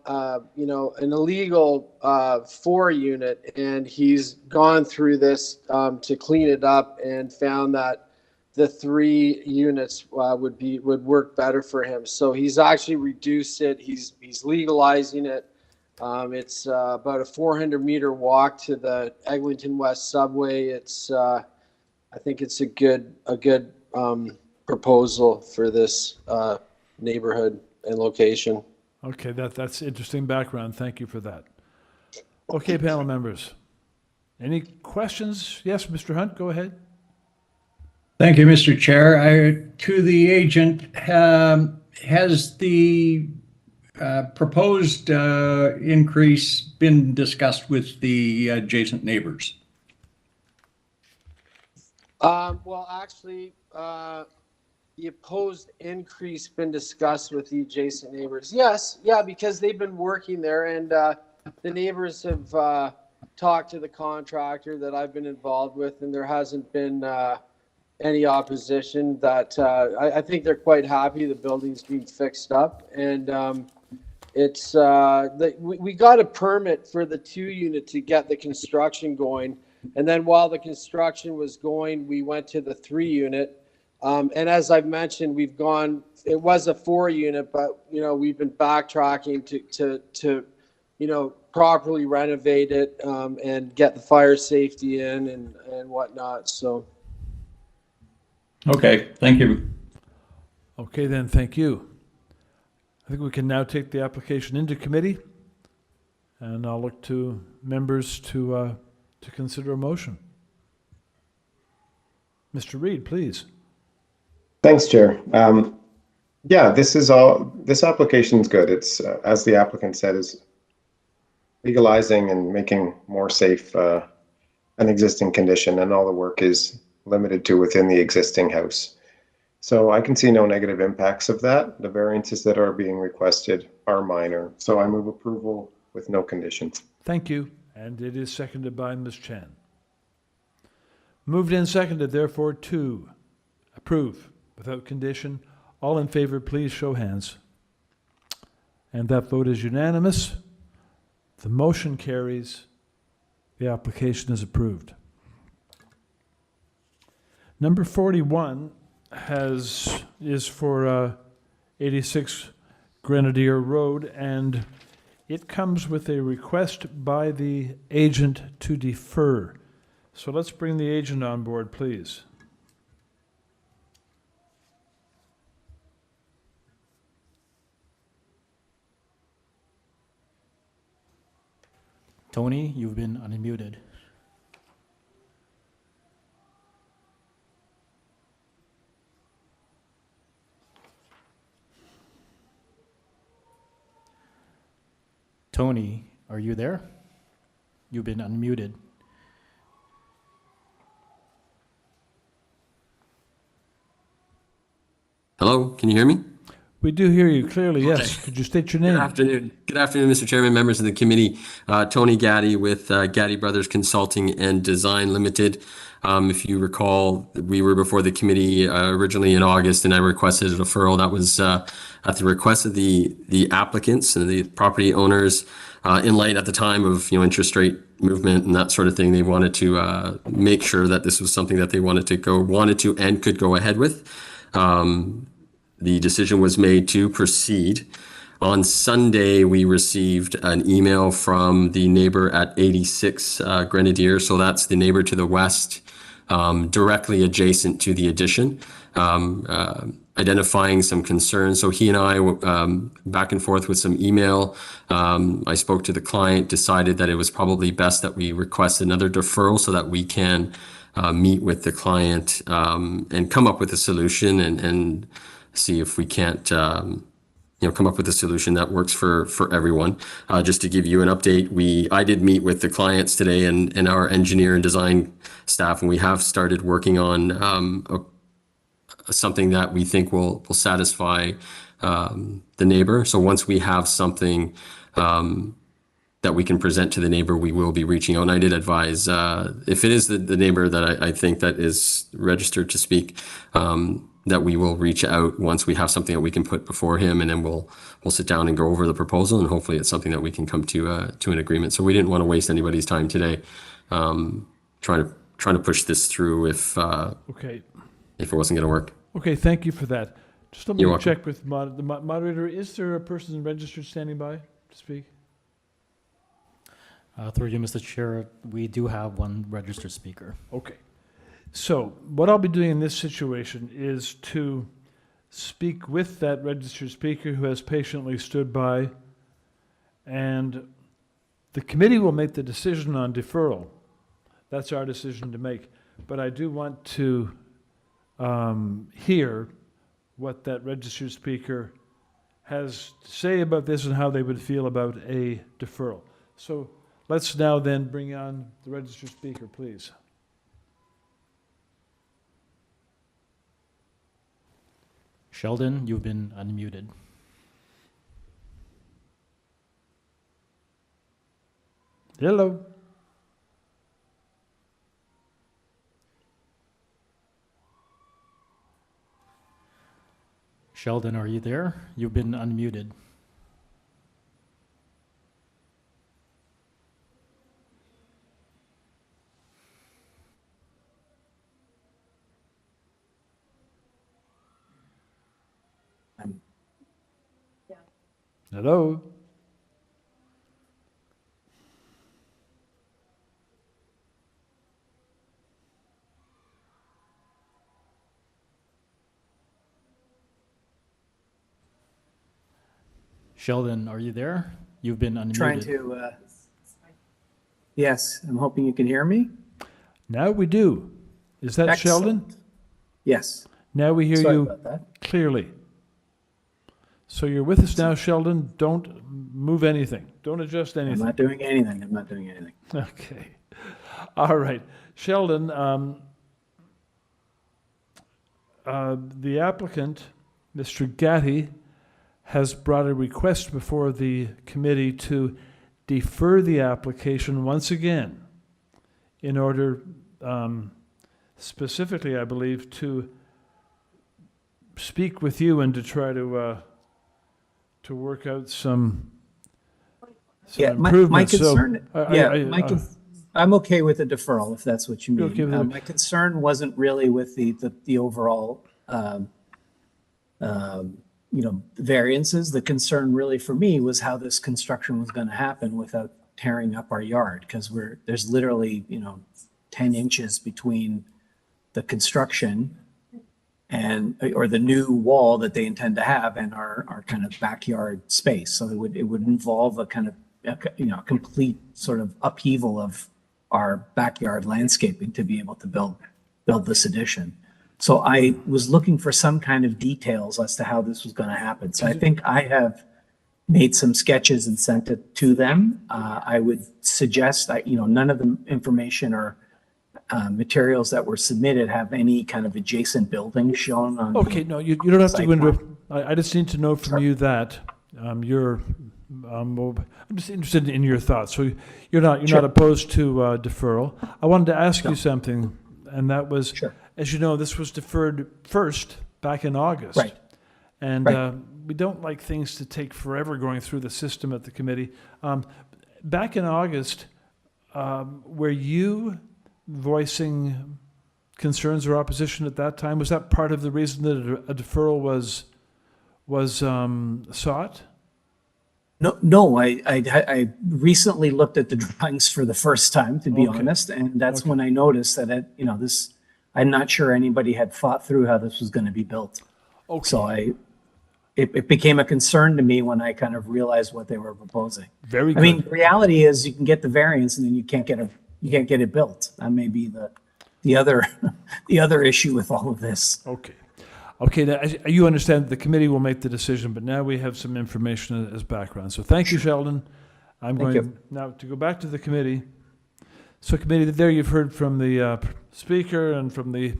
illegal 4-unit, and he's gone through this to clean it up and found that the 3 units would work better for him. So he's actually reduced it. He's legalizing it. It's about a 400-meter walk to the Eglinton West subway. It's I think it's a good proposal for this neighborhood and location. Okay, that's interesting background. Thank you for that. Okay, panel members. Any questions? Yes, Mr. Hunt, go ahead. Thank you, Mr. Chair. To the agent, has the proposed increase been discussed with the adjacent neighbors? Well, actually, the opposed increase been discussed with the adjacent neighbors. Yes, yeah, because they've been working there, and the neighbors have talked to the contractor that I've been involved with, and there hasn't been any opposition. That I think they're quite happy the building's being fixed up, and it's we got a permit for the 2-unit to get the construction going, and then while the construction was going, we went to the 3-unit. And as I've mentioned, we've gone. It was a 4-unit, but we've been backtracking to properly renovate it and get the fire safety in and whatnot. So. Okay, thank you. Okay, then, thank you. I think we can now take the application into committee, and I'll look to members to consider a motion. Mr. Reid, please. Thanks, Chair. Yeah, this application is good. It's, as the applicant said, is legalizing and making more safe an existing condition, and all the work is limited to within the existing house. So I can see no negative impacts of that. The variances that are being requested are minor. So I move approval with no conditions. Thank you. And it is seconded by Ms. Chan. Moved and seconded, therefore, to approve without condition. All in favor, please show hands. And that vote is unanimous. The motion carries. The application is approved. Number 41 is for 86 Grenadier Road, and it comes with a request by the agent to defer. So let's bring the agent on board, please. Tony, you've been unmuted. Tony, are you there? You've been unmuted. Hello, can you hear me? We do hear you clearly, yes. Okay. Could you state your name? Good afternoon. Good afternoon, Mr. Chairman, members of the committee. Tony Gaddy with Gaddy Brothers Consulting and Design Limited. If you recall, we were before the committee originally in August, and I requested a deferral. That was at the request of the applicants and the property owners. In light at the time of interest rate movement and that sort of thing, they wanted to make sure that this was something that they wanted to and could go ahead with. The decision was made to proceed. On Sunday, we received an email from the neighbor at 86 Grenadier. So that's the neighbor to the west, directly adjacent to the addition, identifying some concerns. So he and I, back and forth with some email, I spoke to the client, decided that it was probably best that we request another deferral so that we can meet with the client and come up with a solution and see if we can't come up with a solution that works for everyone. Just to give you an update, I did meet with the clients today and our engineer and design staff, and we have started working on something that we think will satisfy the neighbor. So once we have something that we can present to the neighbor, we will be reaching out. And I did advise, if it is the neighbor that I think that is registered to speak, that we will reach out once we have something that we can put before him, and then we'll sit down and go over the proposal, and hopefully it's something that we can come to an agreement. So we didn't want to waste anybody's time today, trying to push this through if it wasn't going to work. Okay, thank you for that. Just let me You're welcome. check with the moderator. Is there a person registered standing by to speak? Through you, Mr. Chair, we do have one registered speaker. Okay. So what I'll be doing in this situation is to speak with that registered speaker who has patiently stood by, and the committee will make the decision on deferral. That's our decision to make. But I do want to hear what that registered speaker has to say about this and how they would feel about a deferral. So let's now then bring on the registered speaker, please. Sheldon, you've been unmuted. Hello. Sheldon, are you there? You've been unmuted. Hello. Sheldon, are you there? You've been unmuted. Trying to, yes, I'm hoping you can hear me. Now we do. Is that Excellent. Sheldon? Yes. Now we hear Sorry you about that. clearly. So you're with us now, Sheldon. Don't move anything. Don't adjust anything. I'm not doing anything. I'm not doing anything. Okay. All right. Sheldon, the applicant, Mr. Gatti, has brought a request before the committee to defer the application once again in order, specifically, I believe, to speak with you and to try to work out some My improvements. concern, So, I'm okay with a deferral if that's what you You're okay mean. with it? My concern wasn't really with the overall, variances. The concern really for me was how this construction was going to happen without tearing up our yard, because there's literally 10 inches between the construction or the new wall that they intend to have and our kind of backyard space. So it would involve a kind of complete sort of upheaval of our backyard landscaping to be able to build this addition. So I was looking for some kind of details as to how this was going to happen. So I think I have made some sketches and sent it to them. I would suggest that, none of the information or materials that were submitted have any kind of adjacent buildings shown on. Okay, no, you don't have to site go into plan. I just need to know from you that I'm just interested in your thoughts. So you're not opposed to deferral. I wanted to ask you something, and that was, as you know, this was deferred first back in August. Right. And Right. We don't like things to take forever going through the system at the committee. Back in August, were you voicing concerns or opposition at that time? Was that part of the reason that a deferral was sought? No, I recently looked at the drawings for the first time, to be Okay. honest, and that's when I noticed that I'm not sure anybody had thought through how this was going to be built. Okay. So it became a concern to me when I kind of realized what they were proposing. Very good. I mean, the reality is you can get the variance and then you can't get it built. That may be the other issue with all of this. Okay. Okay, now, you understand that the committee will make the decision, but now we have some information as background. So thank you, Sheldon. I'm Thank going you. now to go back to the committee. So committee, there you've heard from the speaker and from the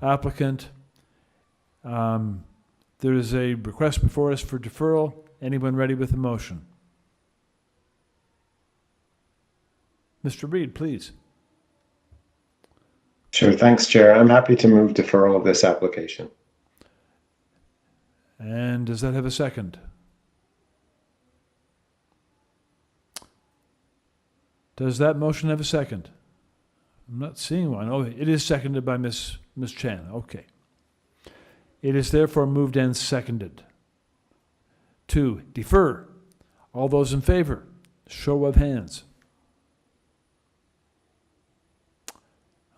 applicant. There is a request before us for deferral. Anyone ready with a motion? Mr. Reed, please. Sure, thanks, Chair. I'm happy to move deferral of this application. And does that have a second? Does that motion have a second? I'm not seeing one. Oh, it is seconded by Ms. Chan. Okay. It is therefore moved and seconded to defer. All those in favor, show of hands.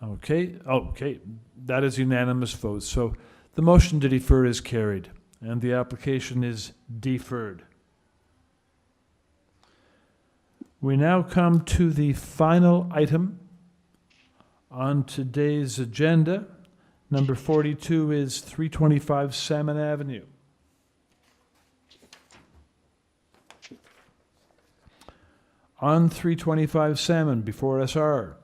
Okay. Okay. That is unanimous vote. So the motion to defer is carried, and the application is deferred. We now come to the final item on today's agenda. Number 42 is 325 Salmon Avenue. On 325 Salmon, before SR,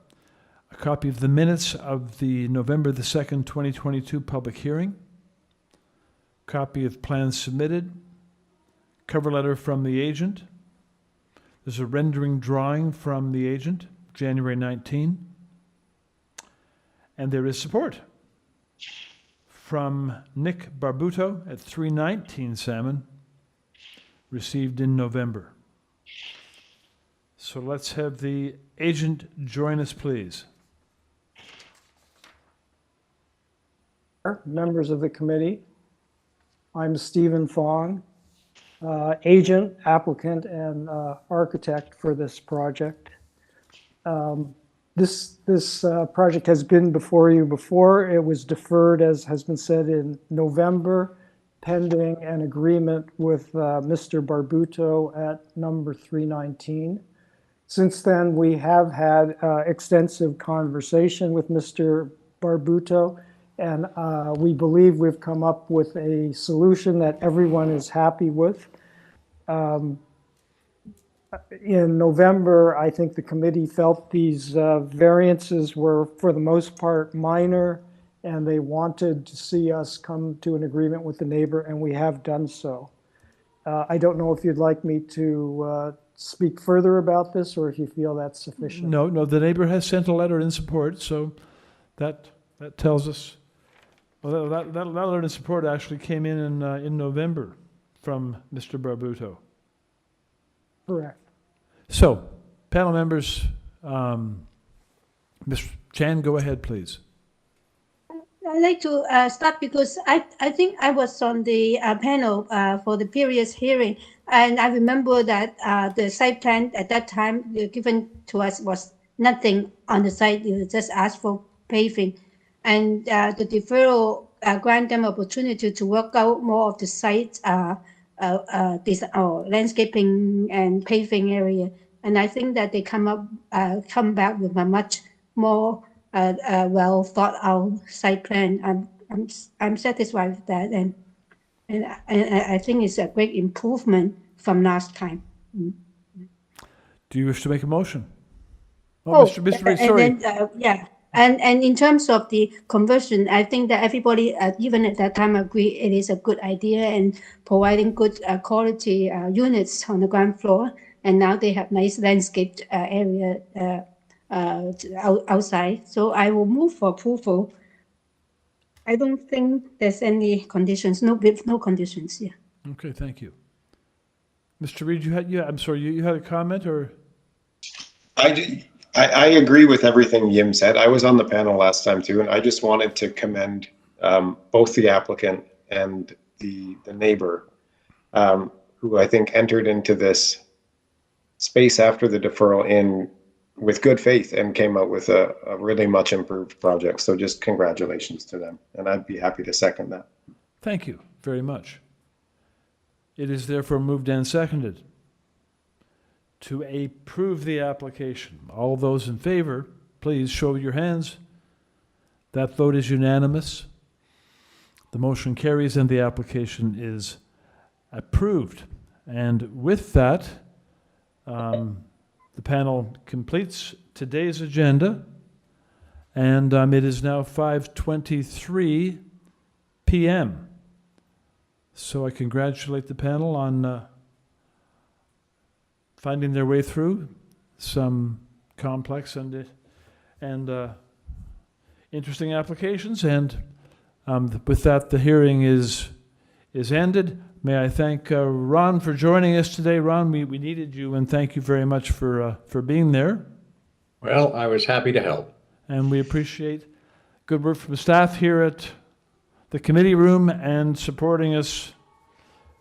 a copy of the minutes of the November the 2nd, 2022 public hearing, copy of plans submitted, cover letter from the agent. There's a rendering drawing from the agent, January 19, and there is support from Nick Barbuto at 319 Salmon, received in November. So let's have the agent join us, please. Members of the committee, I'm Stephen Fong, agent, applicant, and architect for this project. This project has been before you before. It was deferred, as has been said, in November, pending an agreement with Mr. Barbuto at number 319. Since then, we have had extensive conversation with Mr. Barbuto, and we believe we've come up with a solution that everyone is happy with. In November, I think the committee felt these variances were, for the most part, minor, and they wanted to see us come to an agreement with the neighbor, and we have done so. I don't know if you'd like me to speak further about this, or if you feel that's sufficient. No, the neighbor has sent a letter in support, so that tells us. Well, that letter in support actually came in November from Mr. Barbuto. Correct. So, panel members, Ms. Chan, go ahead, please. I'd like to start because I think I was on the panel for the previous hearing, and I remember that the site plan at that time given to us was nothing on the site. You just asked for paving, and the deferral grant them opportunity to work out more of the site this landscaping and paving area. And I think that they come back with a much more well thought out site plan. I'm satisfied with that, and I think it's a great improvement from last time. Do you wish to make a motion? Mr. Reed, sorry. And then, yeah. And in terms of the conversion, I think that everybody, even at that time, agreed it is a good idea and providing good quality units on the ground floor. And now they have nice landscaped area outside. So I will move for approval. I don't think there's any conditions. No conditions. Yeah. Okay, thank you. Mr. Reed, I'm sorry, you had a comment, or? I agree with everything Yim said. I was on the panel last time too, and I just wanted to commend both the applicant and the neighbor. who I think entered into this space after the deferral with good faith and came out with a really much improved project. So just congratulations to them. And I'd be happy to second that. Thank you very much. It is therefore moved and seconded to approve the application. All those in favor, please show your hands. That vote is unanimous. The motion carries and the application is approved. And with that, the panel completes today's agenda, and it is now 5:23 p.m. So I congratulate the panel on finding their way through some complex and interesting applications. And with that, the hearing is ended. May I thank Ron for joining us today. Ron, we needed you, and thank you very much for being there. Well, I was happy to help. And we appreciate good work from staff here at the committee room and supporting us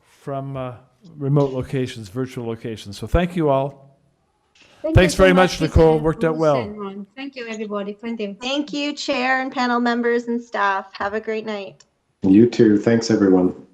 from remote locations, virtual locations. So thank you all. Thanks very much, Nicole. Worked out well. Thank you, everybody. Thank you. Thank you, Chair and panel members and staff. Have a great night. You too. Thanks, everyone.